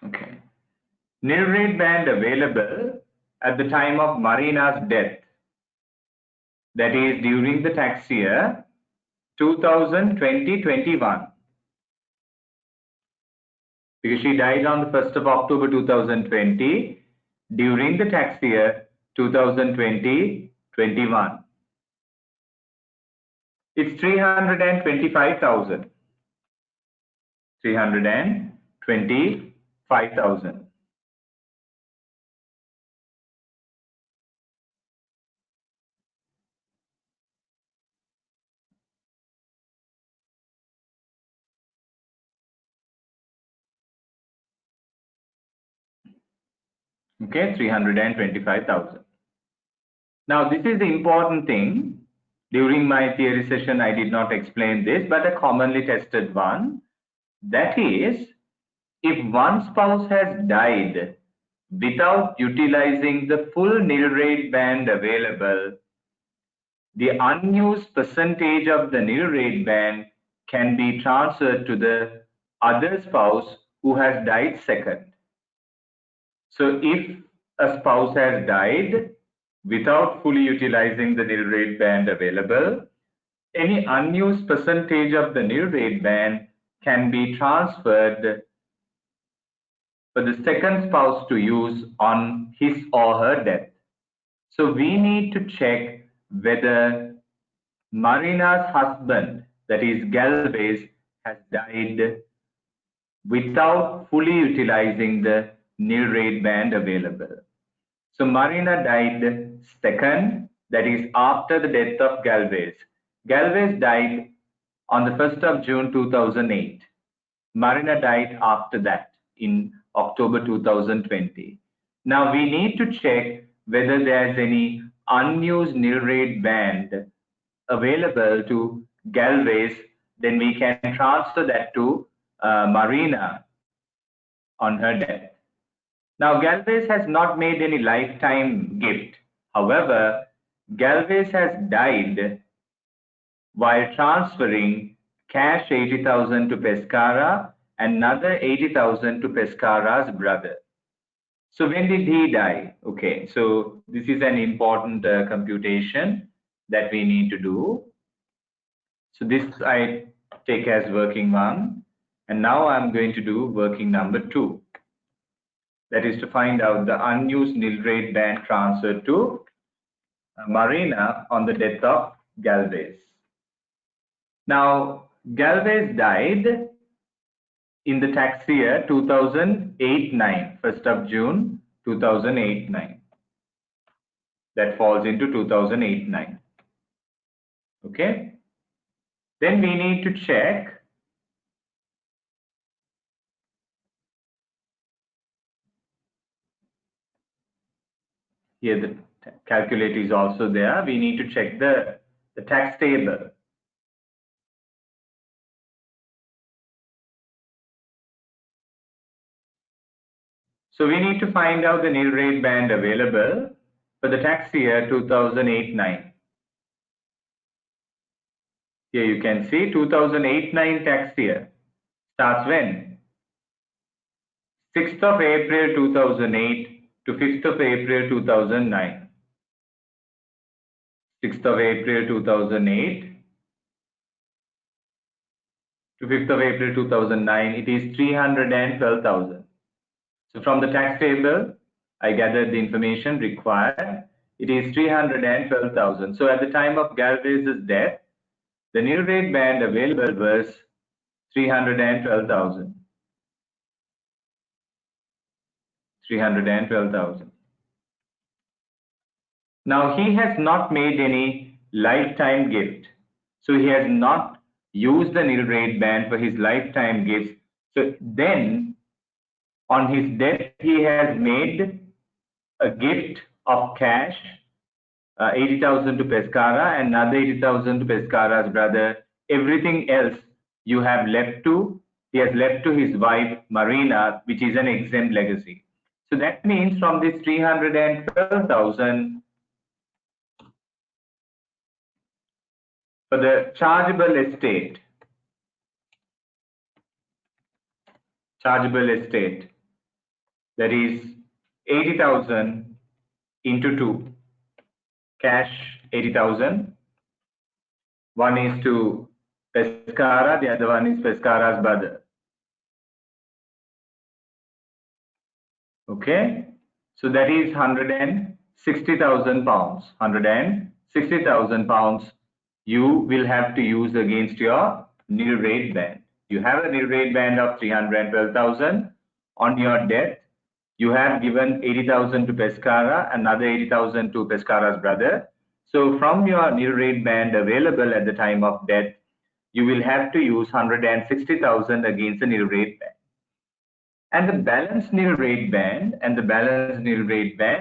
Okay. Nil rate band available at the time of Marina's death, that is during the tax year 2020-21, because she died on the 1st of October 2020 during the tax year 2020-21. It's 325,000. 325,000. Okay, 325,000. Now, this is the important thing. During my theory session, I did not explain this, but a commonly tested one. That is, if one spouse has died without utilizing the full nil rate band available, the unused percentage of the nil rate band can be transferred to the other spouse who has died second. So if a spouse has died without fully utilizing the nil rate band available, any unused percentage of the nil rate band can be transferred for the second spouse to use on his or her death. So we need to check whether Marina's husband, that is Galvez, has died without fully utilizing the nil rate band available. So Marina died second, that is after the death of Galvez. Galvez died on the 1st of June 2008. Marina died after that in October 2020. Now we need to check whether there's any unused nil rate band available to Galvez, then we can transfer that to Marina on her death. Now, Galvez has not made any lifetime gift. However, Galvez has died while transferring cash 80,000 to Pescara and another 80,000 to Pescara's brother. So when did he die? Okay, so this is an important computation that we need to do. So this I take as working one, and now I'm going to do working number 2. That is to find out the unused nil rate band transferred to Marina on the death of Galvez. Now, Galvez died in the tax year 2008-9, 1st of June 2008-9. That falls into 2008-9. Okay. Then we need to check here, the calculator is also there. We need to check the tax table. So we need to find out the nil rate band available for the tax year 2008-9. Here you can see 2008-9 tax year starts when? 6th of April 2008 to 5th of April 2009. 6th of April 2008 to 5th of April 2009, it is 312,000. So from the tax table, I gathered the information required. It is 312,000. So at the time of Galvez's death, the nil rate band available was 312,000. 312,000. Now he has not made any lifetime gift. So he has not used the nil rate band for his lifetime gifts. So then on his death, he has made a gift of cash, 80,000 to Pescara and another 80,000 to Pescara's brother. Everything else he has left to his wife Marina, which is an exempt legacy. So that means from this 312,000 for the chargeable estate, that is 80,000 into 2, cash 80,000. One is to Pescara, the other one is Pescara's brother. Okay, so that is 160,000 pounds. 160,000 pounds you will have to use against your nil rate band. You have a nil rate band of 312,000. On your death, you have given 80,000 to Pescara, another 80,000 to Pescara's brother. So from your nil rate band available at the time of death, you will have to use 160,000 against the nil rate band. And the balance nil rate band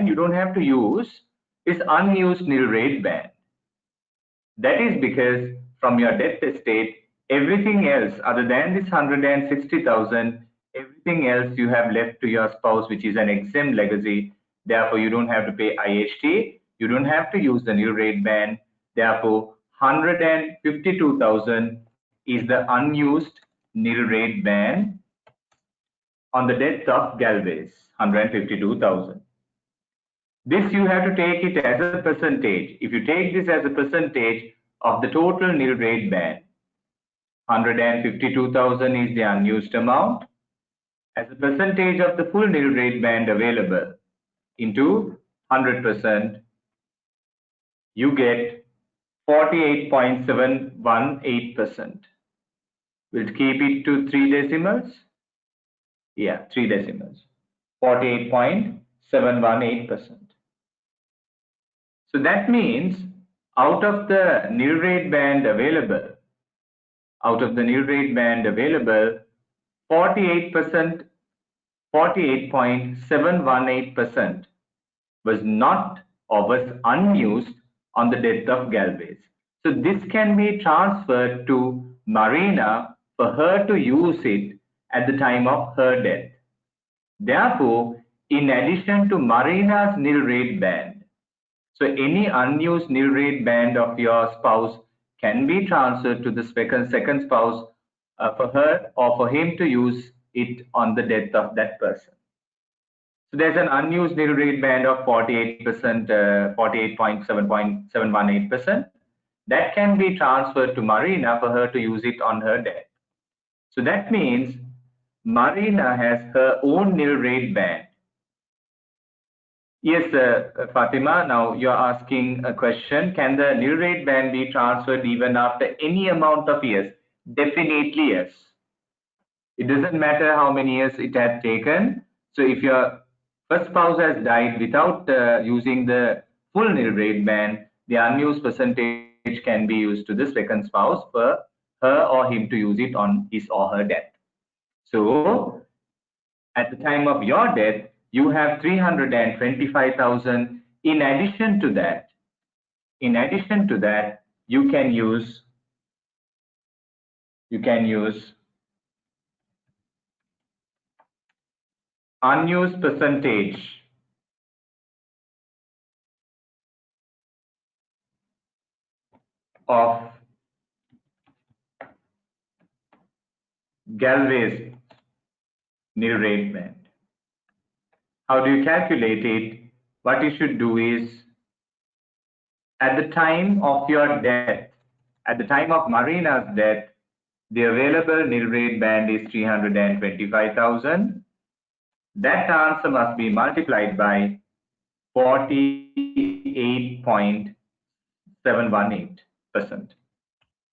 you don't have to use is unused nil rate band. That is because from your death estate, everything else other than this 160,000, everything else you have left to your spouse, which is an exempt legacy. Therefore, you don't have to pay IHT. You don't have to use the nil rate band. Therefore, 152,000 is the unused nil rate band on the death of Galvez, 152,000. This you have to take it as a percentage. If you take this as a percentage of the total nil rate band, 152,000 is the unused amount. As a percentage of the full nil rate band available into 100%, you get 48.718%. We'll keep it to 3 decimals. Yeah, 3 decimals. 48.718%. So that means out of the nil rate band available, 48%, 48.718% was not or was unused on the death of Galvez. So this can be transferred to Marina for her to use it at the time of her death. Therefore, in addition to Marina's nil rate band, so any unused nil rate band of your spouse can be transferred to the second spouse for her or for him to use it on the death of that person. So there's an unused nil rate band of 48%, 48.718%. That can be transferred to Marina for her to use it on her death. So that means Marina has her own nil rate band. Yes, Fatima, now you're asking a question. Can the nil rate band be transferred even after any amount of years? Definitely yes. It doesn't matter how many years it had taken. So if your first spouse has died without using the full nil rate band, the unused percentage can be used to the second spouse for her or him to use it on his or her death. So at the time of your death, you have 325,000. In addition to that, you can use unused percentage of Galway's nil rate band. How do you calculate it? What you should do is, at the time of your death, at the time of Marina's death, the available nil rate band is 325,000. That answer must be multiplied by 48.718%.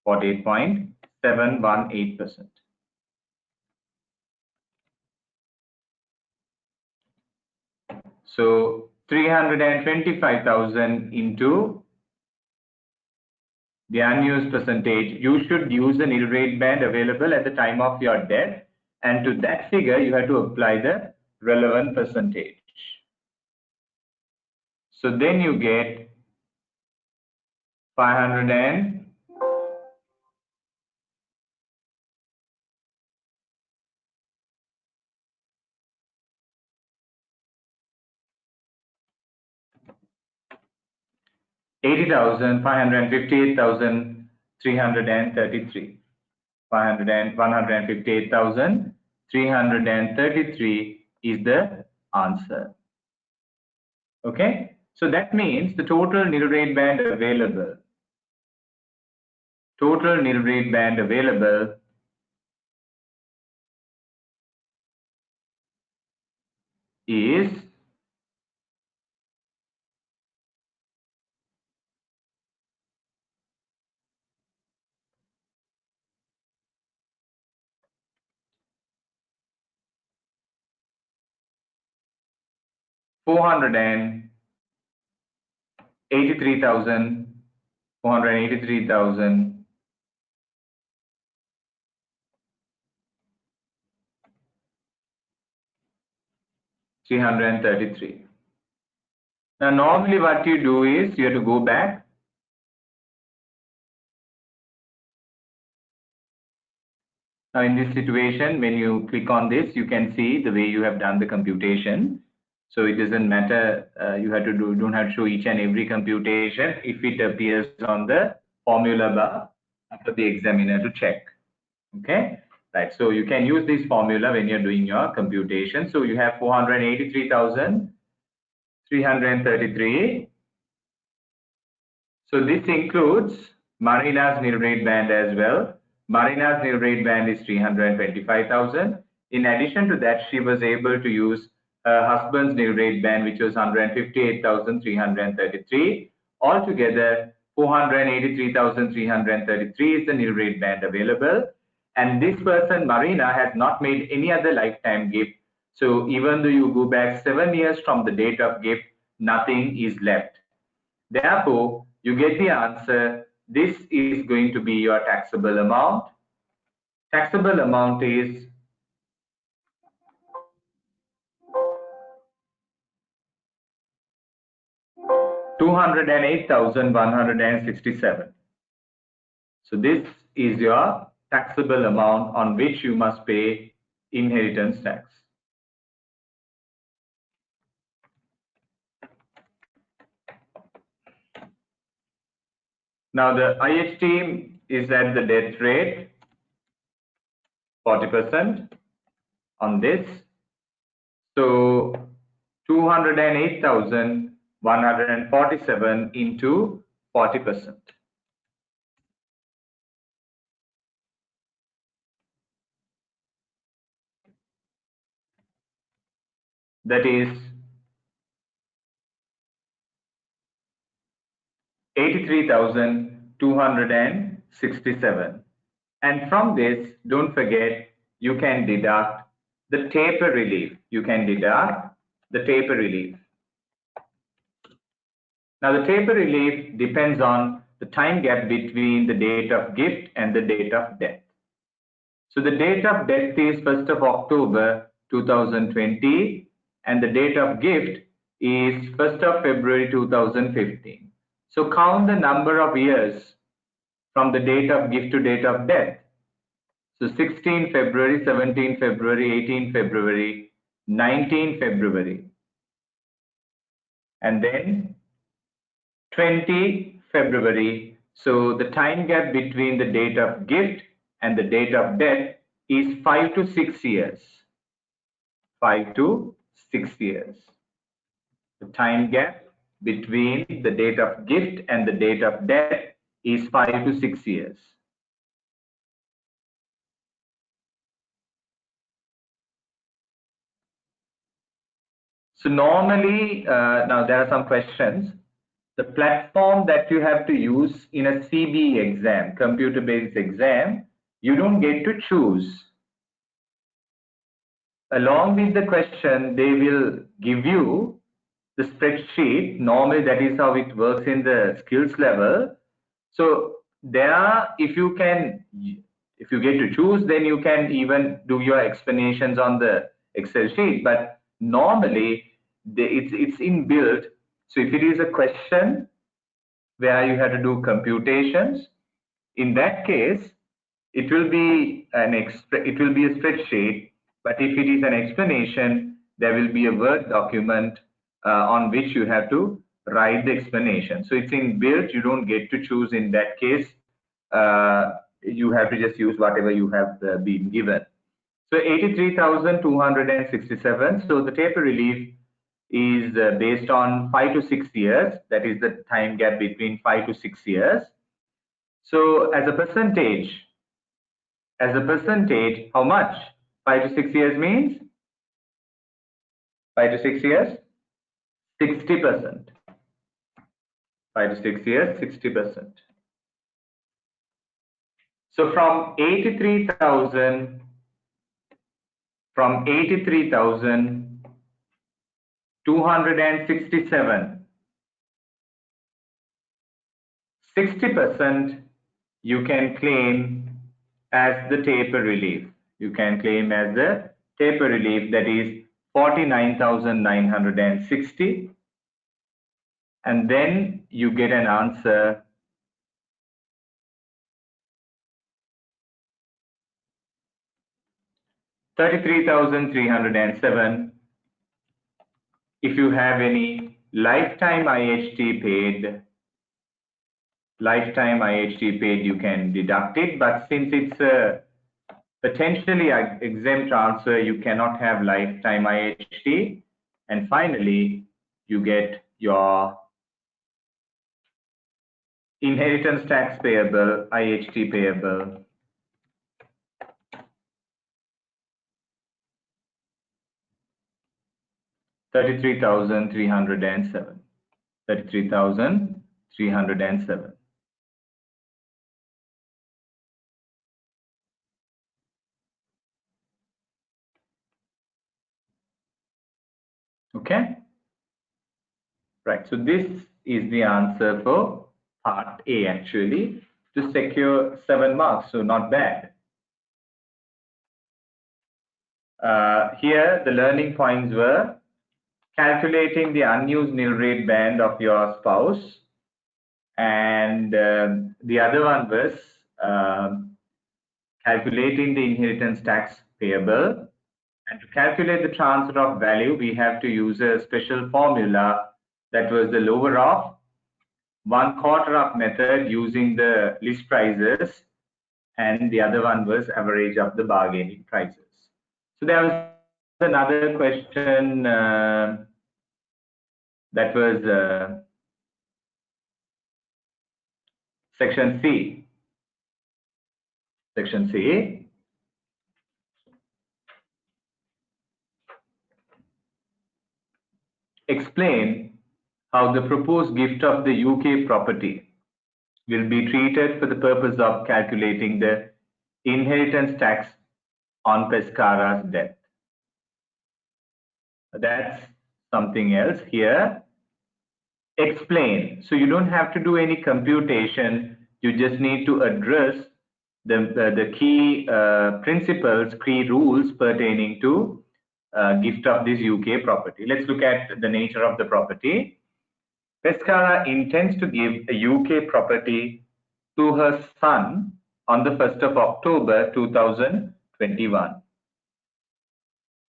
48.718%. So 325,000 into the unused percentage. You should use the nil rate band available at the time of your death, and to that figure you have to apply the relevant percentage. So then you get 500 80,000, 558,333. 158,333 is the answer. Okay, so that means the total nil rate band available. Total nil rate band available is 483,000, 333. Now normally what you do is you have to go back. Now in this situation, when you click on this, you can see the way you have done the computation. So it doesn't matter, you have to don't have to show each and every computation if it appears on the formula bar for the examiner to check. Okay, right. So you can use this formula when you're doing your computation. So you have 483,333. So this includes Marina's nil rate band as well. Marina's nil rate band is 325,000. In addition to that, she was able to use her husband's nil rate band, which was 158,333. Altogether, 483,333 is the nil rate band available. And this person, Marina, has not made any other lifetime gift. So even though you go back 7 years from the date of gift, nothing is left. Therefore, you get the answer. This is going to be your taxable amount. Taxable amount is 208,167. So this is your taxable amount on which you must pay inheritance tax. Now the IHT is at the death rate 40% on this. So 208,147 into 40%. That is 83,267. And from this, don't forget, you can deduct the taper relief. You can deduct the taper relief. Now, the taper relief depends on the time gap between the date of gift and the date of death. So the date of death is 1st of October 2020, and the date of gift is 1st of February 2015. So count the number of years from the date of gift to date of death. So 16 February, 17 February, 18 February, 19 February, and then 20 February. So the time gap between the date of gift and the date of death is 5 to 6 years. 5 to 6 years. The time gap between the date of gift and the date of death is 5 to 6 years. So normally, now there are some questions. The platform that you have to use in a CBE exam, computer-based exam, you don't get to choose. Along with the question, they will give you the spreadsheet. Normally, that is how it works in the skills level. So there, if you get to choose, then you can even do your explanations on the Excel sheet. But normally, it's inbuilt. So if it is a question where you have to do computations, in that case, it will be a spreadsheet. But if it is an explanation, there will be a Word document on which you have to write the explanation. So it's inbuilt. You don't get to choose in that case. You have to just use whatever you have been given. So 83,267. So the taper relief is based on 5 to 6 years. That is the time gap between 5 to 6 years. So as a percentage, how much? 5 to 6 years means 5 to 6 years, 60%. 5 to 6 years, 60%. So from 83,267, 60% you can claim as the taper relief. You can claim as the taper relief, that is 49,960. And then you get an answer 33,307. If you have any lifetime IHT paid, you can deduct it. But since it's a potentially exempt transfer, you cannot have lifetime IHT. And finally, you get your inheritance tax payable, IHT payable. $33,307. 33,307. Okay. Right. So this is the answer for part A, actually, to secure 7 marks. So not bad. Here, the learning points were calculating the unused nil rate band of your spouse. And the other one was calculating the inheritance tax payable. And to calculate the transfer of value, we have to use a special formula that was the lower of 1/4 of method using the list prices, and the other one was average of the bargaining prices. So there was another question that was section C. Section C. Explain how the proposed gift of the UK property will be treated for the purpose of calculating the inheritance tax on Pescara's death. That's something else here. Explain. So you don't have to do any computation. You just need to address the key principles, key rules pertaining to gift of this UK property. Let's look at the nature of the property. Pescara intends to give a UK property to her son on the 1st of October 2021.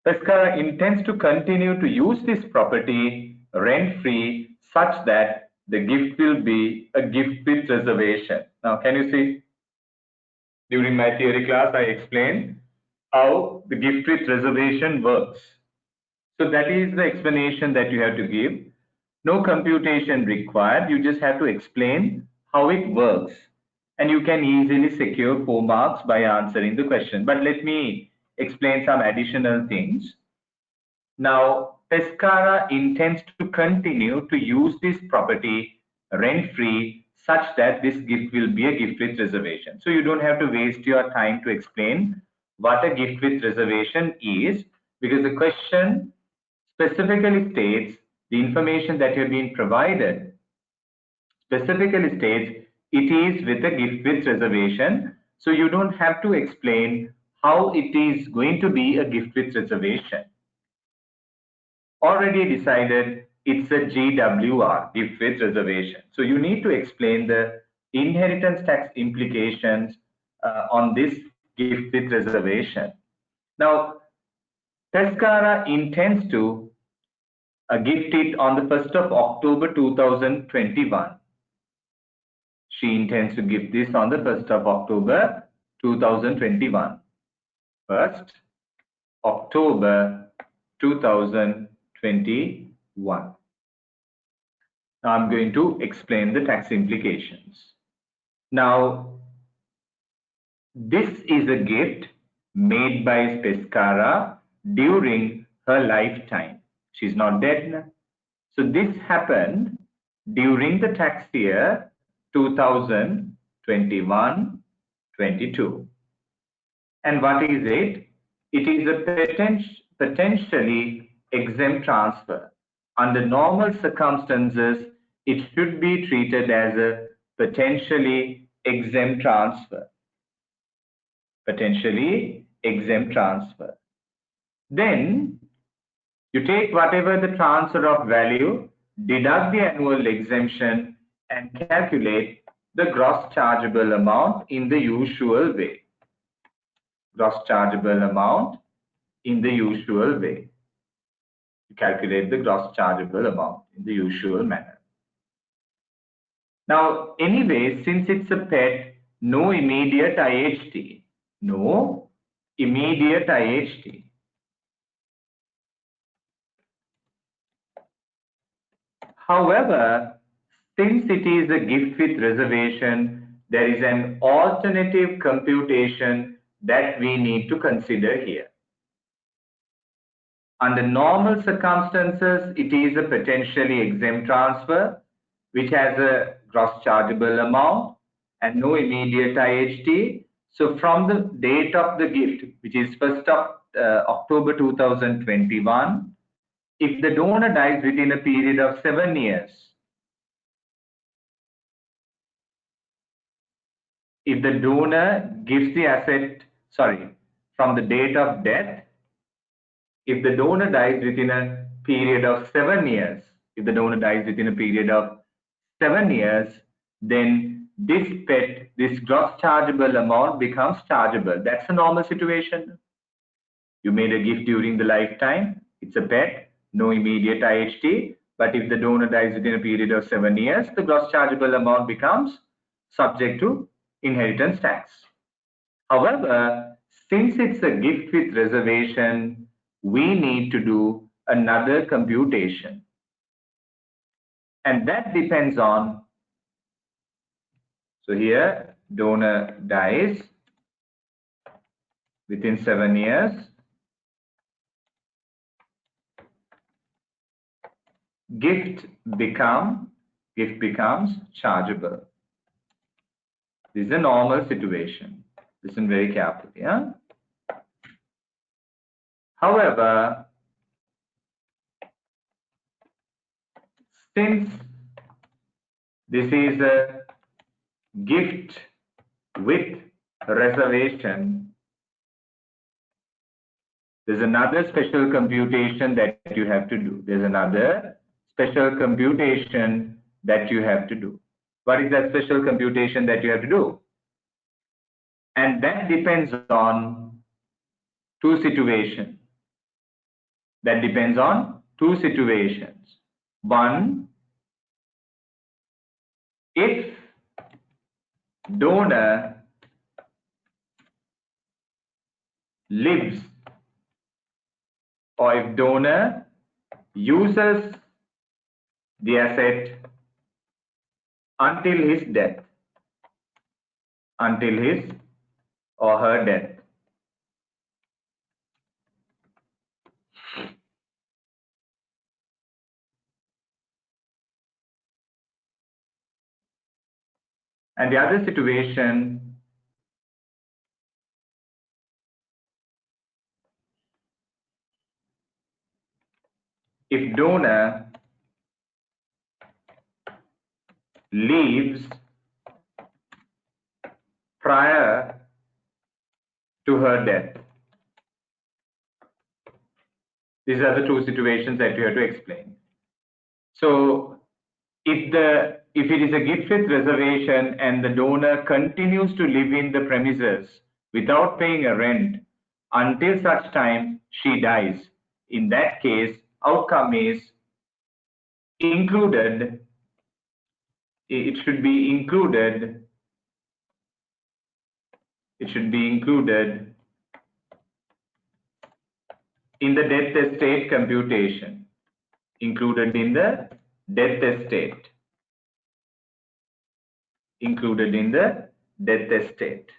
Pescara intends to continue to use this property rent-free such that the gift will be a gift with reservation. Now, can you see? During my theory class, I explained how the gift with reservation works. So that is the explanation that you have to give. No computation required. You just have to explain how it works. And you can easily secure 4 marks by answering the question. But let me explain some additional things. Now, Pescara intends to continue to use this property rent-free such that this gift will be a gift with reservation. So you don't have to waste your time to explain what a gift with reservation is, because the question specifically states the information that you've been provided specifically states it is with a gift with reservation. So you don't have to explain how it is going to be a gift with reservation. Already decided it's a GWR, gift with reservation. So you need to explain the inheritance tax implications on this gift with reservation. Now, Pescara intends to gift it on the 1st of October 2021. She intends to gift this on the 1st of October 2021. 1st October 2021. Now I'm going to explain the tax implications. Now, this is a gift made by Pescara during her lifetime. She's not dead now. So this happened during the tax year 2021-22. And what is it? It is a potentially exempt transfer. Under normal circumstances, it should be treated as a potentially exempt transfer. Potentially exempt transfer. Then you take whatever the transfer of value, deduct the annual exemption, and calculate the gross chargeable amount in the usual way. Gross chargeable amount in the usual way. You calculate the gross chargeable amount in the usual manner. Now, anyway, since it's a pet, no immediate IHT. No immediate IHT. However, since it is a gift with reservation, there is an alternative computation that we need to consider here. Under normal circumstances, it is a potentially exempt transfer, which has a gross chargeable amount and no immediate IHT. So from the date of the gift, which is 1st of October 2021, if the donor dies within a period of 7 years, if the donor gives the asset, from the date of death, if the donor dies within a period of 7 years, if the donor dies within a period of 7 years, then this gross chargeable amount becomes chargeable. That's a normal situation. You made a gift during the lifetime, it's a pet, no immediate IHT, but if the donor dies within a period of 7 years, the gross chargeable amount becomes subject to inheritance tax. However, since it's a gift with reservation, we need to do another computation. And that depends on, so here donor dies within 7 years. Gift becomes chargeable. This is a normal situation. Listen very carefully. Yeah? However, since this is a gift with reservation, there's another special computation that you have to do. There's another special computation that you have to do. What is that special computation that you have to do? And that depends on two situations. That depends on two situations. One, if donor lives or if donor uses the asset until his death, until his or her death. And the other situation, if donor leaves prior to her death. These are the two situations that you have to explain. So if it is a gift with reservation and the donor continues to live in the premises without paying a rent until such time she dies, in that case, outcome is included. It should be included. It should be included in the death estate computation. Included in the death estate. Included in the death estate.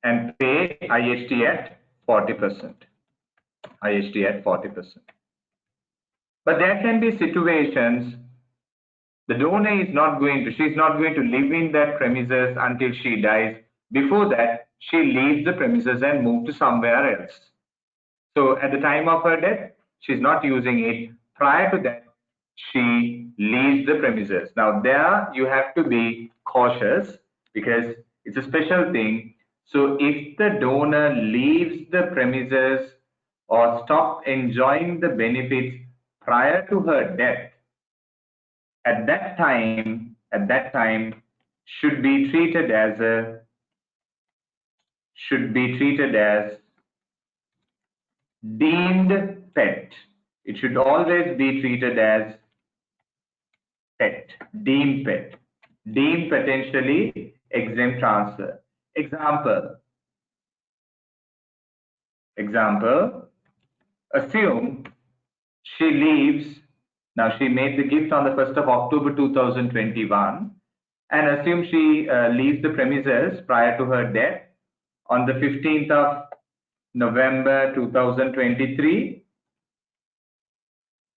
And pay IHT at 40%. IHT at 40%. But there can be situations the donor is not going to, she's not going to live in that premises until she dies. Before that, she leaves the premises and moves to somewhere else. So at the time of her death, she's not using it. Prior to that, she leaves the premises. Now there you have to be cautious because it's a special thing. So if the donor leaves the premises or stop enjoying the benefits prior to her death, at that time should be treated as deemed pet. It should always be treated as pet, deemed pet, deemed potentially exempt transfer. Example, assume she leaves, now she made the gift on the 1st of October 2021 and assume she leaves the premises prior to her death on the 15th of November 2023,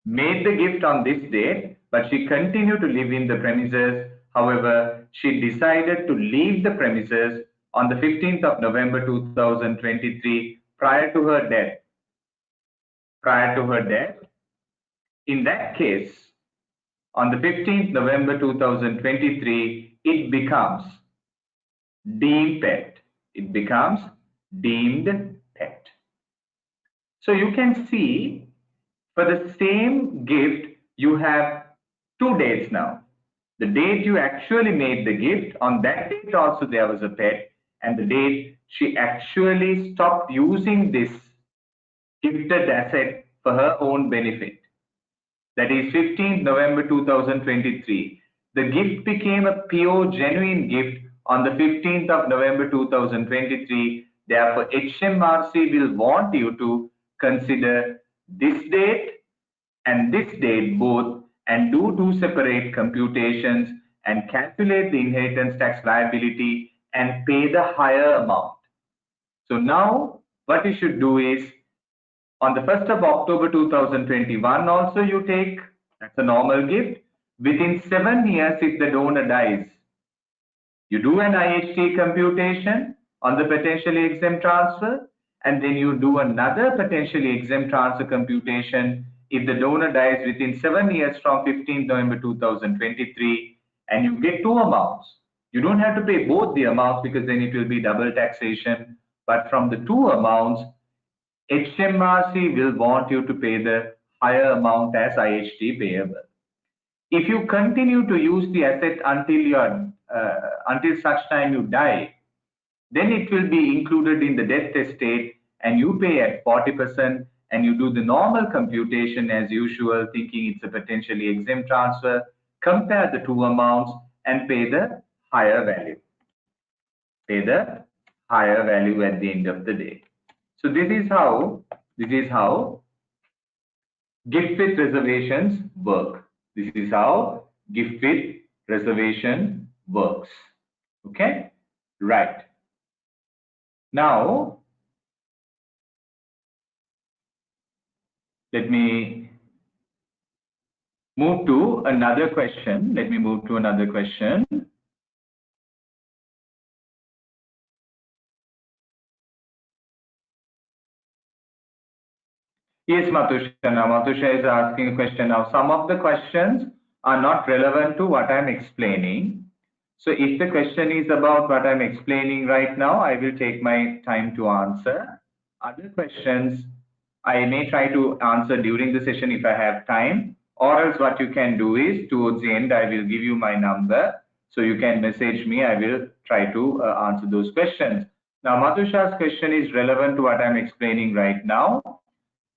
made the gift on this date, but she continued to live in the premises. However, she decided to leave the premises on the 15th of November 2023 prior to her death. In that case, on the 15th November 2023, it becomes deemed pet. It becomes deemed pet. So you can see for the same gift, you have two dates now. The date you actually made the gift, on that date also there was a pet, and the date she actually stopped using this gifted asset for her own benefit. That is 15th November 2023. The gift became a pure, genuine gift on the 15th of November 2023. Therefore, HMRC will want you to consider this date and this date both and do two separate computations and calculate the inheritance tax liability and pay the higher amount. So now what you should do is on the 1st of October 2021 also you take, that's a normal gift, within 7 years if the donor dies, you do an IHT computation on the potentially exempt transfer and then you do another potentially exempt transfer computation if the donor dies within 7 years from 15th November 2023 and you get two amounts. You don't have to pay both the amounts because then it will be double taxation, but from the two amounts, HMRC will want you to pay the higher amount as IHT payable. If you continue to use the asset until such time you die, then it will be included in the death estate and you pay at 40%, and you do the normal computation as usual, thinking it's a potentially exempt transfer, compare the two amounts and pay the higher value. Pay the higher value at the end of the day. So this is how gift with reservations work. This is how gift with reservation works. Okay, right. Now, let me move to another question. Yes, Matusha. Now, Matusha is asking a question. Now, some of the questions are not relevant to what I'm explaining. So if the question is about what I'm explaining right now, I will take my time to answer. Other questions, I may try to answer during the session if I have time, or else what you can do is towards the end, I will give you my number. So you can message me. I will try to answer those questions. Now, Matusha's question is relevant to what I'm explaining right now.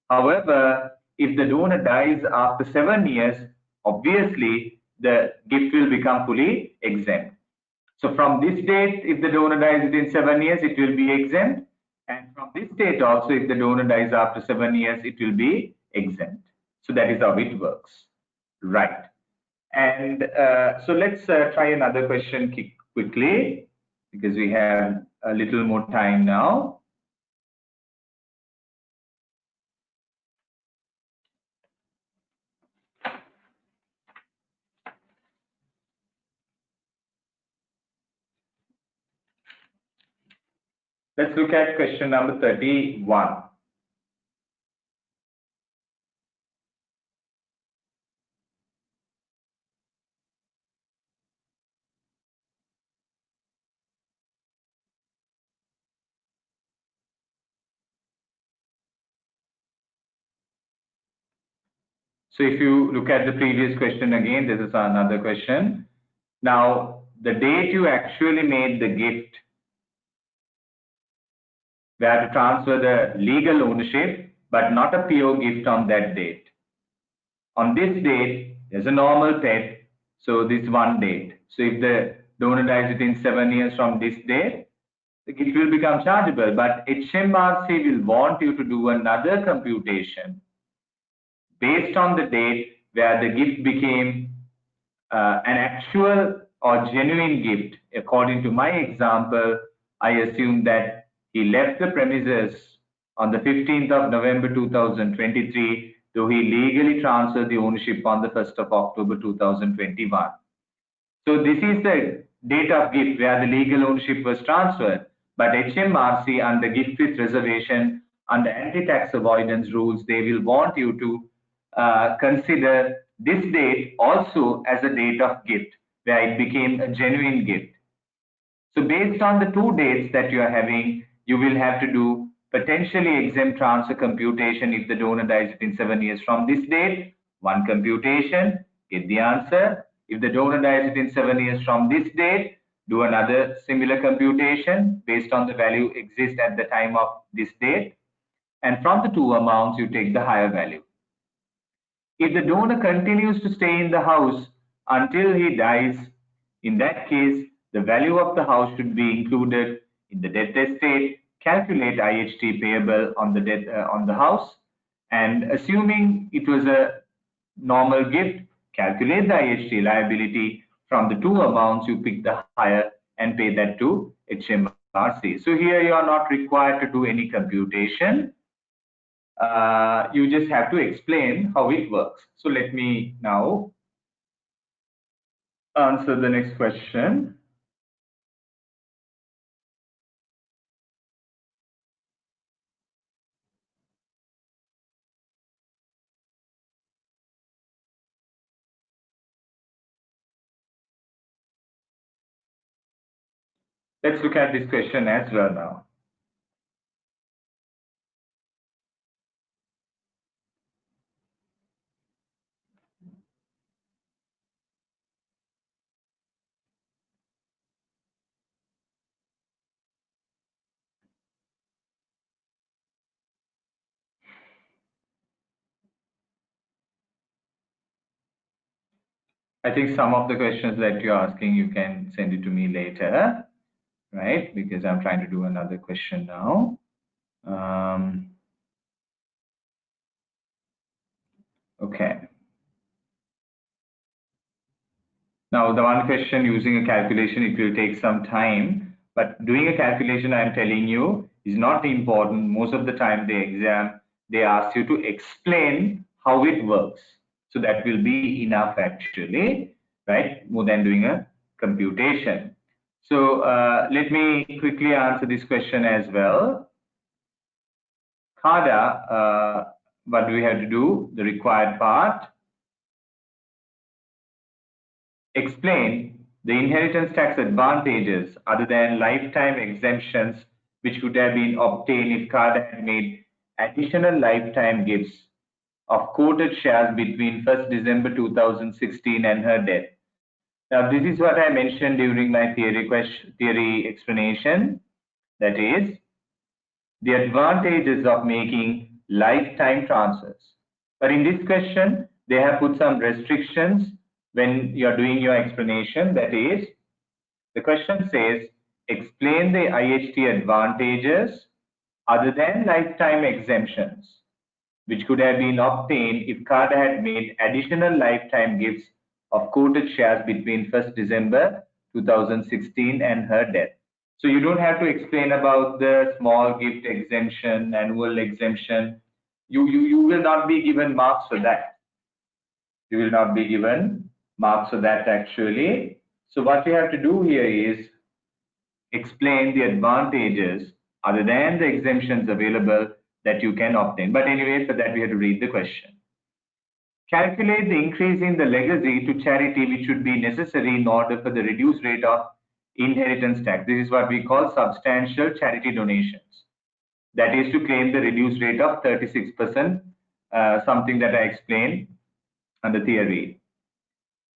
However, if the donor dies after 7 years, obviously the gift will become fully exempt. So from this date, if the donor dies within 7 years, it will be exempt. And from this date also, if the donor dies after 7 years, it will be exempt. So that is how it works. Right. And so let's try another question quickly because we have a little more time now. Let's look at question number 31. So if you look at the previous question again, this is another question. Now, the date you actually made the gift, we have to transfer the legal ownership, but not a pure gift on that date. On this date, there's a normal pet, so this one date. So if the donor dies within 7 years from this date, the gift will become chargeable, but HMRC will want you to do another computation based on the date where the gift became an actual or genuine gift. According to my example, I assume that he left the premises on the 15th of November 2023, though he legally transferred the ownership on the 1st of October 2021. So this is the date of gift where the legal ownership was transferred, but HMRC under gift with reservation, under anti-tax avoidance rules, they will want you to consider this date also as a date of gift where it became a genuine gift. So based on the two dates that you are having, you will have to do potentially exempt transfer computation if the donor dies within 7 years from this date. One computation, get the answer. If the donor dies within 7 years from this date, do another similar computation based on the value exist at the time of this date. And from the two amounts, you take the higher value. If the donor continues to stay in the house until he dies, in that case, the value of the house should be included in the death estate, calculate IHT payable on the house, and assuming it was a normal gift, calculate the IHT liability from the two amounts, you pick the higher and pay that to HMRC. So here you are not required to do any computation. You just have to explain how it works. So let me now answer the next question. Let's look at this question as well now. I think some of the questions that you're asking, you can send it to me later, right? Because I'm trying to do another question now. Okay. Now, the one question using a calculation, it will take some time, but doing a calculation, I'm telling you, is not important. Most of the time, the exam, they ask you to explain how it works. So that will be enough actually, right? More than doing a computation. So let me quickly answer this question as well. CADA, what do we have to do? The required part. Explain the inheritance tax advantages other than lifetime exemptions which would have been obtained if CADA had made additional lifetime gifts of quoted shares between 1st December 2016 and her death. Now, this is what I mentioned during my theory explanation. That is, the advantages of making lifetime transfers. But in this question, they have put some restrictions when you're doing your explanation. That is, the question says, explain the IHT advantages other than lifetime exemptions, which could have been obtained if CADA had made additional lifetime gifts of quoted shares between 1st December 2016 and her death. So you don't have to explain about the small gift exemption, annual exemption. You will not be given marks for that. You will not be given marks for that actually. So what you have to do here is explain the advantages other than the exemptions available that you can obtain. But anyway, for that we have to read the question. Calculate the increase in the legacy to charity which should be necessary in order for the reduced rate of inheritance tax. This is what we call substantial charity donations. That is to claim the reduced rate of 36%, something that I explained under theory.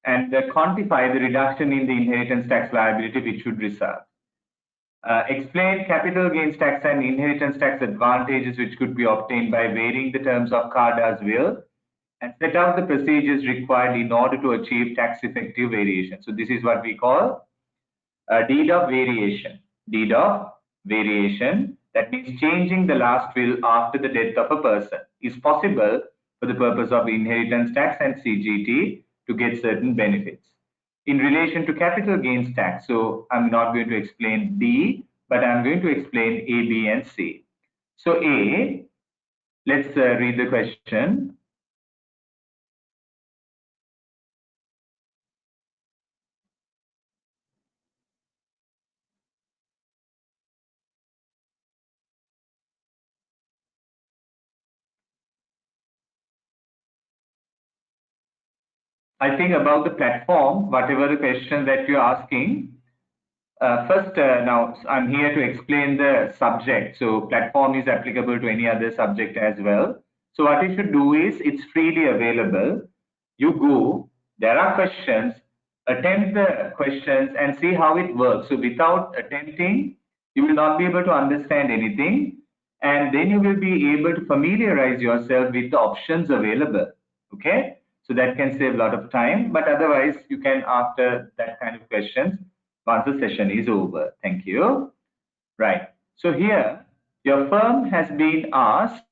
And quantify the reduction in the inheritance tax liability which should result. Explain capital gains tax and inheritance tax advantages which could be obtained by varying the terms of CADA's will, and set out the procedures required in order to achieve tax effective variation. So this is what we call a deed of variation. Deed of variation, that means changing the last will after the death of a person, is possible for the purpose of inheritance tax and CGT to get certain benefits. In relation to capital gains tax, so I'm not going to explain D, but I'm going to explain A, B, and C. So A, let's read the question. I think about the platform, whatever the question that you're asking, first, now I'm here to explain the subject. So platform is applicable to any other subject as well. So what you should do is, it's freely available. You go, there are questions, attempt the questions and see how it works. So without attempting, you will not be able to understand anything. And then you will be able to familiarize yourself with the options available. Okay. So that can save a lot of time, but otherwise you can after that kind of questions once the session is over. Thank you. Right. So here, your firm has been asked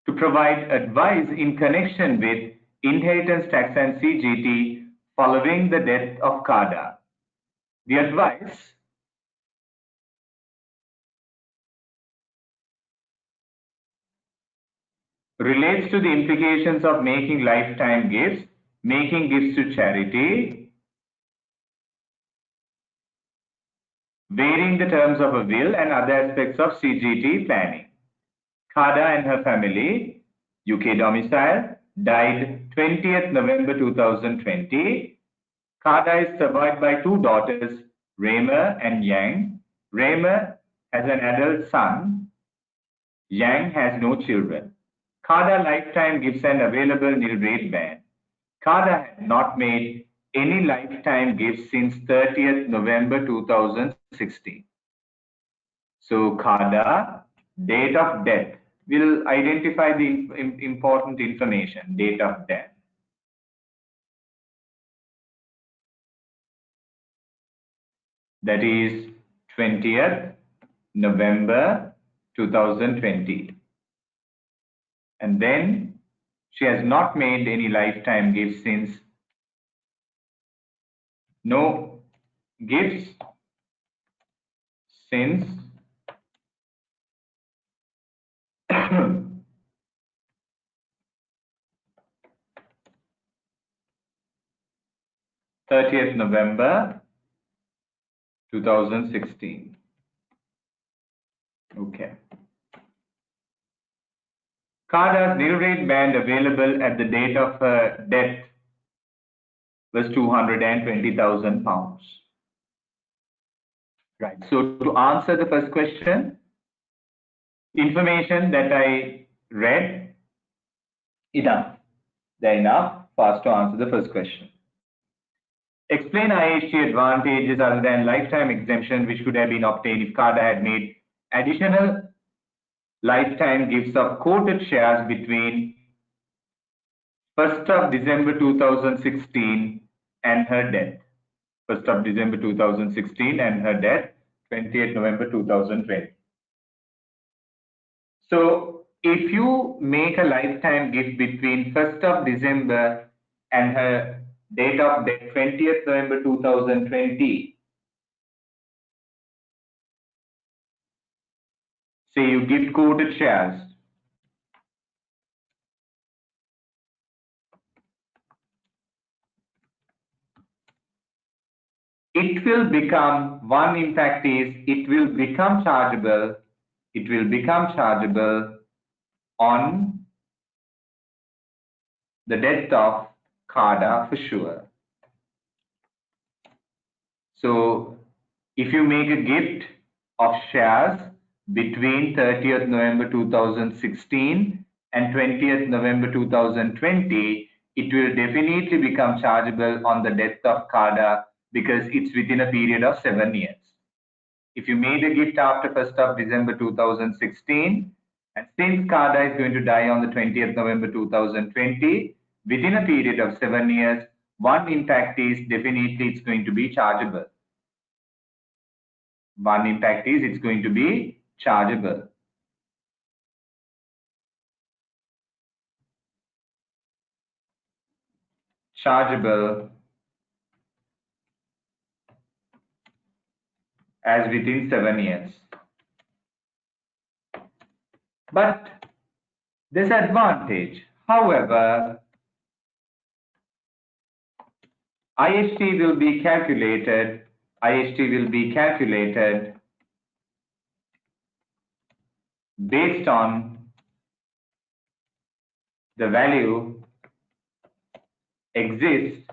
to provide advice in connection with inheritance tax and CGT following the death of CADA. The advice relates to the implications of making lifetime gifts, making gifts to charity, varying the terms of a will and other aspects of CGT planning. CADA and her family, UK domicile, died 20th November 2020. CADA is survived by two daughters, Raymer and Yang. Raymer has an adult son. Yang has no children. CADA lifetime gives an available nil rate ban. CADA had not made any lifetime gifts since 30th November 2016. So CADA, date of death We'll identify the important information, date of death. That is 20th November 2020. And then she has not made any lifetime gifts since. No gifts since 30th November 2016. Okay. CADA's nil rate band available at the date of her death was £220,000. Right. So to answer the first question, information that I read, enough. They're enough for us to answer the first question. Explain IHT advantages other than lifetime exemption which could have been obtained if CADA had made additional lifetime gifts of quoted shares between 1st of December 2016 and her death. 1st of December 2016 and her death, 20th November 2020. So if you make a lifetime gift between 1st of December and her date of death, 20th November 2020, say you give quoted shares, it will become, one impact is, it will become chargeable on the death of CADA for sure. So if you make a gift of shares between 30th November 2016 and 20th November 2020, it will definitely become chargeable on the death of CADA because it's within a period of 7 years. If you made a gift after 1st of December 2016, and since CADA is going to die on the 20th November 2020, within a period of 7 years, one impact is definitely it's going to be chargeable. One impact is it's going to be chargeable. Chargeable as within 7 years. But there's advantage. However, IHT will be calculated based on the value exists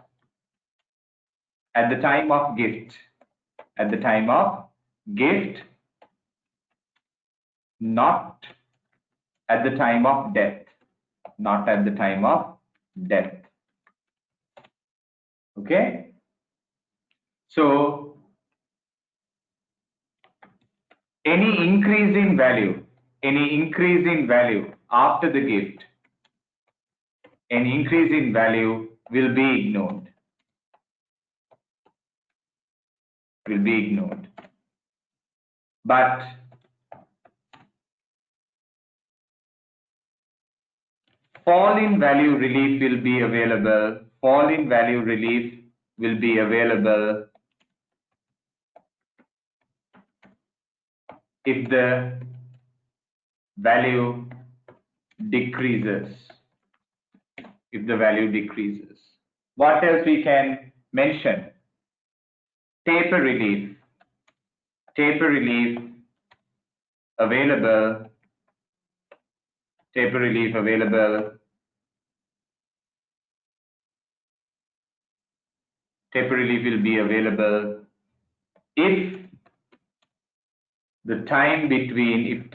at the time of gift. At the time of gift, not at the time of death. Not at the time of death. Okay? So, any increase in value after the gift, an increase in value will be ignored. But fall in value relief will be available. Fall in value relief will be available if the value decreases. If the value decreases. What else we can mention? Taper relief. Taper relief available. Taper relief available. Taper relief will be available if the time between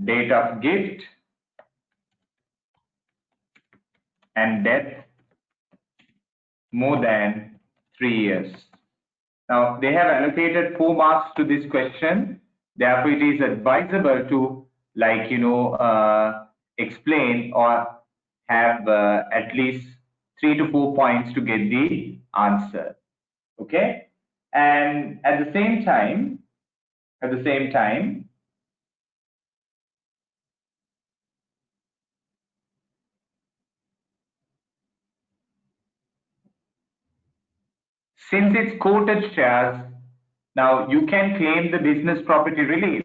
date of gift and death more than 3 years. Now they have allocated 4 marks to this question. Therefore, it is advisable to, like, explain or have at least 3 to 4 points to get the answer. Okay. And at the same time, since it's quoted shares, now you can claim the business property relief,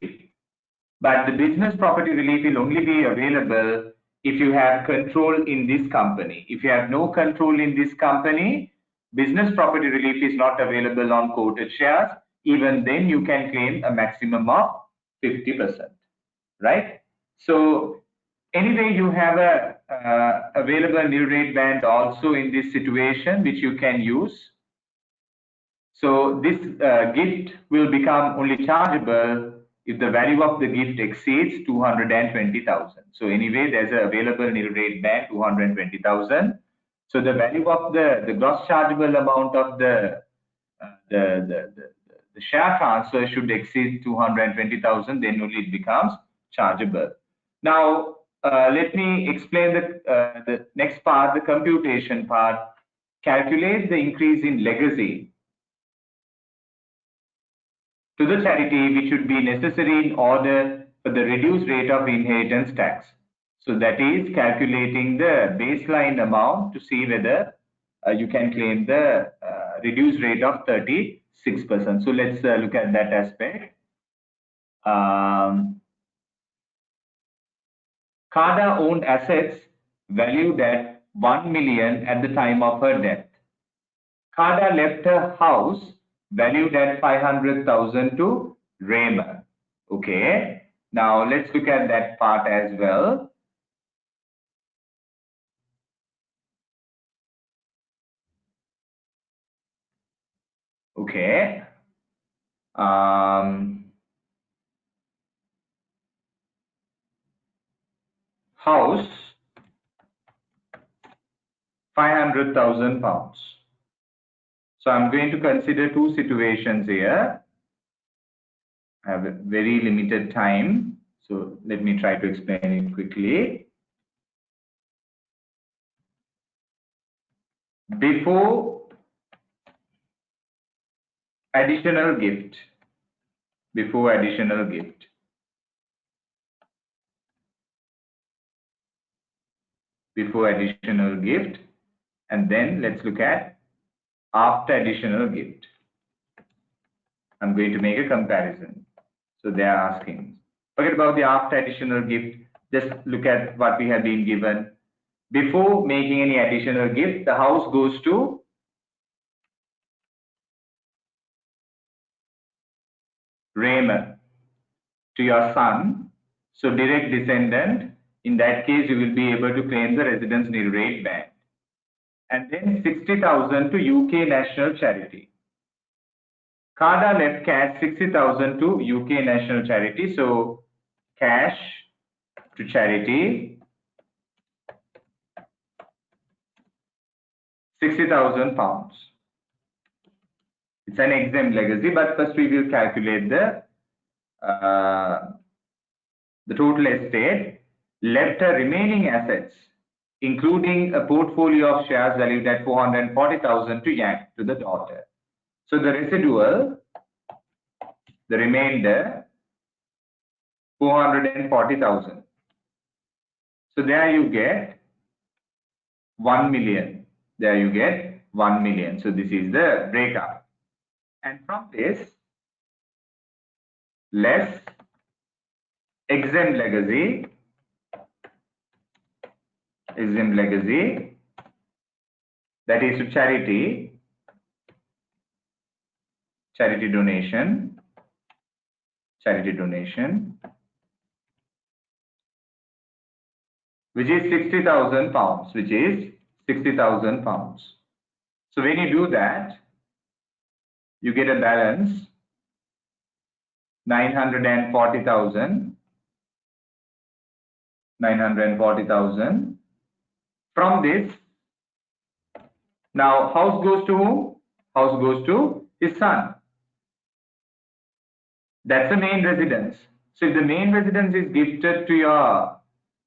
but the business property relief will only be available if you have control in this company. If you have no control in this company, business property relief is not available on quoted shares. Even then, you can claim a maximum of 50%, right? So anyway, you have a available nil rate band also in this situation, which you can use. So this gift will become only chargeable if the value of the gift exceeds 220,000. So anyway, there's an available nil rate band 220,000. So the value of the gross chargeable amount of the share transfer should exceed 220,000. Then only it becomes chargeable. Now let me explain the next part, the computation part. Calculate the increase in legacy to the charity which should be necessary in order for the reduced rate of inheritance tax. So that is calculating the baseline amount to see whether you can claim the reduced rate of 36%. So let's look at that aspect. Kada owned assets valued at 1 million at the time of her death. Kada left her house valued at 500,000 to Raymer. Okay. Now let's look at that part as well. Okay. House, 500,000 pounds. So I'm going to consider two situations here. I have a very limited time, so let me try to explain it quickly. Before additional gift, before additional gift, and then let's look at after additional gift. I'm going to make a comparison. So they are asking, forget about the after additional gift, just look at what we have been given. Before making any additional gift, the house goes to Raymer, to your son. So direct descendant, in that case, you will be able to claim the residence nil rate band. And then 60,000 to UK National Charity. Kada left cash 60,000 to UK National Charity. So cash to charity, 60,000 pounds. It's an exempt legacy, but first we will calculate the total estate. Left her remaining assets, including a portfolio of shares valued at 440,000 to Yang, to the daughter. So the residual, the remainder, 440,000. So there you get 1 million. There you get 1 million. So this is the breakup. And from this, less exempt legacy, that is to charity donation, which is 60,000 pounds, So when you do that, you get a balance 940,000. From this, now house goes to whom? House goes to his son. That's the main residence. So if the main residence is gifted to your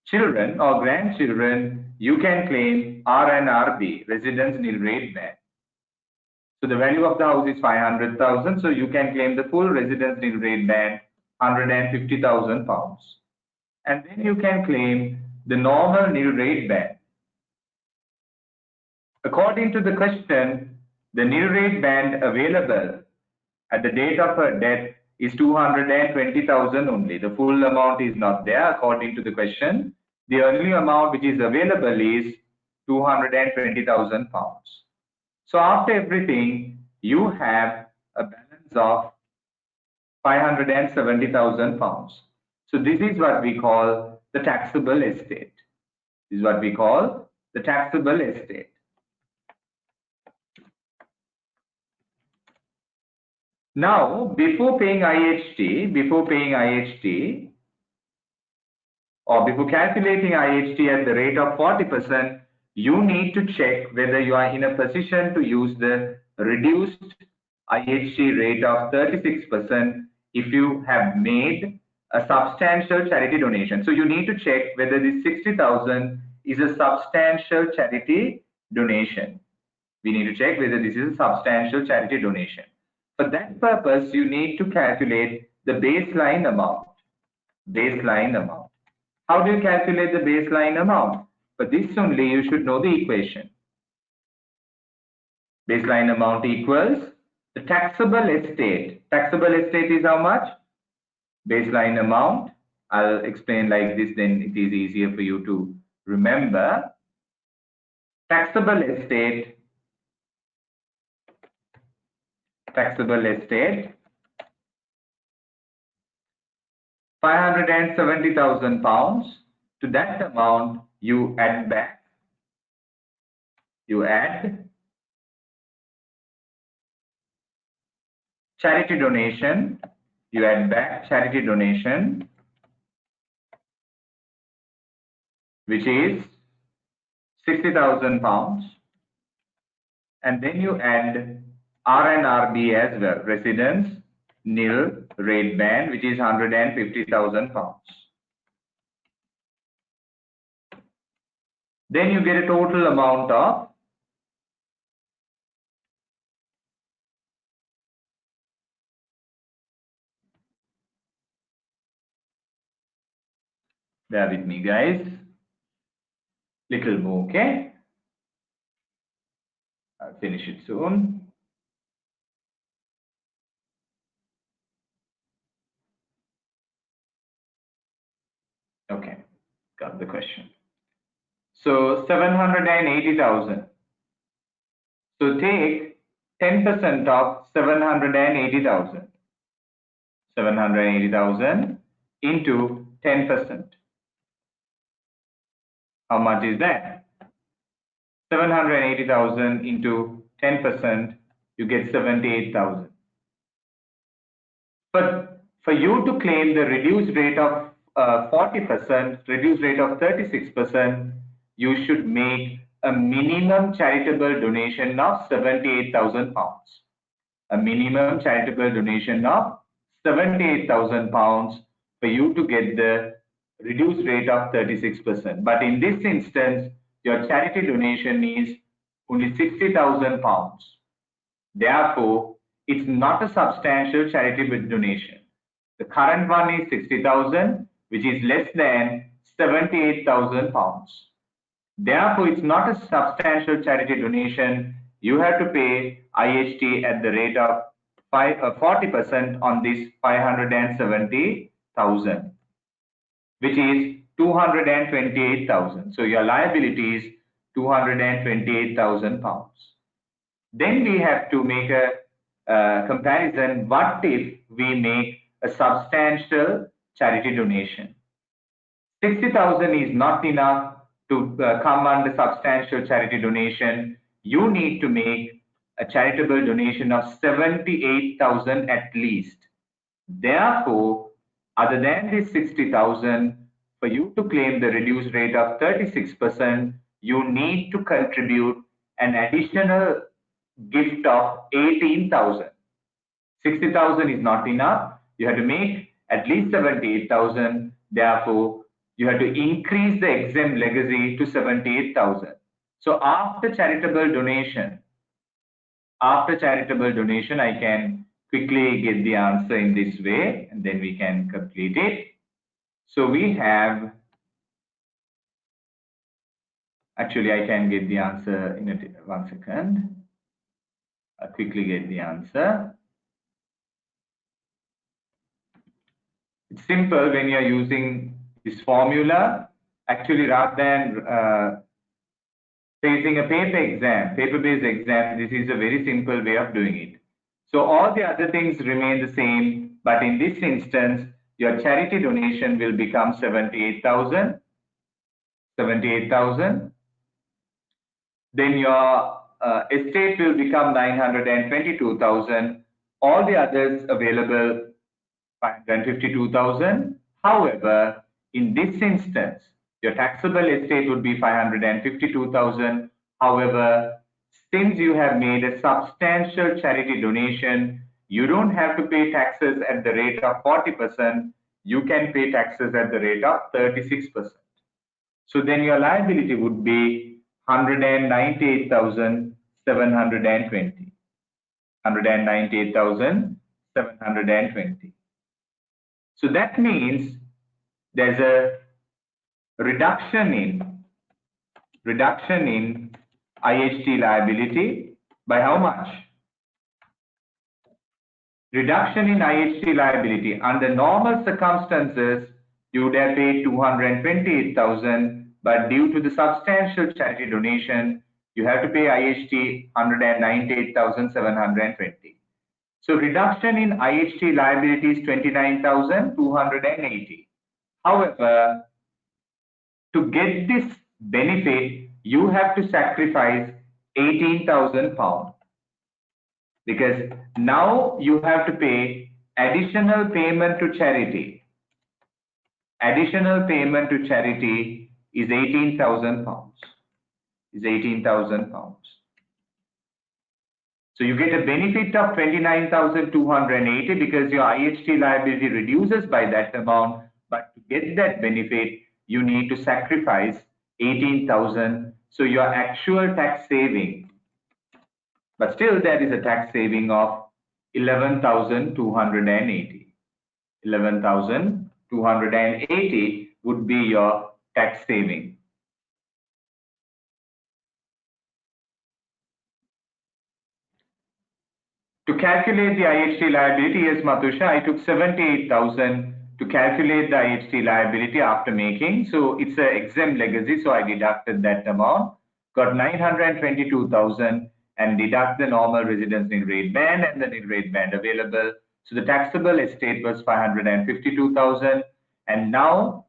children or grandchildren, you can claim RNRB, residence nil rate ban. So the value of the house is 500,000. So you can claim the full residence nil rate ban, 150,000 pounds. And then you can claim the normal nil rate ban. According to the question, the nil rate band available at the date of her death is 220,000 only. The full amount is not there according to the question. The only amount which is available is 220,000 pounds. So after everything, you have a balance of 570,000 pounds. So this is what we call the taxable estate. This is what we call the taxable estate. Now, before paying IHT, or before calculating IHT at the rate of 40%, you need to check whether you are in a position to use the reduced IHT rate of 36% if you have made a substantial charity donation. So you need to check whether this 60,000 is a substantial charity donation. We need to check whether this is a substantial charity donation. For that purpose, you need to calculate the baseline amount. How do you calculate the baseline amount? For this only, you should know the equation. Baseline amount equals the taxable estate. Taxable estate is how much? Baseline amount. I'll explain like this, then it is easier for you to remember. Taxable estate. 570,000 pounds. To that amount, you add back. You add charity donation. You add back charity donation, which is 60,000 pounds. And then you add RNRB as well, residence nil rate ban, which is 150,000 pounds. Then you get a total amount of bear with me, guys. Little more, okay? I'll finish it soon. Okay, got the question. So 780,000. So take 10% of 780,000. 780,000 into 10%. How much is that? 780,000 into 10%, you get 78,000. But for you to claim the reduced rate of 40%, reduced rate of 36%, you should make a minimum charitable donation of 78,000 pounds. A minimum charitable donation of 78,000 pounds for you to get the reduced rate of 36%. But in this instance, your charity donation is only 60,000 pounds. Therefore, it's not a substantial charitable donation. The current one is 60,000, which is less than 78,000 pounds. Therefore, it's not a substantial charity donation. You have to pay IHT at the rate of 40% on this 570,000, which is 228,000. So your liability is 228,000 pounds. Then we have to make a comparison. What if we make a substantial charity donation? 60,000 is not enough to come under substantial charity donation. You need to make a charitable donation of 78,000 at least. Therefore, other than this 60,000, for you to claim the reduced rate of 36%, you need to contribute an additional gift of 18,000. 60,000 is not enough. You have to make at least 78,000. Therefore, you have to increase the exempt legacy to 78,000. So after charitable donation, I can quickly get the answer in this way, and then we can complete it. So we have, actually I can get the answer in 1 second. I'll quickly get the answer. It's simple when you're using this formula. Actually, rather than facing a paper-based exam, this is a very simple way of doing it. So all the other things remain the same, but in this instance, your charity donation will become 78,000. Then your estate will become 922,000. All the others available 552,000. However, in this instance, your taxable estate would be 552,000. However, since you have made a substantial charity donation, you don't have to pay taxes at the rate of 40%. You can pay taxes at the rate of 36%. So then your liability would be 198,720. 198,720. So that means there's a reduction in IHT liability by how much? Reduction in IHT liability. Under normal circumstances, you would have paid 228,000, but due to the substantial charity donation, you have to pay IHT 198,720. So reduction in IHT liability is 29,280. However, to get this benefit, you have to sacrifice 18,000 pounds, because now you have to pay additional payment to charity. Additional payment to charity is 18,000 pounds. So you get a benefit of 29,280 because your IHT liability reduces by that amount. But to get that benefit, you need to sacrifice 18,000. So your actual tax saving, but still there is a tax saving of 11,280. 11,280 would be your tax saving. To calculate the IHT liability, yes, Matusha, I took 78,000 to calculate the IHT liability after making. So it's an exempt legacy, so I deducted that amount, got 922,000 and deduct the normal residence nil rate band and the nil rate band available. So the taxable estate was 552,000, and now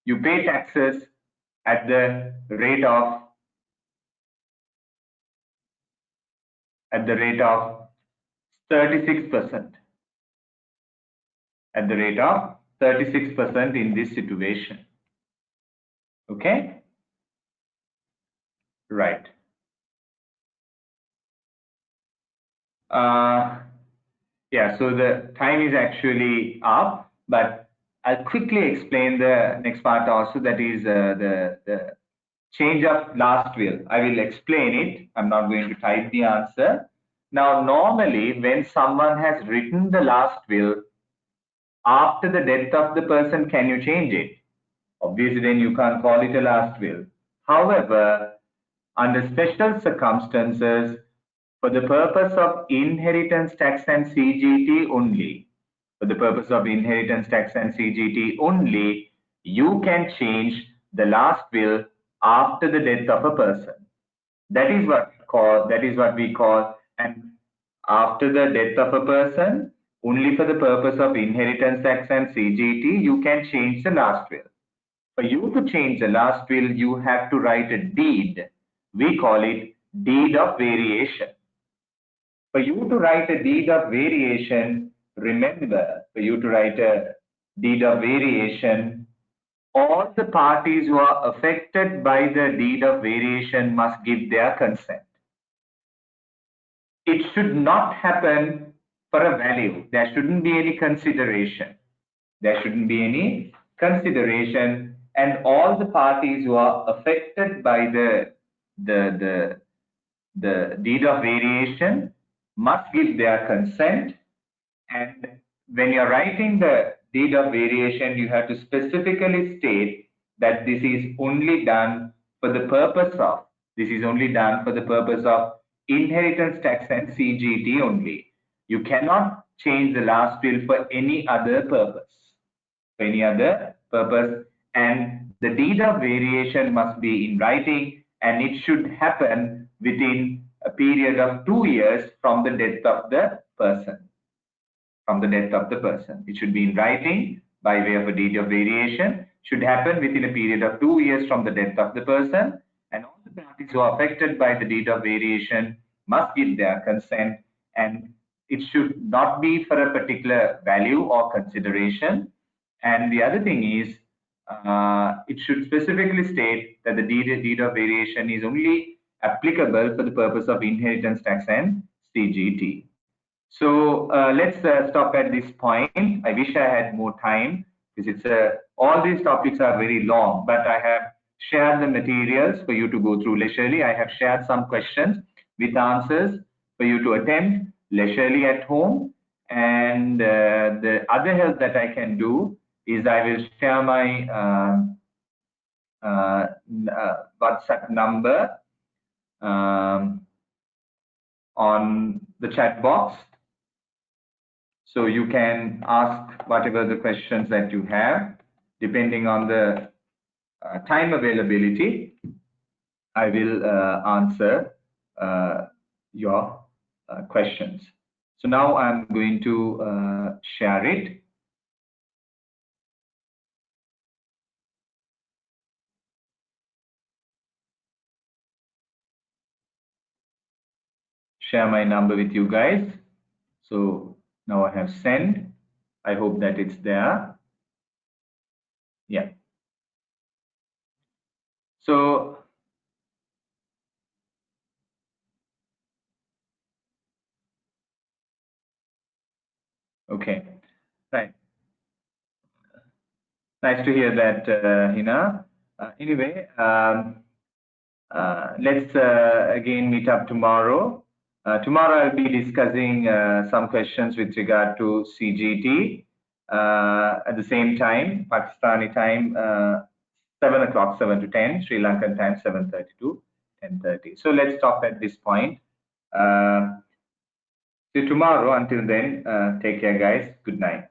you pay taxes at the rate of 36%. At the rate of 36% in this situation. Okay? Right. Yeah, so the time is actually up, but I'll quickly explain the next part also, that is the change of last will. I will explain it. I'm not going to type the answer. Now, normally when someone has written the last will, after the death of the person, can you change it? Obviously, then you can't call it a last will. However, under special circumstances, for the purpose of inheritance tax and CGT only, you can change the last will after the death of a person. That is what we call, and after the death of a person, only for the purpose of inheritance tax and CGT, you can change the last will. For you to change the last will, you have to write a deed. We call it deed of variation. For you to write a deed of variation, remember, for you to write a deed of variation, all the parties who are affected by the deed of variation must give their consent. It should not happen for a value. There shouldn't be any consideration. There shouldn't be any consideration, and all the parties who are affected by the deed of variation must give their consent. And when you're writing the deed of variation, you have to specifically state that this is only done for the purpose of, inheritance tax and CGT only. You cannot change the last will for any other purpose. And the deed of variation must be in writing, and it should happen within a period of 2 years from the death of the person. It should be in writing by way of a deed of variation, should happen within a period of 2 years from the death of the person, and all the parties who are affected by the deed of variation must give their consent, and it should not be for a particular value or consideration. And the other thing is, it should specifically state that the deed of variation is only applicable for the purpose of inheritance tax and CGT. So let's stop at this point. I wish I had more time, because all these topics are very long, but I have shared the materials for you to go through leisurely. I have shared some questions with answers for you to attempt leisurely at home. And the other help that I can do is I will share my WhatsApp number on the chat box. So you can ask whatever the questions that you have, depending on the time availability. I will answer your questions. So now I'm going to share it. Share my number with you guys. So now I have sent. I hope that it's there. Yeah. So okay, right. Nice to hear that, Hina. Anyway, let's again meet up tomorrow. Tomorrow I'll be discussing some questions with regard to CGT at the same time, Pakistani time, 7 o'clock, 7 to 10, Sri Lankan time, 7:30 to 10:30. So let's stop at this point. See you tomorrow. Until then, take care, guys. Good night.